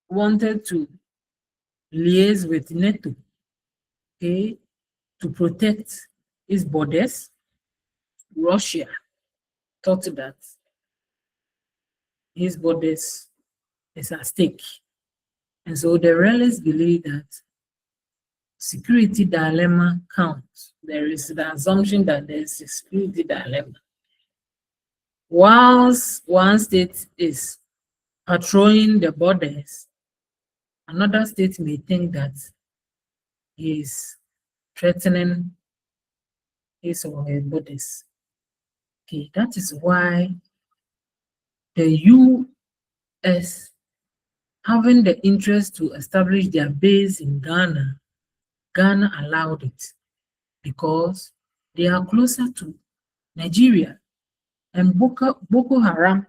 wanted to liaise with NATO, okay, to protect its borders. Russia thought that his borders is at stake. And so the realists believe that security dilemma counts. There is the assumption that there is a security dilemma. Whilst one state is patrolling the borders, another state may think that he is threatening his or her borders. Okay, that is why the US, having the interest to establish their base in Ghana, Ghana allowed it because they are closer to Nigeria, and Boko Haram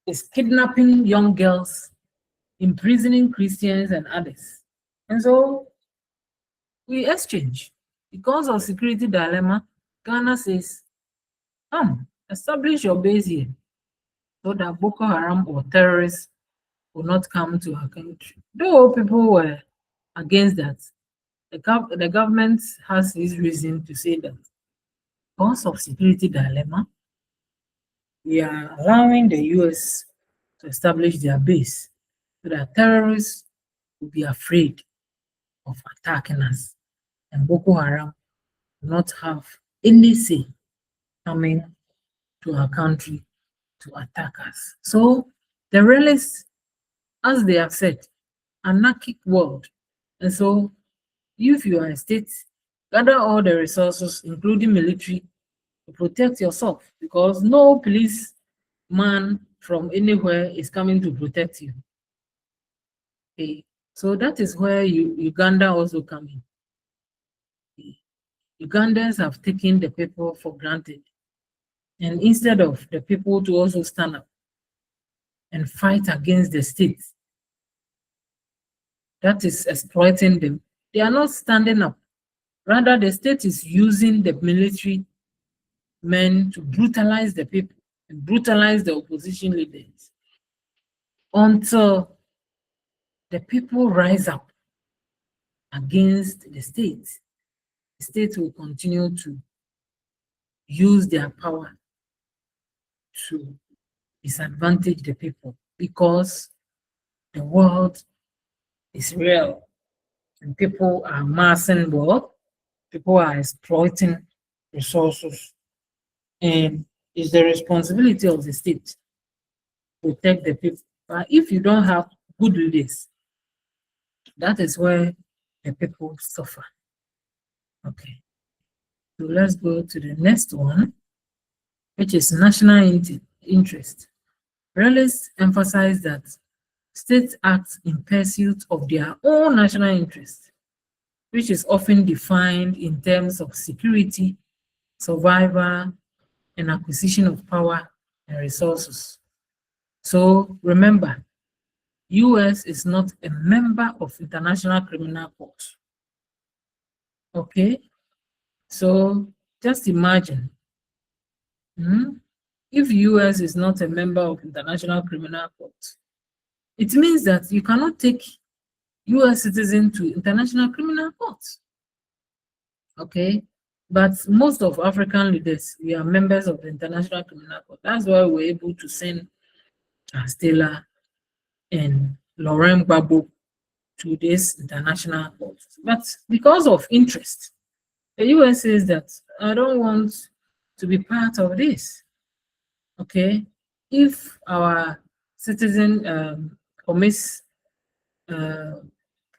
is kidnapping young girls, imprisoning Christians and others. And so we exchange. Because of security dilemma, Ghana says, come, establish your base here so that Boko Haram or terrorists will not come to our country. Though people were against that, the government has this reason to say that because of security dilemma, we are allowing the US to establish their base so that terrorists will be afraid of attacking us, and Boko Haram will not have any say coming to our country to attack us. So the realists, as they have said, anarchic world. And so if you are a state, gather all the resources, including military, to protect yourself, because no police man from anywhere is coming to protect you. Okay. So that is where Uganda also come in. Okay. Ugandans have taken the people for granted. And instead of the people to also stand up and fight against the state that is exploiting them, they are not standing up. Rather, the state is using the military men to brutalize the people and brutalize the opposition leaders until the people rise up against the state. The state will continue to use their power to disadvantage the people because the world is real and people are amassing wealth, people are exploiting resources, and it's the responsibility of the state to protect the people. But if you don't have good leaders, that is where the people suffer. Okay, so let's go to the next one, which is national interest. Realists emphasize that states act in pursuit of their own national interest, which is often defined in terms of security, survival, and acquisition of power and resources. So remember, US is not a member of International Criminal Court. Okay, so just imagine if US is not a member of International Criminal Court, it means that you cannot take US citizen to International Criminal Court. Okay, but most of African leaders, we are members of the International Criminal Court. That's why we're able to send Stella and Laurent Gbagbo to this international court. But because of interest, the US says that I don't want to be part of this. Okay, if our citizen commits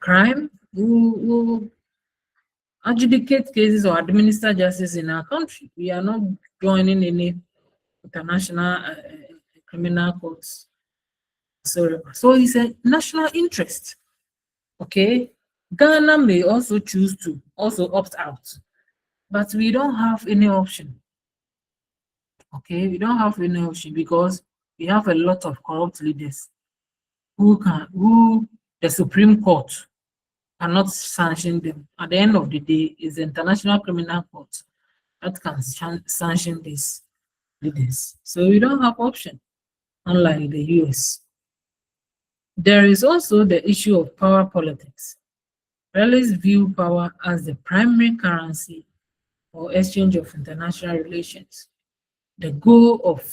crime, we will adjudicate cases or administer justice in our country. We are not joining any international criminal courts. So it's a national interest. Okay, Ghana may also choose to also opt out, but we don't have any option. Okay, we don't have any option because we have a lot of corrupt leaders who the Supreme Court cannot sanction them. At the end of the day, it's the International Criminal Court that can sanction these leaders. So we don't have option, unlike the US. There is also the issue of power politics. Realists view power as the primary currency or exchange of international relations. The goal of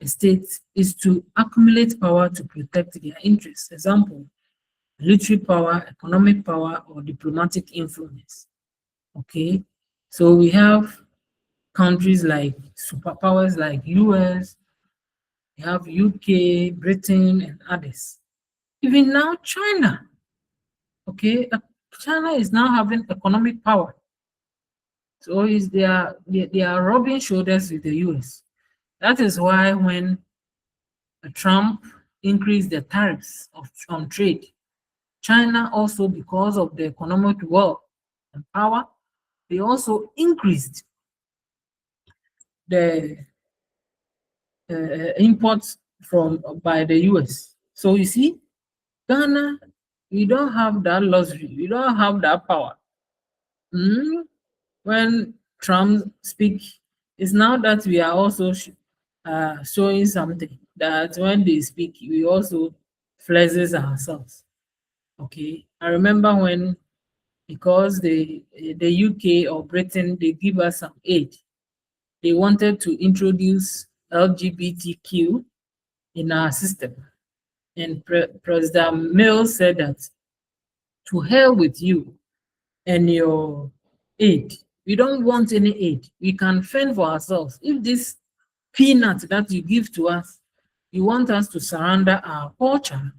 a state is to accumulate power to protect their interests. Example, military power, economic power, or diplomatic influence. Okay, so we have countries like superpowers like US, we have UK, Britain, and others. Even now, China. Okay, China is now having economic power. So they are rubbing shoulders with the US. That is why when Trump increased the tariffs on trade, China also, because of the economic wealth and power, they also increased the imports by the US. So you see, Ghana, we don't have that luxury, we don't have that power. When Trump speaks, it's now that we are also showing something that when they speak, we also flexes ourselves. Okay, I remember when, because the UK or Britain, they give us some aid, they wanted to introduce LGBTQ in our system, and President Mill said that to hell with you and your aid. We don't want any aid. We can fend for ourselves. If this peanut that you give to us, you want us to surrender our culture,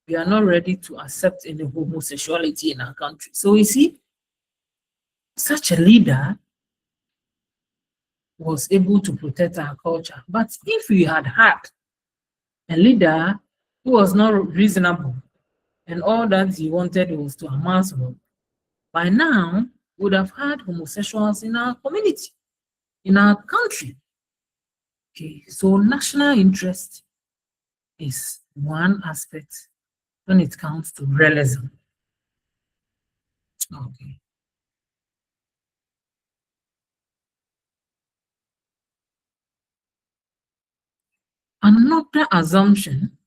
we are not ready to accept any homosexuality in our country. So you see, such a leader was able to protect our culture. But if we had had a leader who was not reasonable and all that he wanted was to amass wealth, by now we would have had homosexuals in our community, in our country. Okay, so national interest is one aspect when it comes to realism. Okay. Another assumption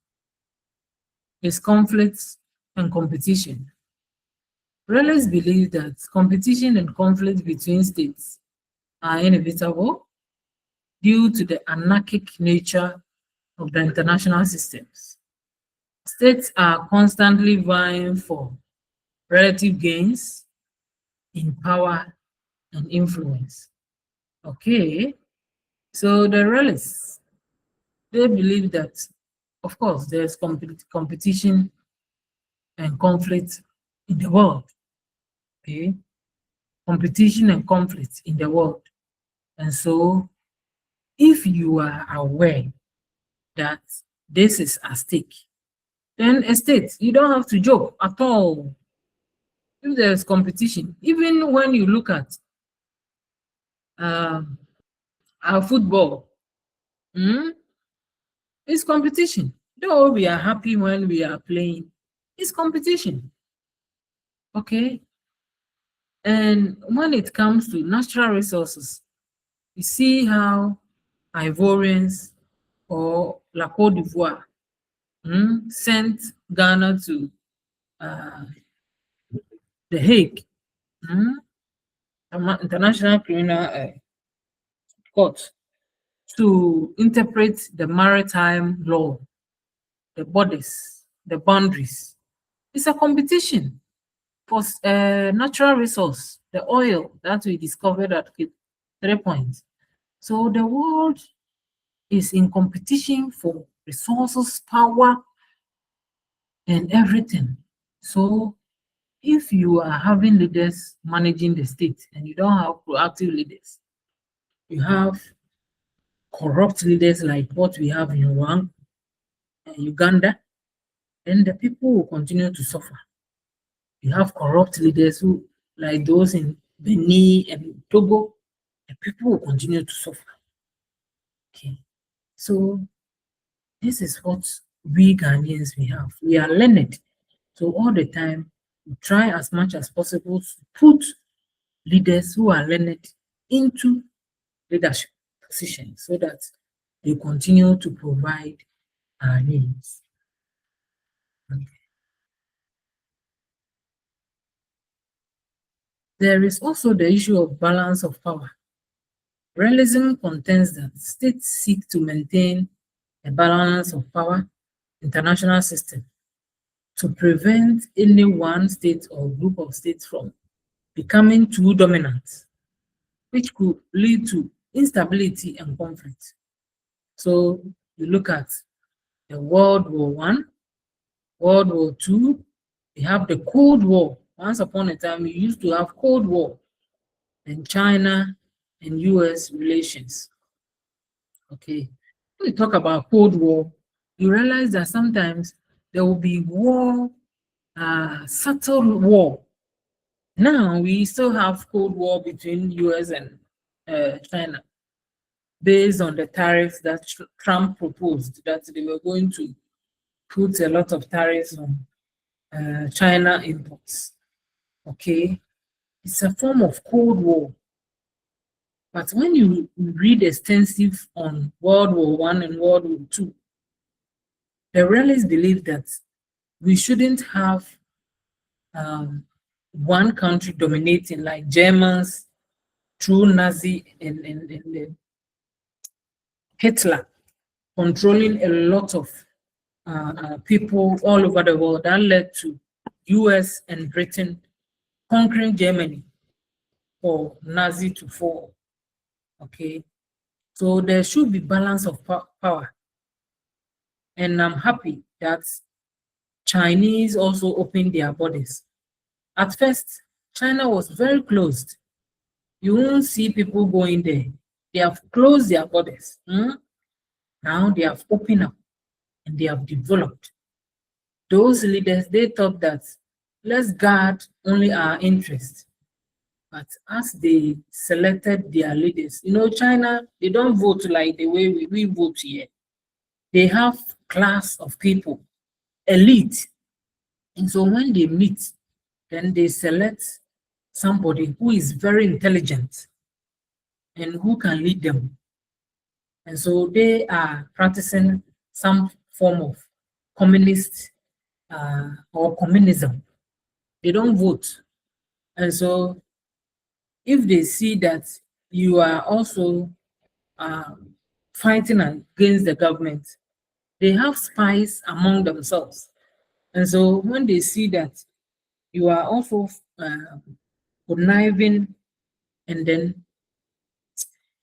is conflict and competition. Realists believe that competition and conflict between states are inevitable due to the anarchic nature of the international systems. States are constantly vying for relative gains in power and influence. Okay, so the realists, they believe that, of course, there's competition and conflict in the world. Okay, competition and conflict in the world. And so, if you are aware that this is at stake, then a state, you don't have to joke at all. If there's competition, even when you look at our football, it's competition. Though we are happy when we are playing, it's competition. Okay. And when it comes to natural resources, you see how Ivorians or La Côte d'Ivoire sent Ghana to The Hague, International Criminal Court, to interpret the maritime law, the borders, the boundaries. It's a competition for natural resource, the oil that we discovered at 3 Points. So the world is in competition for resources, power, and everything. So if you are having leaders managing the state and you don't have proactive leaders, you have corrupt leaders like what we have in Rwanda and Uganda, then the people will continue to suffer. You have corrupt leaders who, like those in Benin and Togo, the people will continue to suffer. Okay, so this is what we Ghanaians we have. We are learned, so all the time we try as much as possible to put leaders who are learned into leadership positions so that they continue to provide our needs. There is also the issue of balance of power. Realism contends that states seek to maintain a balance of power international system to prevent any one state or group of states from becoming too dominant, which could lead to instability and conflict. So you look at the World War I, World War II, we have the Cold War. Once upon a time, we used to have Cold War and China and US relations. Okay, when we talk about Cold War, you realize that sometimes there will be war, subtle war. Now we still have Cold War between US and China, based on the tariffs that Trump proposed, that they were going to put a lot of tariffs on China imports. Okay, it's a form of Cold War. But when you read extensive on World War I and World War II, the realists believe that we shouldn't have one country dominating, like Germans through Nazi and Hitler controlling a lot of people all over the world. That led to US and Britain conquering Germany for Nazi to fall. Okay, so there should be balance of power. And I'm happy that Chinese also opened their borders. At first, China was very closed. You won't see people going there. They have closed their borders. Now they have opened up and they have developed. Those leaders, they thought that let's guard only our interests. But as they selected their leaders, China, they don't vote like the way we vote here. They have class of people, elite. And so when they meet, then they select somebody who is very intelligent and who can lead them. And so they are practicing some form of communist or communism. They don't vote. And so if they see that you are also fighting against the government, they have spies among themselves. And so when they see that you are also conniving and then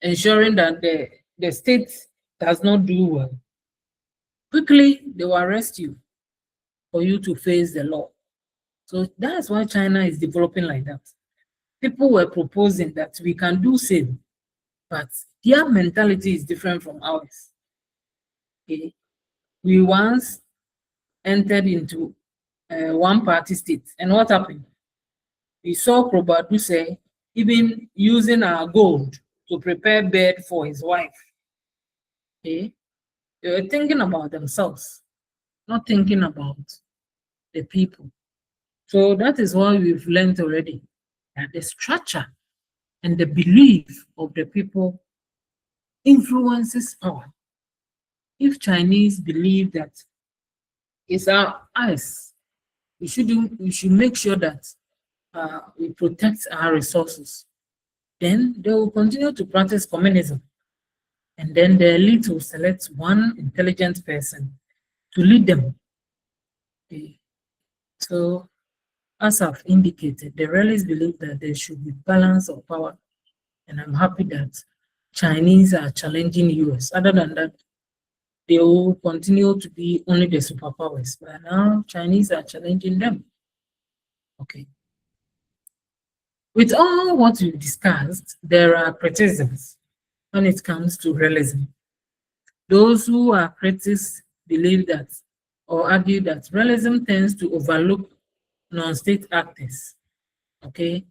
ensuring that the state does not do well, quickly they will arrest you for you to face the law. So that's why China is developing like that. People were proposing that we can do same, but their mentality is different from ours. Okay. We once entered into one-party state, and what happened? We saw Probadu say, even using our gold to prepare bed for his wife. Okay. They were thinking about themselves, not thinking about the people. So that is why we've learned already that the structure and the belief of the people influences power. If Chinese believe that it's our eyes, we should make sure that we protect our resources. Then they will continue to practice communism. And then the elite will select one intelligent person to lead them. Okay. So, as I've indicated, the realists believe that there should be balance of power. And I'm happy that Chinese are challenging US. Other than that, they will continue to be only the superpowers. But now Chinese are challenging them. Okay. With all what we've discussed, there are criticisms when it comes to realism. Those who are critics believe that or argue that realism tends to overlook non-state actors, okay,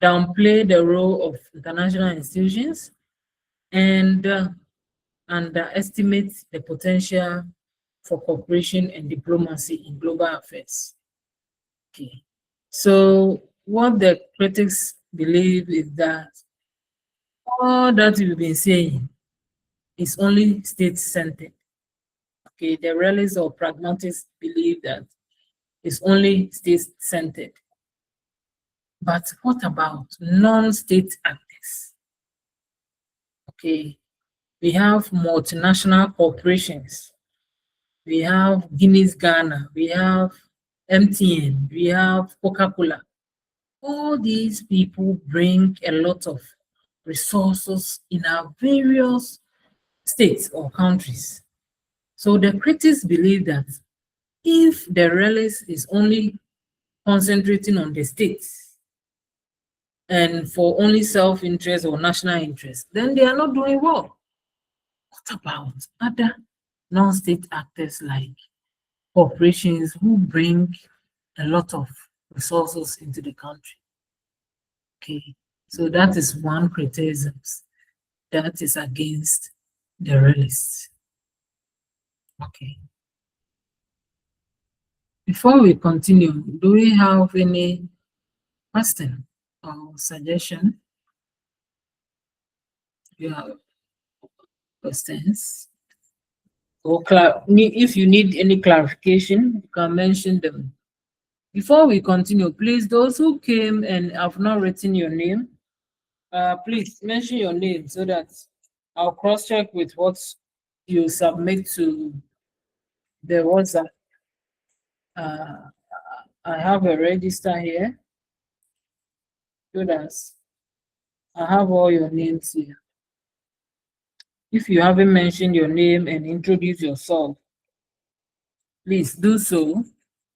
downplay the role of international institutions, and underestimate the potential for cooperation and diplomacy in global affairs. Okay. So what the critics believe is that all that we've been saying is only state-centered. Okay, the realists or pragmatists believe that it's only state-centered. But what about non-state actors? Okay, we have multinational corporations. We have Guinness Ghana. We have MTN. We have Coca-Cola. All these people bring a lot of resources in our various states or countries. So the critics believe that if the realist is only concentrating on the states and for only self-interest or national interest, then they are not doing well. What about other non-state actors like corporations who bring a lot of resources into the country? Okay, so that is one criticism that is against the realists. Okay. Before we continue, do we have any question or suggestion? You have questions? Or if you need any clarification, you can mention them. Before we continue, please, those who came and have not written your name, please mention your name so that I'll cross-check with what you submit to the WhatsApp. I have a register here so that I have all your names here. If you haven't mentioned your name and introduce yourself, please do so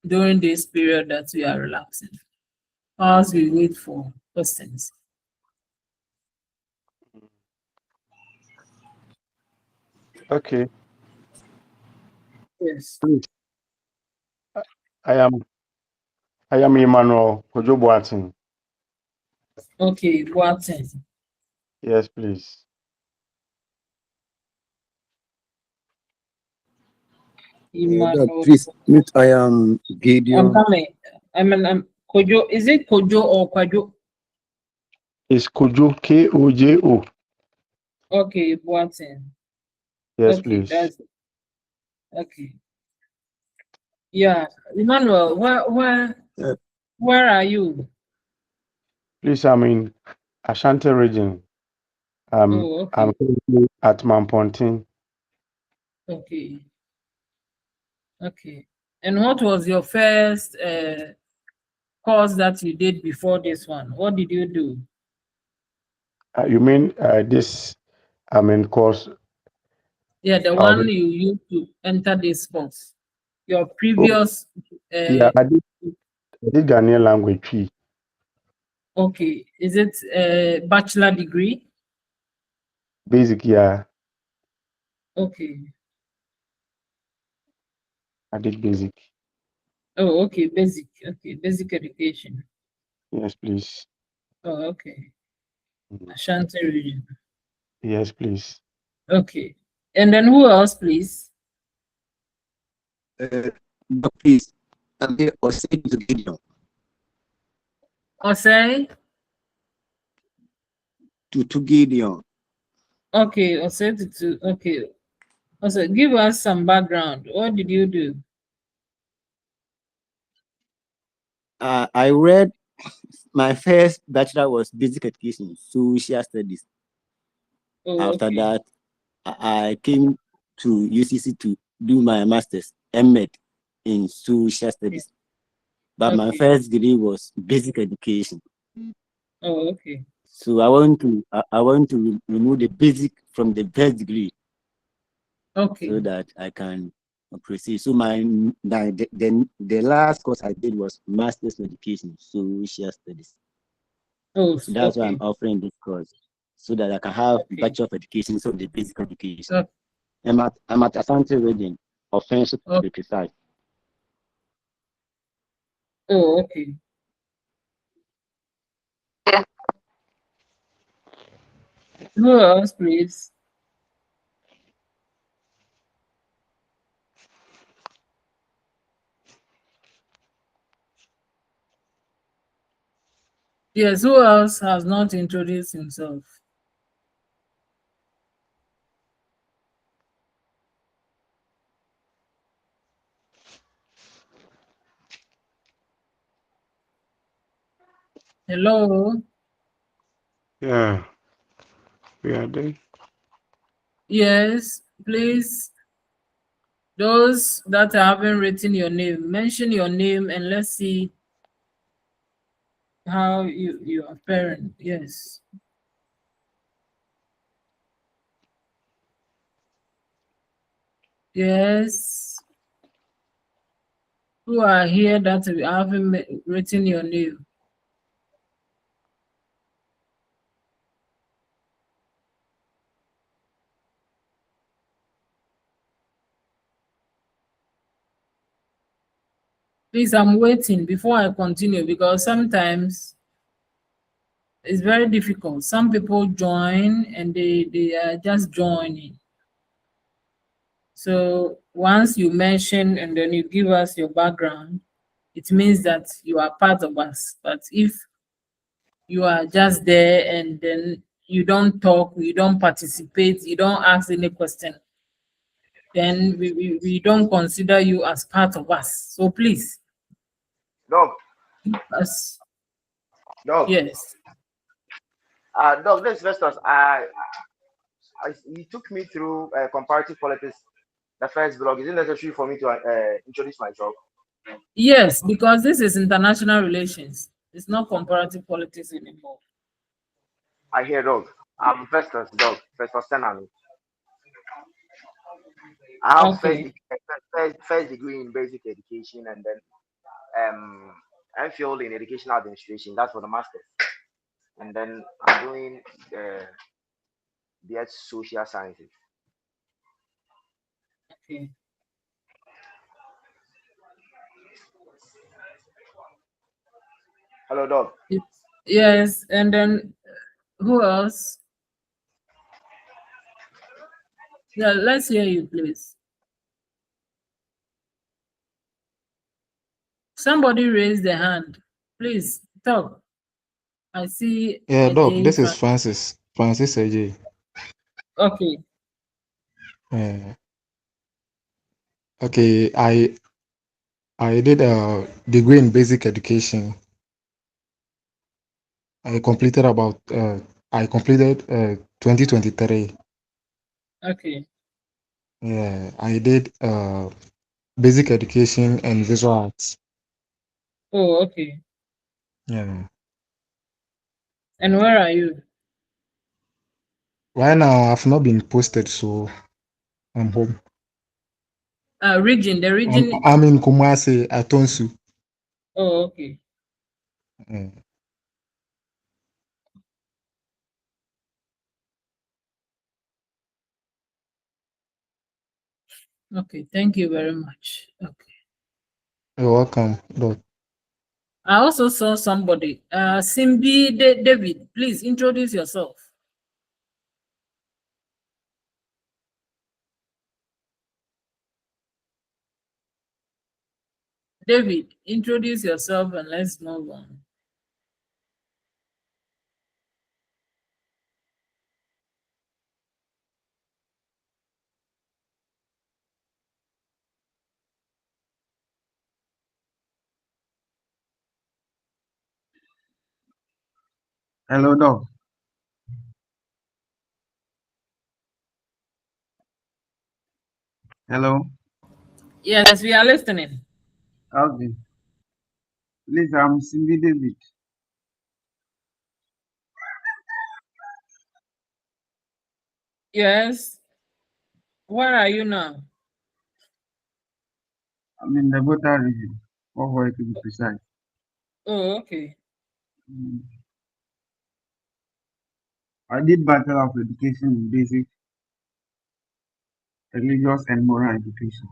during this period that we are relaxing, as we wait for questions. Okay. Yes. Please. I am Emmanuel Kojo Boateng. Okay, Boateng. Yes, please. Emmanuel. Please, I am Gideon. I'm coming. I'm Kojo. Is it Kojo or Kwajo? It's Kojo, Kojo. Okay, Boateng. Yes, Okay, please. that's it. Okay. Yeah, Emmanuel, where are you? Please, I'm in Ashanti region. Oh, I'm okay. currently at Mampontin. Okay. Okay. And what was your first course that you did before this one? What did you do? You mean this? Course Yeah, the of one you used to enter this course. Your oh previous yeah, I did Ghanaian language tree. okay. Is it a bachelor degree? Basic, yeah. Okay. I did basic. Oh, okay, basic. Okay, basic education. Yes, please. Oh, okay. Mhm. Ashanti region. Yes, please. Okay. And then who else, please? But please, they or say to Gideon. Osei? To Gideon. Okay, Osei to okay. Also, give us some background. What did you do? I read my first bachelor was basic education, social studies. Oh, After okay. that, I came to UCC to do my master's, MEd in social studies. But my Okay. first degree was basic education. Oh, okay. So I want to remove the basic from the first degree Okay. so that I can proceed. So the last course I did was master's in education, social studies. Oh, So that's why I'm okay. offering this course so that I can have Okay. Bachelor of Education, so the basic education. Okay. I'm at Asante Reading, offensive to be precise. Oh, okay. Who else, please? Yes, who else has not introduced himself? Hello? Yeah, we are there. Yes, please. Those that haven't written your name, mention your name and let's see how you are pairing. Yes. Yes. Who are here that haven't written your name? Please, I'm waiting before I continue because sometimes it's very difficult. Some people join and they are just joining. So once you mention and then you give us your background, it means that you are part of us. But if you are just there and then you don't talk, you don't participate, you don't ask any question, then we don't consider you as part of us. So please, Dog, us, dog, yes. dog. This Festus, you took me through comparative politics. The first blog. Is it necessary for me to introduce myself? Yes, because this is international relations. It's not comparative politics anymore. I hear, dog. I'm Festus, dog. Festus Tenami. I have Okay. first degree in basic education and then MPhil in educational administration. That's for the masters. And then I'm doing BS social sciences. Okay. Hello, dog. Yes, and then who else? Yeah, let's hear you, please. Somebody raise their hand. Please talk. I see Yeah, Doc, AJ. this is Francis. Francis AJ. Okay. Okay, I did a degree in basic education. I completed about I completed 2023. Okay. Yeah, I did basic education and visual arts. Oh, okay. Yeah. And where are you? Right now I've not been posted, so I'm home. Region, the region. I'm in Kumasi, Atonsu. Oh, okay. Yeah. Okay, thank you very much. Okay. You're welcome, Doc. I also saw somebody, Simbi David. Please introduce yourself. David, introduce yourself and let's move on. Hello, Doc. Hello. Yes, we are listening. Okay. Please, I'm Cindy David. Yes. Where are you now? I'm in the Bota region, Ovoy to be precise. Oh, okay. Mm. I did Bachelor of Education in Basic Religious and Moral Education.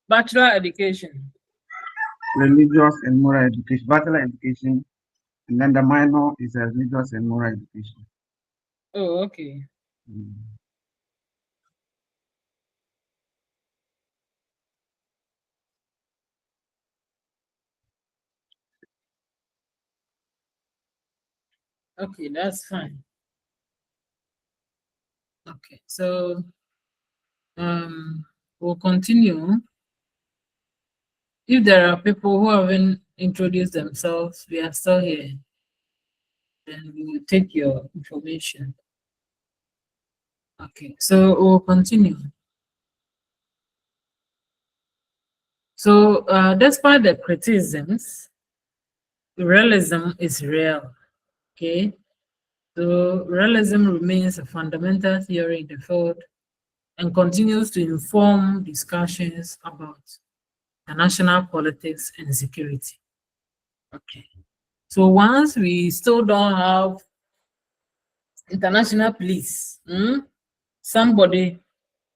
Bachelor education. Religious and Moral Education. Bachelor Education, and then the minor is Religious and Moral Education. Oh, okay. Mm. Okay, that's fine. Okay, so we'll continue. If there are people who haven't introduced themselves, we are still here. Then we will take your information. Okay, so we'll continue. So despite the criticisms, realism is real. Okay, so realism remains a fundamental theory in the field and continues to inform discussions about international politics and security. Okay. So once we still don't have international police, somebody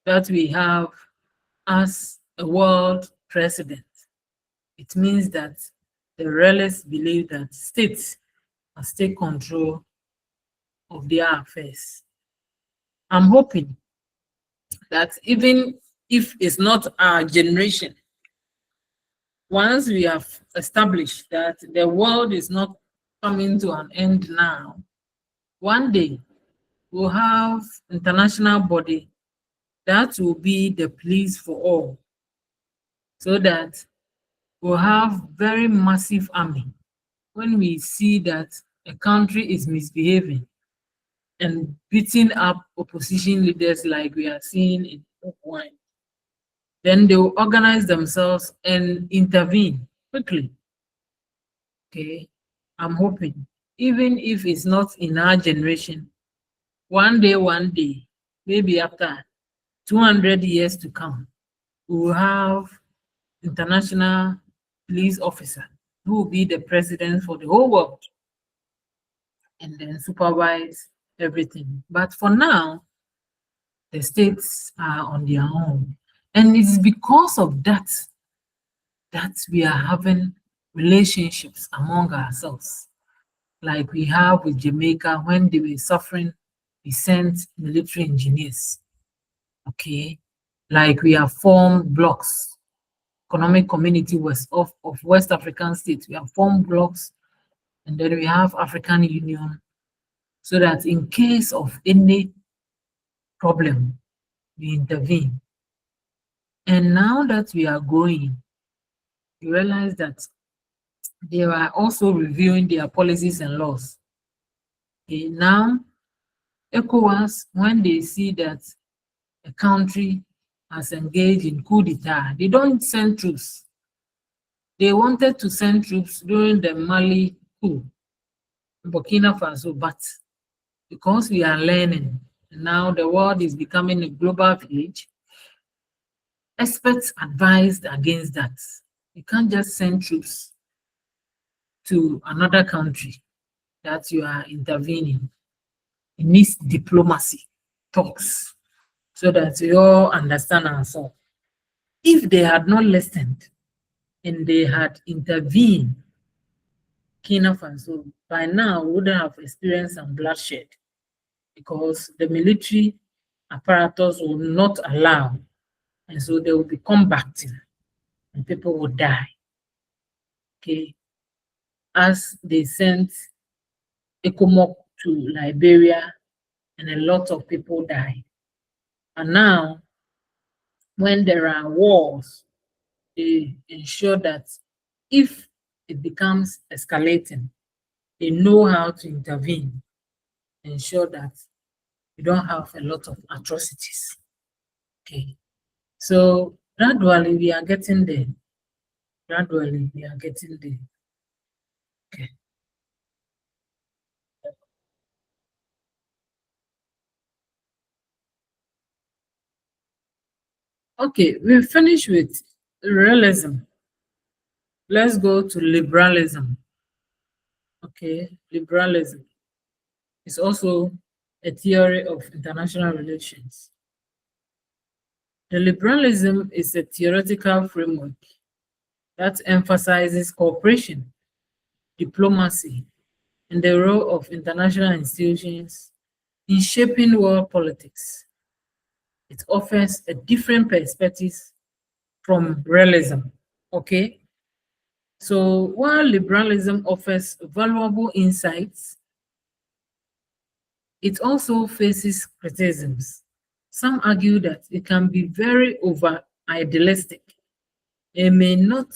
that we have as a world president, it means that the realists believe that states must take control of their affairs. I'm hoping that even if it's not our generation, once we have established that the world is not coming to an end now, one day we'll have international body that will be the police for all, so that we'll have very massive army. When we see that a country is misbehaving and beating up opposition leaders like we are seeing in Wine, then they will organize themselves and intervene quickly. Okay, I'm hoping, even if it's not in our generation, one day, maybe after 200 years to come, we will have international police officer who will be the president for the whole world and then supervise everything. But for now, the states are on their own. And it's because of that that we are having relationships among ourselves, like we have with Jamaica when they were suffering, we sent military engineers. Okay, like we have formed blocks, economic community of West African states. We have formed blocks, and then we have African Union, so that in case of any problem, we intervene. And now that we are growing, we realize that they are also reviewing their policies and laws. Okay, now, ECOWAS, when they see that a country has engaged in coup d'etat, they don't send troops. They wanted to send troops during the Mali coup, Burkina Faso, but because we are learning, now the world is becoming a global village, experts advised against that. You can't just send troops to another country that you are intervening. It needs diplomacy, talks, so that we all understand ourselves. If they had not listened and they had intervened, Burkina Faso, by now we wouldn't have experienced some bloodshed because the military apparatus will not allow, and so they will be combating and people will die. Okay, as they sent ECOMOC to Liberia and a lot of people died. And now, when there are wars, they ensure that if it becomes escalating, they know how to intervene, ensure that we don't have a lot of atrocities. Okay, so gradually we are getting there. Gradually we are getting there. Okay. Okay, we finished with realism. Let's go to liberalism. Okay, liberalism is also a theory of international relations. The liberalism is a theoretical framework that emphasizes cooperation, diplomacy, and the role of international institutions in shaping world politics. It offers a different perspective from realism. Okay, so while liberalism offers valuable insights, it also faces criticisms. Some argue that it can be very over-idealistic. It may not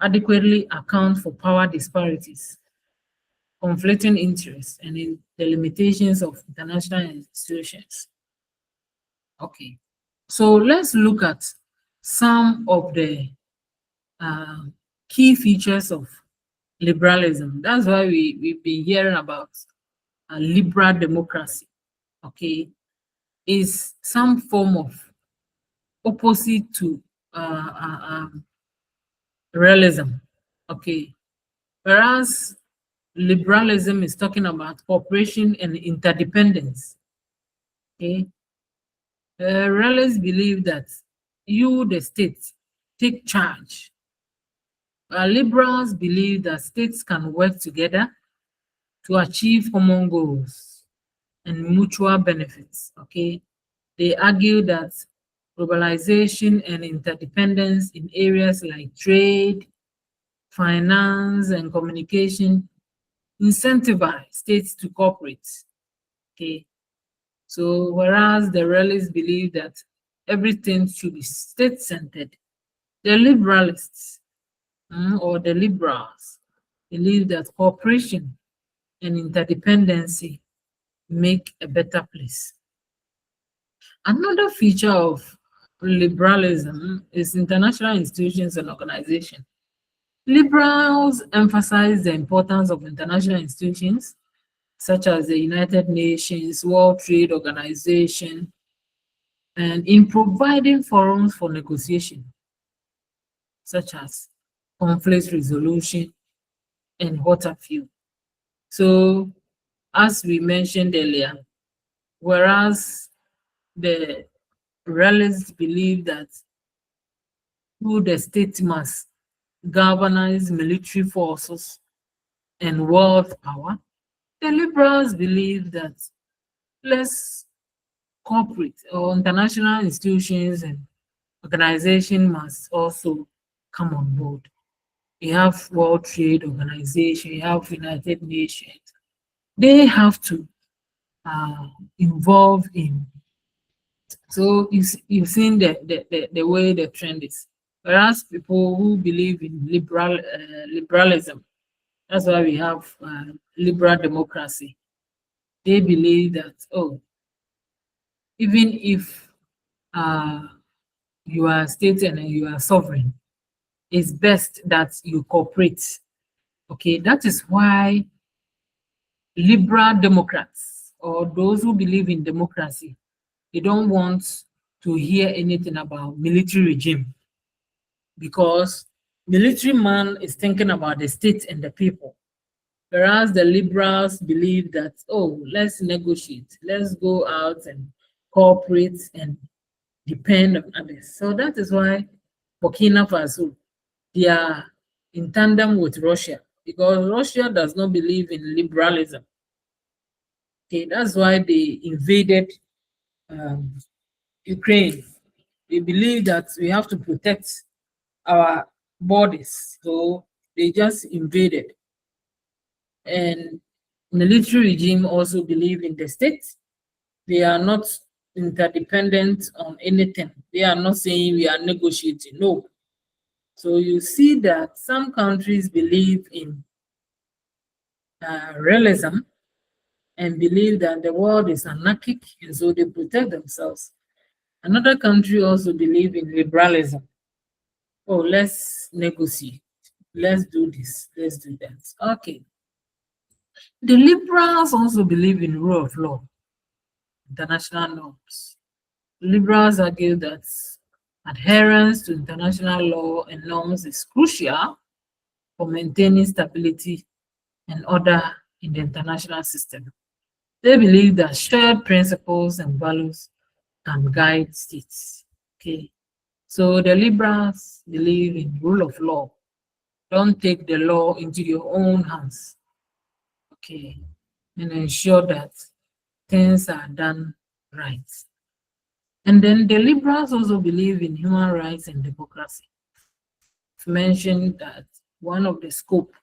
adequately account for power disparities, conflicting interests, and in the limitations of international institutions. Okay, so let's look at some of the key features of liberalism. That's why we've been hearing about a liberal democracy. Okay, is some form of opposite to realism. Okay, whereas liberalism is talking about cooperation and interdependence. Okay, realists believe that you, the state, take charge. Liberals believe that states can work together to achieve common goals and mutual benefits. Okay, they argue that globalization and interdependence in areas like trade, finance, and communication incentivize states to cooperate. Okay, so whereas the realists believe that everything should be state-centered, the liberalists or the liberals believe that cooperation and interdependency make a better place. Another feature of liberalism is international institutions and organizations. Liberals emphasize the importance of international institutions such as the United Nations, World Trade Organization, and in providing forums for negotiation, such as conflict resolution and what have you. So, as we mentioned earlier, whereas the realists believe that who the state must galvanize military forces and world power, the liberals believe that less corporate or international institutions and organizations must also come on board. You have World Trade Organization, you have United Nations. They have to involve in So you've seen the way the trend is. Whereas people who believe in liberalism, that's why we have liberal democracy. They believe that, oh, even if you are state and you are sovereign, it's best that you cooperate. Okay, that is why liberal Democrats or those who believe in democracy, they don't want to hear anything about military regime, because military man is thinking about the state and the people. Whereas the liberals believe that, oh, let's negotiate, let's go out and cooperate and depend on others. So that is why Burkina Faso, they are in tandem with Russia, because Russia does not believe in liberalism. Okay, that's why they invaded Ukraine. They believe that we have to protect our borders, so they just invaded. And military regime also believe in the state. They are not interdependent on anything. They are not saying we are negotiating. No. So you see that some countries believe in realism and believe that the world is anarchic, and so they protect themselves. Another country also believe in liberalism. Oh, let's negotiate. Let's do this. Let's do that. Okay. The liberals also believe in rule of law, international norms. Liberals argue that adherence to international law and norms is crucial for maintaining stability and order in the international system. They believe that shared principles and values can guide states. Okay, so the liberals believe in rule of law. Don't take the law into your own hands. Okay, and ensure that things are done right. And then the liberals also believe in human rights and democracy. I've mentioned that one of the scope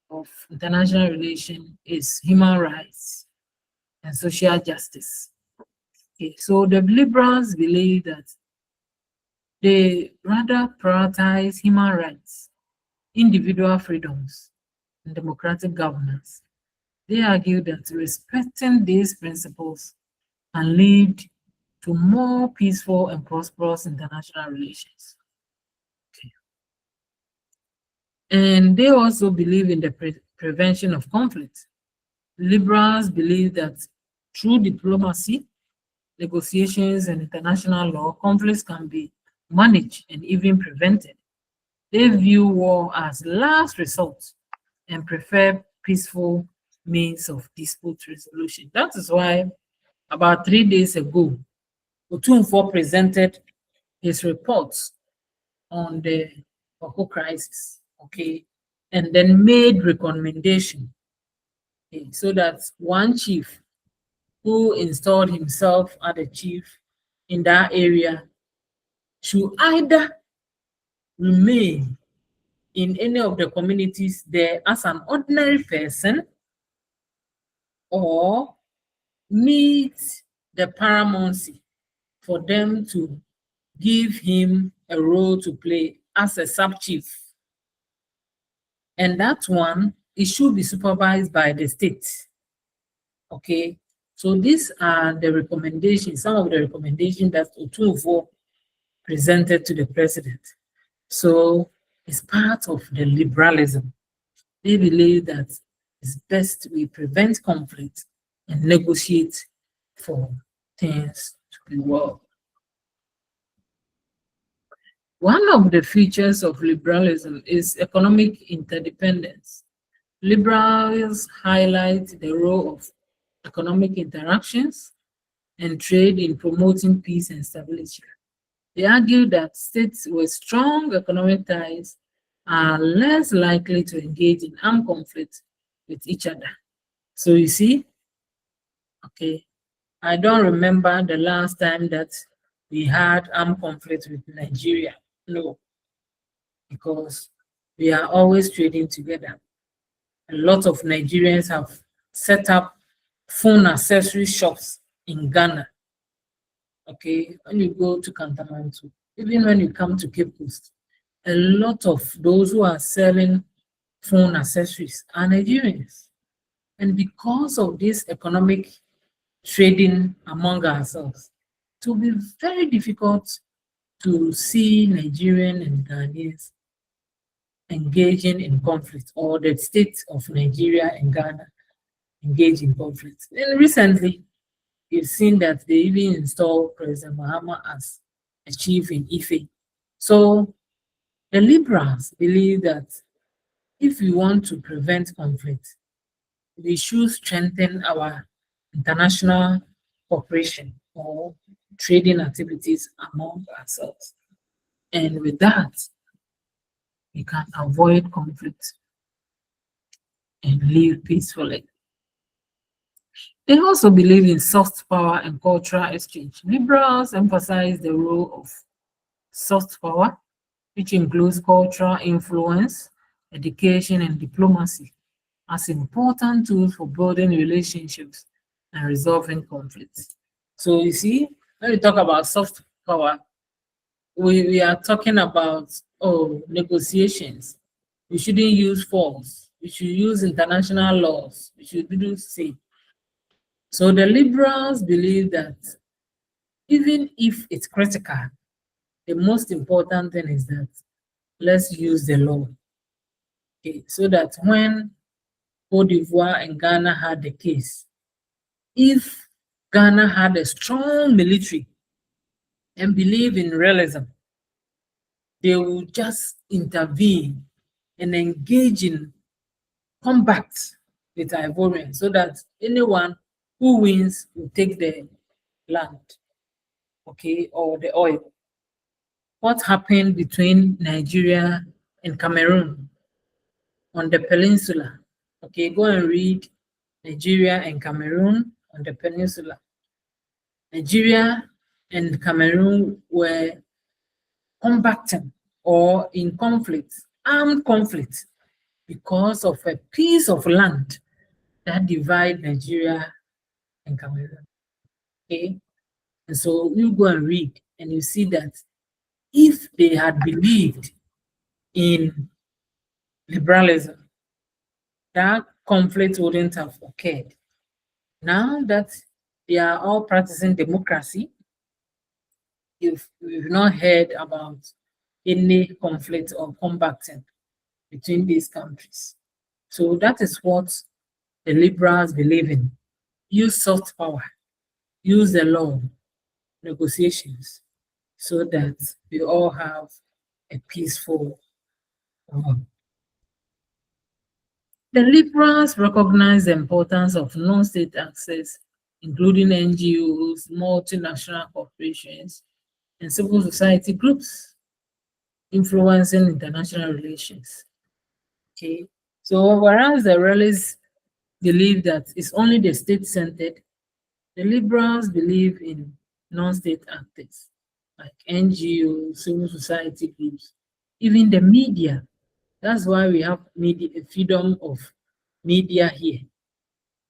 of international relation is human rights and social justice. Okay, so the liberals believe that they rather prioritize human rights, individual freedoms, and democratic governance. They argue that respecting these principles can lead to more peaceful and prosperous international relations. Okay. And they also believe in the prevention of conflict. Liberals believe that through diplomacy, negotiations, and international law, conflicts can be managed and even prevented. They view war as last resort and prefer peaceful means of dispute resolution. That is why about 3 days ago, Otunfo presented his reports on the Boko crisis, okay, and then made recommendation, okay, so that one chief who installed himself as the chief in that area should either remain in any of the communities there as an ordinary person or meet the paramountcy for them to give him a role to play as a sub-chief. And that one, it should be supervised by the state. Okay, so these are the recommendations, some of the recommendations that Otunfo presented to the president. So it's part of the liberalism. They believe that it's best we prevent conflict and negotiate for things to be well. One of the features of liberalism is economic interdependence. Liberals highlight the role of economic interactions and trade in promoting peace and stability. They argue that states with strong economic ties are less likely to engage in armed conflict with each other. So you see, okay, I don't remember the last time that we had armed conflict with Nigeria. No, because we are always trading together. A lot of Nigerians have set up phone accessory shops in Ghana. Okay, when you go to Kantamanto, even when you come to Cape Coast, a lot of those who are selling phone accessories are Nigerians. And because of this economic trading among ourselves, it will be very difficult to see Nigerian and Ghanaians engaging in conflict, or the state of Nigeria and Ghana engage in conflict. And recently, you've seen that they even installed President Mahama as a chief in Ife. So the liberals believe that if we want to prevent conflict, we should strengthen our international cooperation or trading activities among ourselves. And with that, we can avoid conflict and live peacefully. They also believe in soft power and cultural exchange. Liberals emphasize the role of soft power, which includes cultural influence, education, and diplomacy, as important tools for building relationships and resolving conflicts. So you see, when we talk about soft power, we are talking about negotiations. We shouldn't use force. We should use international laws. We should do safe. So the liberals believe that even if it's critical, the most important thing is that let's use the law. Okay, so that when Cote d'Ivoire and Ghana had the case, if Ghana had a strong military and believe in realism, they will just intervene and engage in combat with Ivorians so that anyone who wins will take the land, okay, or the oil. What happened between Nigeria and Cameroon on the peninsula? Okay, go and read Nigeria and Cameroon on the peninsula. Nigeria and Cameroon were combating or in conflict, armed conflict, because of a piece of land that divide Nigeria and Cameroon. Okay, and so you go and read, and you see that if they had believed in liberalism, that conflict wouldn't have occurred. Now that they are all practicing democracy, we've not heard about any conflict or combating between these countries. So that is what the liberals believe in. Use soft power, use the law, negotiations, so that we all have a peaceful world. The liberals recognize the importance of non-state access, including NGOs, multinational corporations, and civil society groups influencing international relations. Okay, so whereas the realists believe that it's only the state-centered, the liberals believe in non-state actors like NGOs, civil society groups, even the media. That's why we have media, freedom of media here.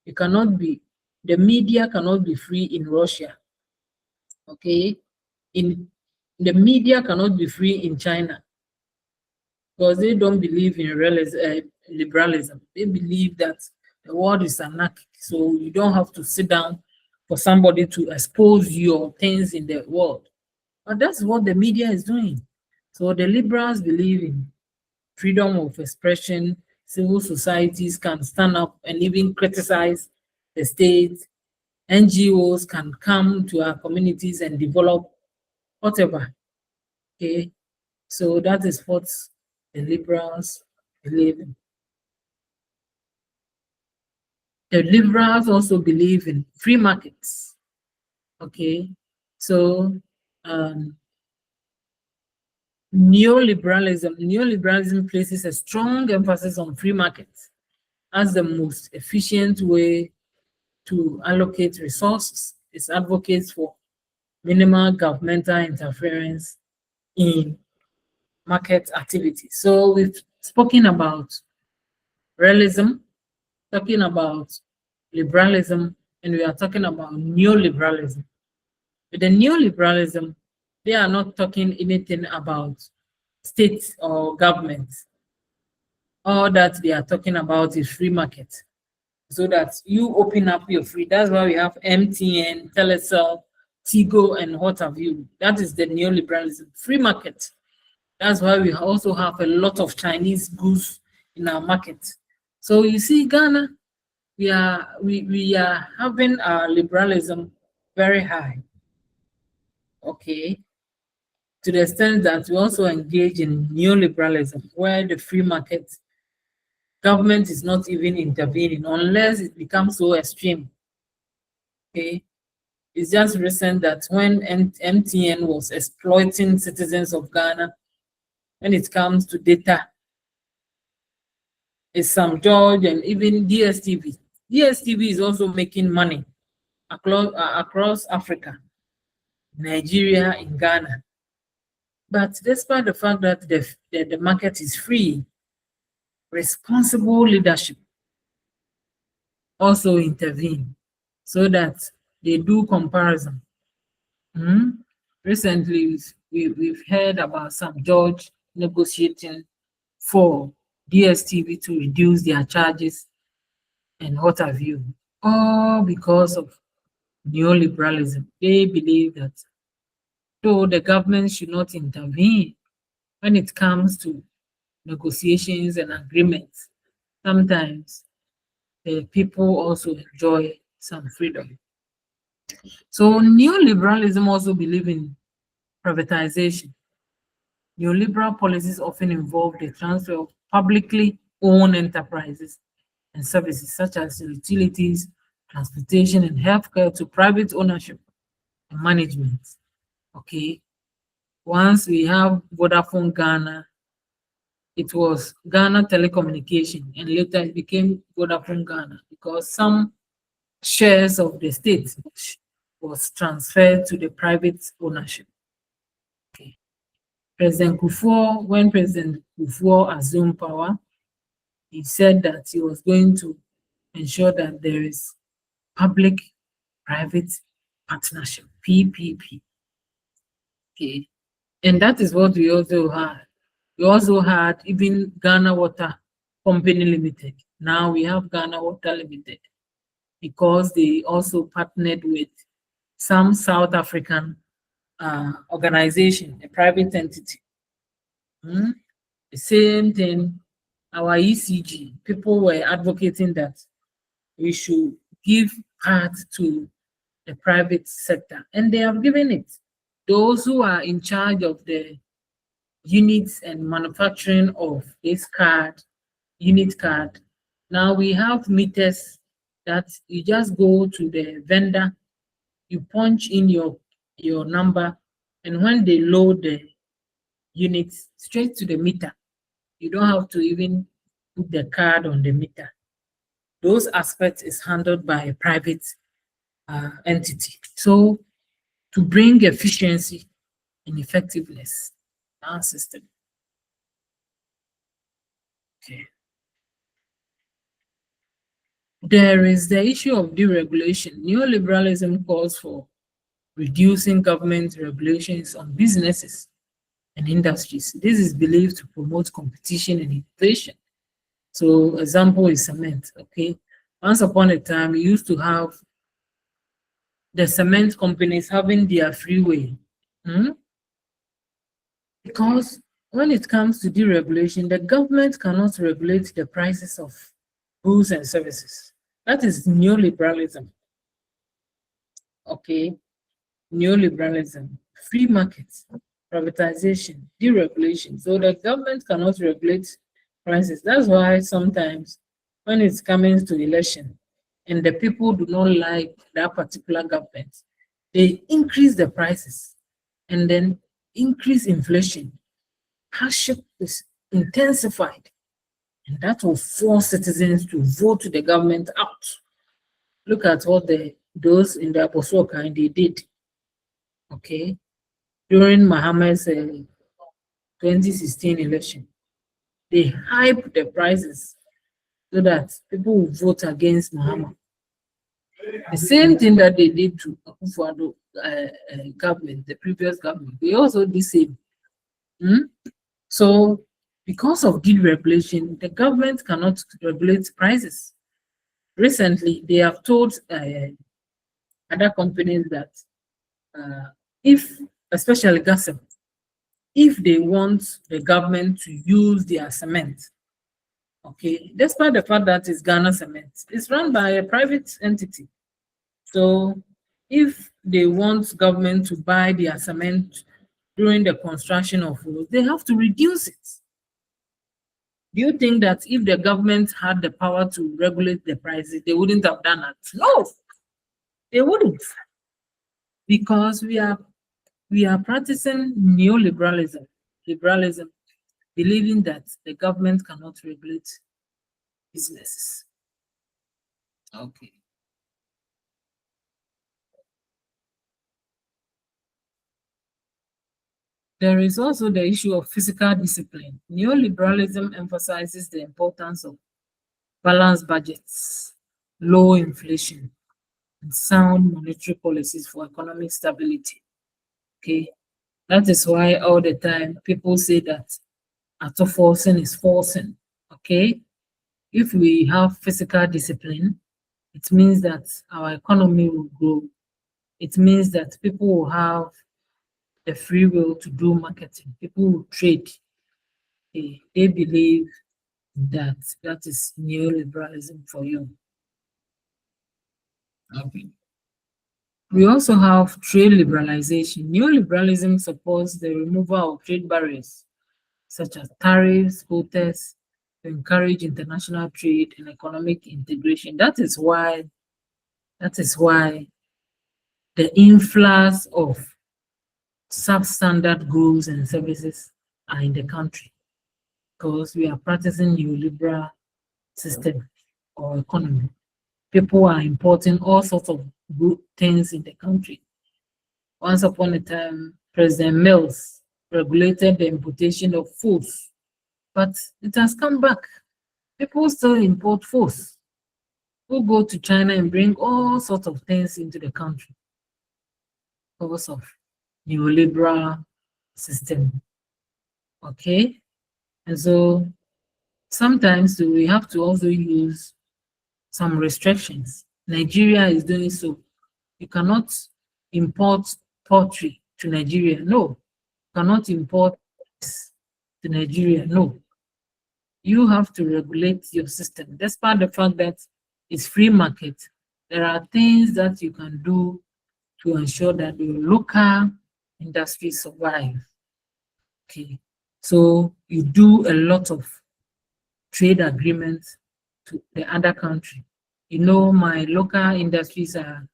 The media cannot be free in Russia. Okay, the media cannot be free in China because they don't believe in liberalism. They believe that the world is anarchic, so you don't have to sit down for somebody to expose your things in the world. But that's what the media is doing. So the liberals believe in freedom of expression. Civil societies can stand up and even criticize the state. NGOs can come to our communities and develop whatever. Okay, so that is what the liberals believe in. The liberals also believe in free markets. Okay, so neoliberalism places a strong emphasis on free markets as the most efficient way to allocate resources. It advocates for minimal governmental interference in market activities. So we've spoken about realism, talking about liberalism, and we are talking about neoliberalism. With the neoliberalism, they are not talking anything about states or governments. All that they are talking about is free market. So that you open up your free. That's why we have MTN, Telecel, Tigo, and what have you. That is the neoliberalism, free market. That's why we also have a lot of Chinese goods in our market. So you see, Ghana, we are having our liberalism very high. Okay. To the extent that we also engage in neoliberalism, where the free market government is not even intervening unless it becomes so extreme. Okay. It's just recent that when MTN was exploiting citizens of Ghana, when it comes to data, it's Sam George and even DSTV. DSTV is also making money across Africa, Nigeria, in Ghana. But despite the fact that the market is free, responsible leadership also intervene so that they do comparison. Recently, we've heard about Sam George negotiating for DSTV to reduce their charges and what have you, all because of neoliberalism. They believe that though the government should not intervene when it comes to negotiations and agreements, sometimes the people also enjoy some freedom. So neoliberalism also believe in privatization. Neoliberal policies often involve the transfer of publicly owned enterprises and services such as utilities, transportation, and healthcare to private ownership and management. Okay. Once we have Vodafone Ghana, it was Ghana Telecommunication, and later it became Vodafone Ghana because some shares of the state was transferred to the private ownership. Okay. When President Kufuor assumed power, he said that he was going to ensure that there is public-private partnership, PPP. Okay. And that is what we also had. We also had even Ghana Water Company Limited. Now we have Ghana Water Limited because they also partnered with some South African organization, a private entity. The same thing, our ECG, people were advocating that we should give part to the private sector, and they have given it. Those who are in charge of the units and manufacturing of this unit card. Now we have meters that you just go to the vendor, you punch in your number, and when they load the units straight to the meter, you don't have to even put the card on the meter. Those aspects is handled by a private entity. So to bring efficiency and effectiveness in our system. Okay. There is the issue of deregulation. Neoliberalism calls for reducing government regulations on businesses and industries. This is believed to promote competition and innovation. So example is cement, okay? Once upon a time, we used to have the cement companies having their freeway. Because when it comes to deregulation, the government cannot regulate the prices of goods and services. That is neoliberalism. Okay, neoliberalism, free markets, privatization, deregulation. So the government cannot regulate prices. That's why sometimes when it's coming to election and the people do not like that particular government, they increase the prices and then increase inflation. Hardship is intensified, and that will force citizens to vote the government out. Look at what those in the Apostle kind they did. Okay, during Muhammad's 2016 election, they hyped the prices so that people will vote against Muhammad. The same thing that they did to Akufo-Addo government, the previous government, they also did the same. So because of deregulation, the government cannot regulate prices. Recently, they have told other companies that if, especially Gasem, if they want the government to use their cement, okay, despite the fact that it's Ghana Cement, it's run by a private entity. So if they want government to buy their cement during the construction of roads, they have to reduce it. Do you think that if the government had the power to regulate the prices, they wouldn't have done that? No, they wouldn't, because we are practicing neoliberalism, believing that the government cannot regulate businesses. Okay. There is also the issue of fiscal discipline. Neoliberalism emphasizes the importance of balanced budgets, low inflation, and sound monetary policies for economic stability. Okay, that is why all the time people say that after forcing is forcing. Okay, if we have fiscal discipline, it means that our economy will grow. It means that people will have the free will to do marketing. People will trade. They believe that that is neoliberalism for you. Okay. We also have trade liberalization. Neoliberalism supports the removal of trade barriers, such as tariffs, quotas, to encourage international trade and economic integration. That is why the influx of substandard goods and services are in the country, because we are practicing neoliberal system or economy. People are importing all sorts of good things in the country. Once upon a time, President Mills regulated the importation of foods, but it has come back. People still import foods. Who go to China and bring all sorts of things into the country because of neoliberal system. Okay, and so sometimes we have to also use some restrictions. Nigeria is doing so. You cannot import poultry to Nigeria. No, you cannot import to Nigeria. No, you have to regulate your system. Despite the fact that it's free market, there are things that you can do to ensure that your local industry survive. Okay, so you do a lot of trade agreements to the other country. You know, my local industries are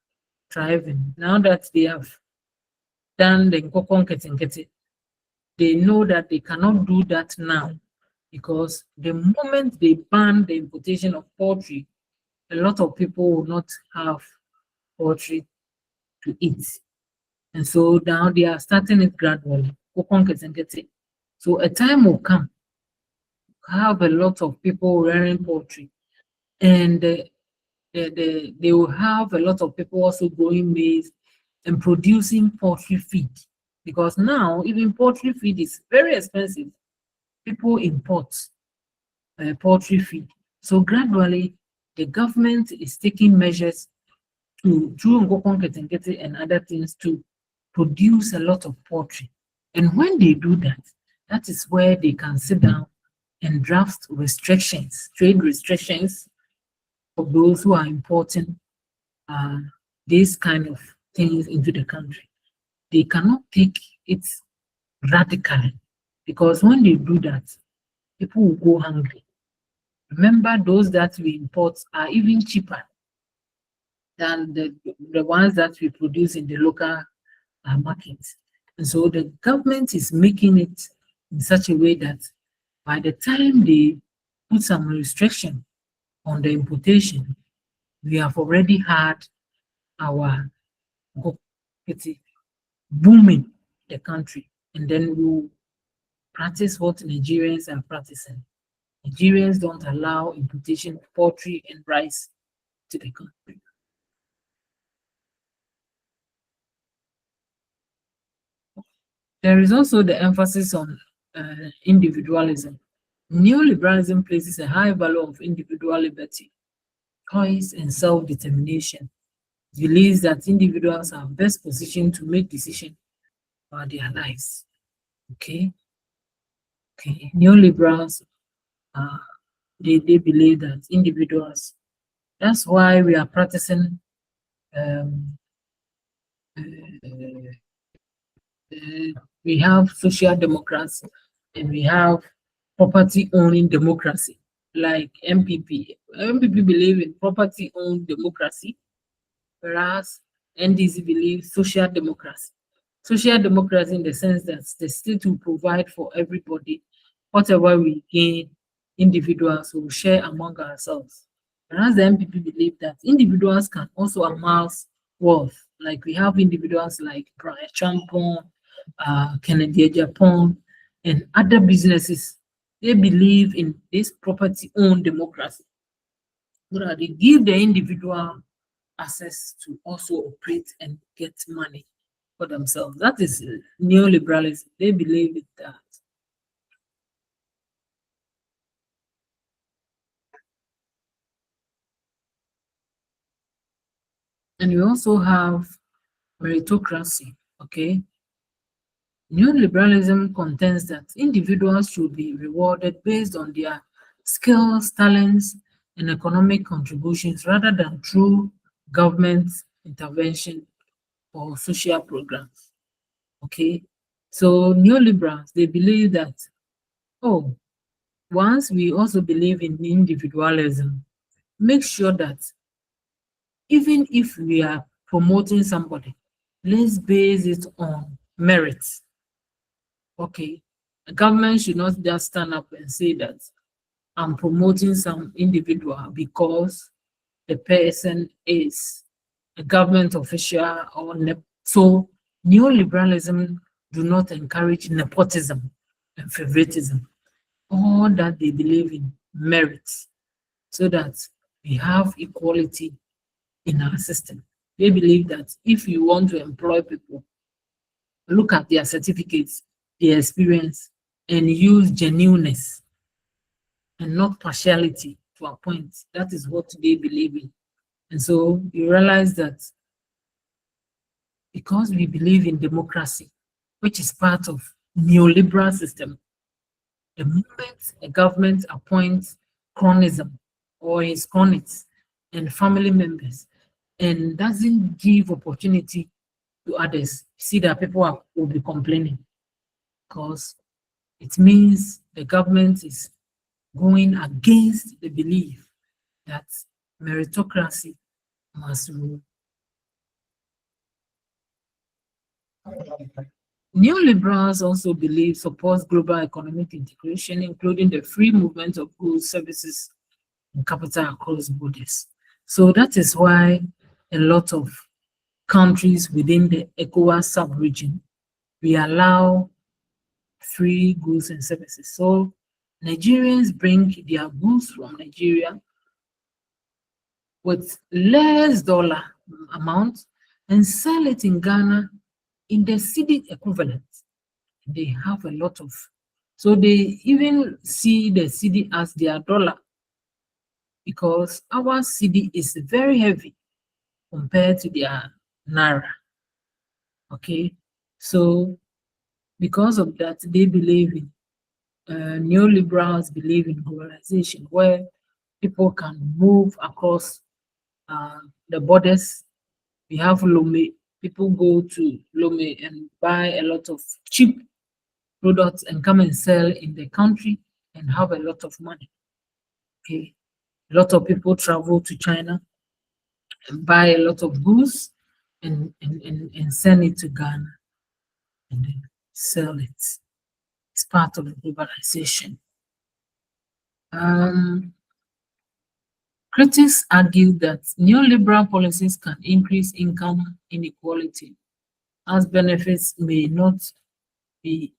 thriving now that they have done the nkoko. They know that they cannot do that now, because the moment they ban the importation of poultry, a lot of people will not have poultry to eat. And so now they are starting it gradually. So a time will come, have a lot of people rearing poultry, and they will have a lot of people also growing maize and producing poultry feed, because now even poultry feed is very expensive. People import poultry feed. So gradually, the government is taking measures to, through Nkoko and other things, to produce a lot of poultry. And when they do that, that is where they can sit down and draft restrictions, trade restrictions, for those who are importing these kind of things into the country. They cannot take it radically, because when they do that, people will go hungry. Remember, those that we import are even cheaper than the ones that we produce in the local markets. And so the government is making it in such a way that by the time they put some restriction on the importation, we have already had our booming the country, and then we'll practice what Nigerians are practicing. Nigerians don't allow importation of poultry and rice to the country. There is also the emphasis on individualism. Neoliberalism places a high value of individual liberty, choice, and self-determination. It believes that individuals are best positioned to make decisions about their lives. Okay. Neoliberals, they believe that individuals. That's why we are practicing um, we have social democracy and we have property owning democracy, like MPP. MPP believe in property owned democracy, whereas NDC believes social democracy. Social democracy in the sense that the state will provide for everybody whatever we gain, individuals will share among ourselves. Whereas the MPP believe that individuals can also amass wealth. Like we have individuals like Brian Champon, Kennedy Japan, and other businesses. They believe in this property-owned democracy, so that they give the individual access to also operate and get money for themselves. That is neoliberalism. They believe in that. And we also have meritocracy. Okay. Neoliberalism contends that individuals should be rewarded based on their skills, talents, and economic contributions rather than through government intervention or social programs. Okay. So neoliberals, they believe that, oh, once we also believe in individualism, make sure that even if we are promoting somebody, let's base it on merit. Okay, the government should not just stand up and say that I'm promoting some individual because the person is a government official or so neoliberalism do not encourage nepotism and favoritism. All that they believe in merit, so that we have equality in our system. They believe that if you want to employ people, look at their certificates, their experience, and use genuineness and not partiality to appoint. That is what they believe in. And so you realize that because we believe in democracy, which is part of neoliberal system, the moment a government appoints cronism or his cronies and family members and doesn't give opportunity to others, see that people will be complaining, because it means the government is going against the belief that meritocracy must rule. Neoliberals also believe supports global economic integration, including the free movement of goods, services, and capital across borders. So that is why a lot of countries within the ECOWAS sub-region, we allow free goods and services. So Nigerians bring their goods from Nigeria with less dollar amount and sell it in Ghana in the cedi equivalent. They have a lot of, so they even see the cedi as their dollar, because our cedi is very heavy compared to their naira. Okay, so because of that, they believe in neoliberals believe in globalization, where people can move across the borders. We have Lome. People go to Lome and buy a lot of cheap products and come and sell in the country and have a lot of money. Okay, a lot of people travel to China and buy a lot of goods and send it to Ghana and then sell it. It's part of globalization. Critics argue that neoliberal policies can increase income inequality, as benefits may not be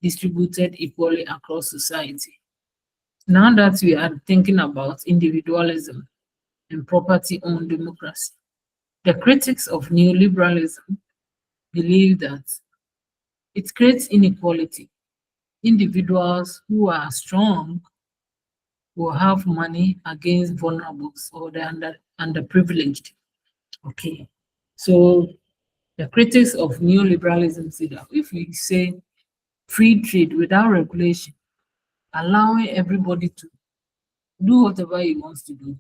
distributed equally across society. Now that we are thinking about individualism and property-owned democracy, the critics of neoliberalism believe that It creates inequality. Individuals who are strong will have money against vulnerables or the underprivileged. Okay. So the critics of neoliberalism say that if we say free trade without regulation, allowing everybody to do whatever he wants to do,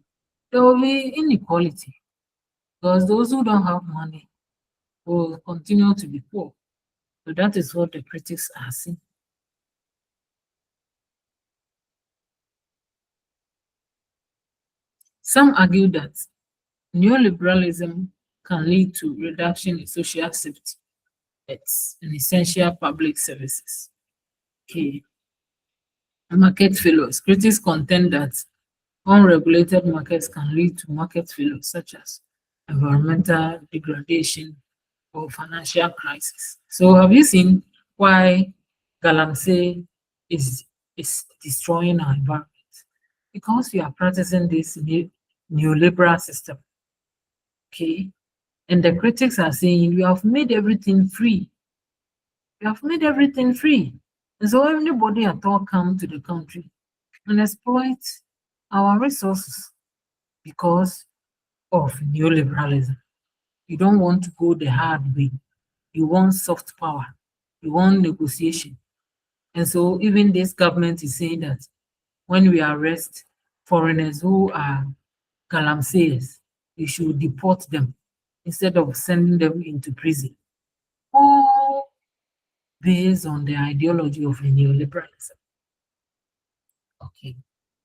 there will be inequality because those who don't have money will continue to be poor. So that is what the critics are saying. Some argue that neoliberalism can lead to reduction in social safety nets and essential public services. Okay. Market failures. Critics contend that unregulated markets can lead to market failures such as environmental degradation or financial crisis. So have you seen why Galamsey is destroying our environment? Because we are practicing this neoliberal system. Okay. And the critics are saying you have made everything free. You have made everything free. And so anybody at all come to the country and exploit our resources because of neoliberalism. You don't want to go the hard way. You want soft power. You want negotiation. And so even this government is saying that when we arrest foreigners who are galamseyers, we should deport them instead of sending them into prison. All based on the ideology of neoliberalism. Okay.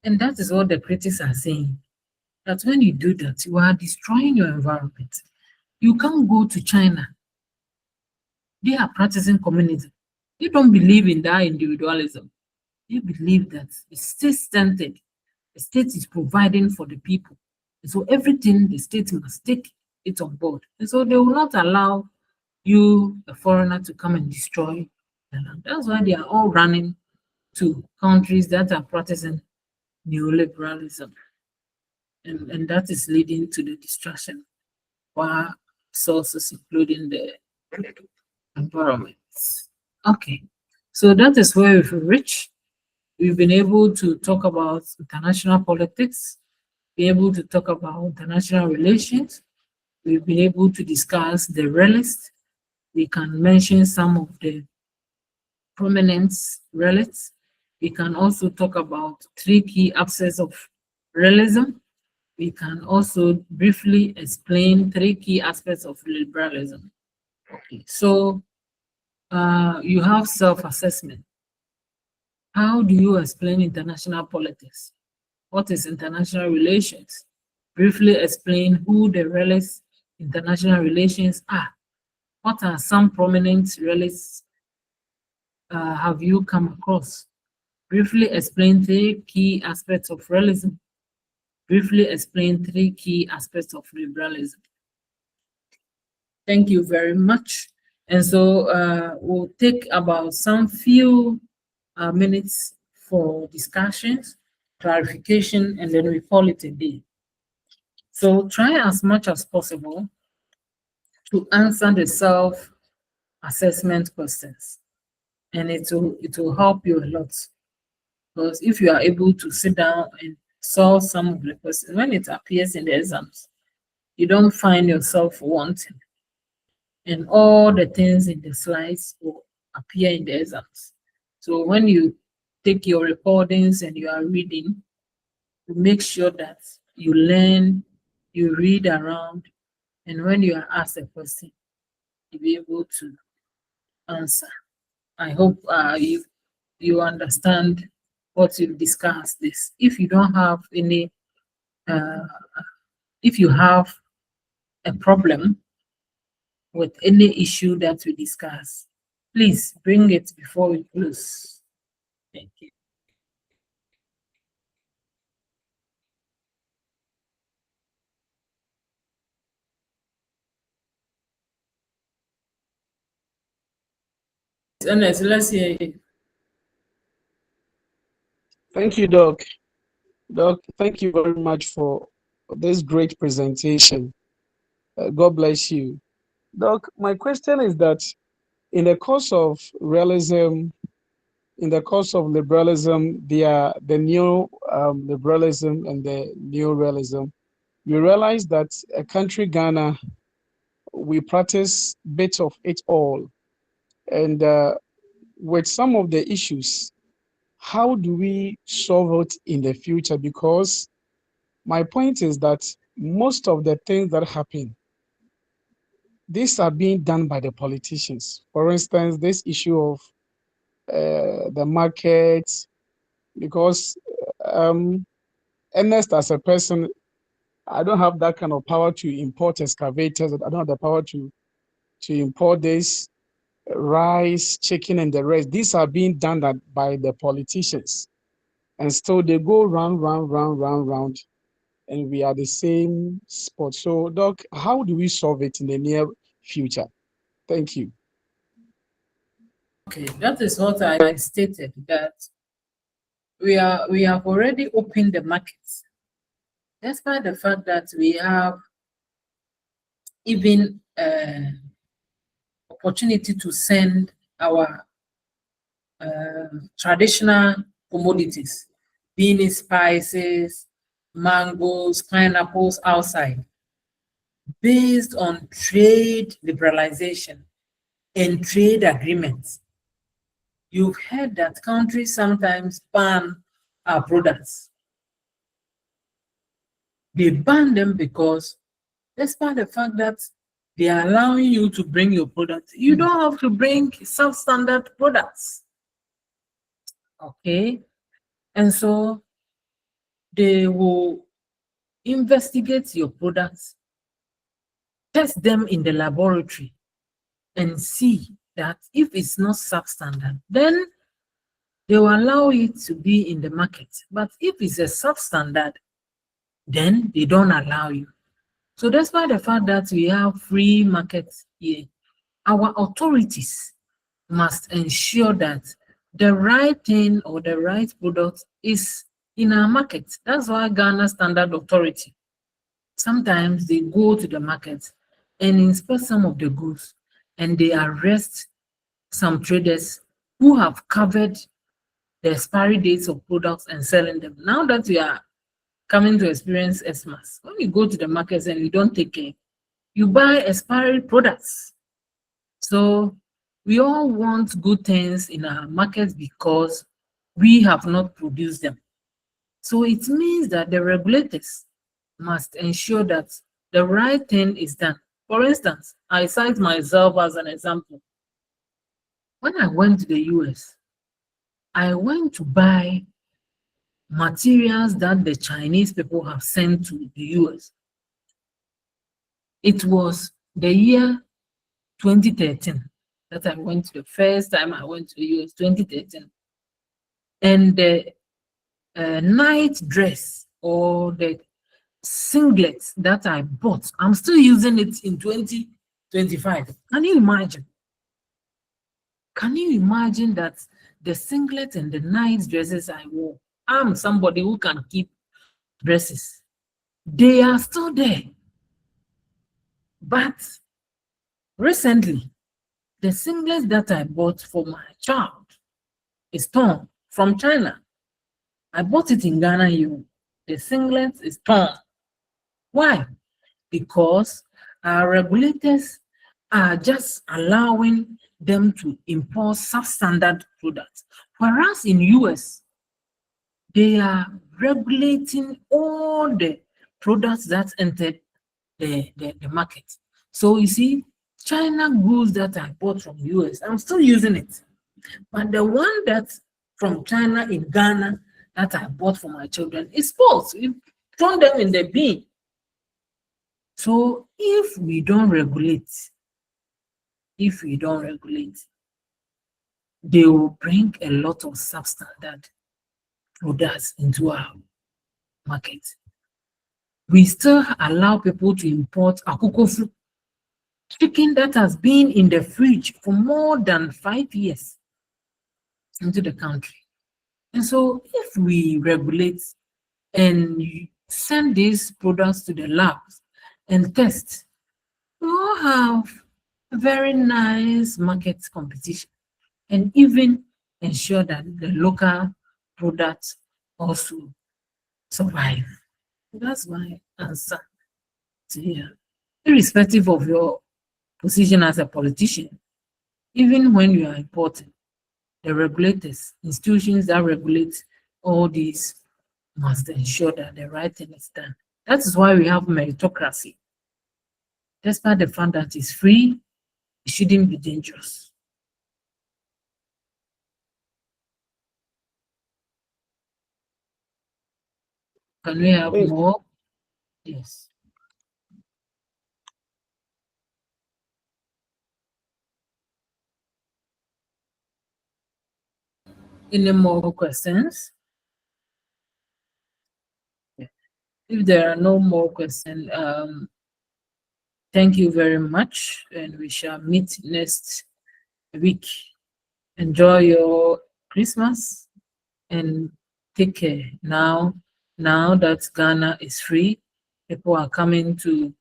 And that is what the critics are saying. That when you do that, you are destroying your environment. You can't go to China. They are practicing communism. They don't believe in that individualism. They believe that it's state-centered. The state is providing for the people. And so everything the state must take it on board. And so they will not allow you, a foreigner, to come and destroy the land. That's why they are all running to countries that are practicing neoliberalism. And that is leading to the destruction of our sources, including the environment. Okay, so that is where we've reached. We've been able to talk about international politics, be able to talk about international relations. We've been able to discuss the realists. We can mention some of the prominent realists. We can also talk about three key aspects of realism. We can also briefly explain three key aspects of liberalism. Okay, so you have self-assessment. How do you explain international politics? What is international relations? Briefly explain who the realist international relations are. What are some prominent realists have you come across? Briefly explain three key aspects of realism. Briefly explain three key aspects of liberalism. Thank you very much. And so we'll take about some few minutes for discussions, clarification, and then we call it a day. So try as much as possible to answer the self-assessment questions, and it will help you a lot. Because if you are able to sit down and solve some of the questions, when it appears in the exams, you don't find yourself wanting, and all the things in the slides will appear in the exams. So when you take your recordings and you are reading, you make sure that you learn, you read around, and when you are asked a question, you'll be able to answer. I hope you understand what you've discussed this. If you don't have any, if you have a problem with any issue that we discuss, please bring it before we close. Thank you. Ernest, let's hear you. Thank you, Doc. Doc, thank you very much for this great presentation. God bless you. Doc, my question is that in the course of realism, in the course of liberalism, the new liberalism and the new realism, we realize that a country, Ghana, we practice bits of it all. And with some of the issues, how do we solve it in the future? Because my point is that most of the things that happen, these are being done by the politicians. For instance, this issue of the market, because Ernest, as a person, I don't have that kind of power to import excavators. I don't have the power to import this rice, chicken, and the rest. These are being done by the politicians. And still they go round, and we are the same spot. So, Doc, how do we solve it in the near future? Thank you. Okay, that is what I stated, that we have already opened the markets, despite the fact that we have even opportunity to send our traditional commodities, being it spices, mangoes, pineapples outside, based on trade liberalization and trade agreements. You've heard that countries sometimes ban our products. They ban them because, despite the fact that they are allowing you to bring your product, you don't have to bring substandard products. Okay? And so they will investigate your products, test them in the laboratory, and see that if it's not substandard, then they will allow it to be in the market. But if it's a substandard, then they don't allow you. So despite the fact that we have free markets here, our authorities must ensure that the right thing or the right product is in our market. That's why Ghana Standard Authority, sometimes they go to the market and inspect some of the goods, and they arrest some traders who have covered the expiry dates of products and selling them. Now that we are coming to experience Xmas, when you go to the markets and you don't take care, you buy expired products. So we all want good things in our markets because we have not produced them. So it means that the regulators must ensure that the right thing is done. For instance, I cite myself as an example. When I went to the US, I went to buy materials that the Chinese people have sent to the US. It was the year 2013 that I went to the first time I went to the US, 2013. And the night dress or the singlet that I bought, I'm still using it in 2025. Can you imagine? Can you imagine that the singlet and the night dresses I wore? I'm somebody who can keep dresses. They are still there. But recently, the singlet that I bought for my child is torn from China. I bought it in Ghana, the singlet is torn. Why? Because our regulators are just allowing them to import substandard products. Whereas in US, they are regulating all the products that entered the market. So you see, China goods that I bought from US, I'm still using it. But the one that from China in Ghana that I bought for my children is false. We've thrown them in the bin. So if we don't regulate, they will bring a lot of substandard products into our market. We still allow people to import akukofu, chicken that has been in the fridge for more than 5 years into the country. And so if we regulate and send these products to the labs and test, we all have very nice market competition, and even ensure that the local products also survive. That's my answer to here. Irrespective of your position as a politician, even when you are important, the regulators, institutions that regulate all these must ensure that the right thing is done. That is why we have meritocracy. Despite the fact that it's free, it shouldn't be dangerous. Can we have Please. more? Yes. Any more questions? If there are no more questions, thank you very much, and we shall meet next week. Enjoy your Christmas and take care. Now that Ghana is free, people are coming to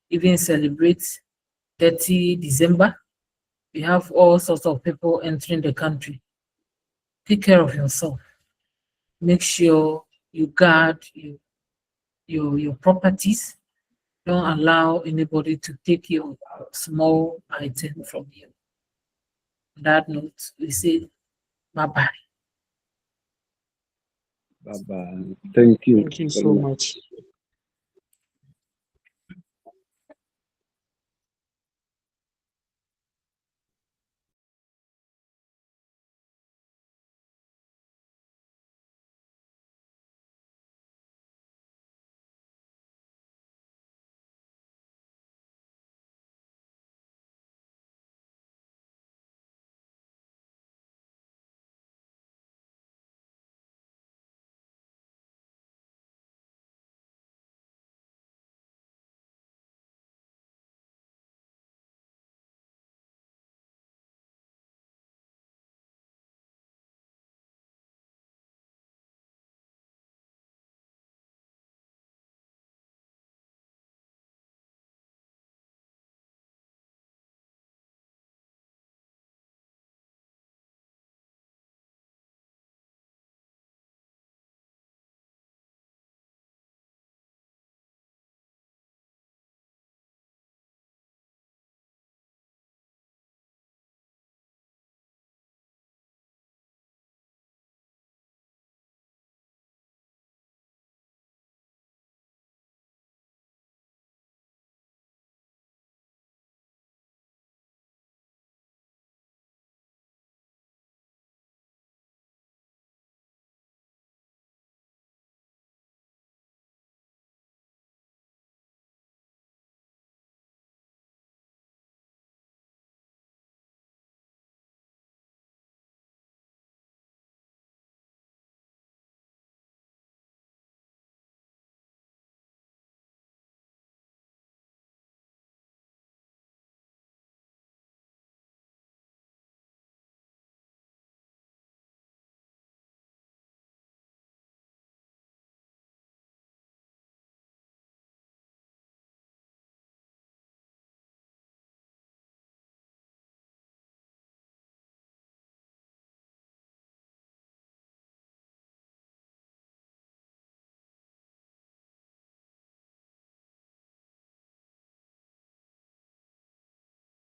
even celebrate 30 December. We have all sorts of people entering the country. Take care of yourself. Make sure you guard your properties. Don't allow anybody to take your small item from you. On that note, we say bye-bye. Bye bye. Thank you. Thank you so much.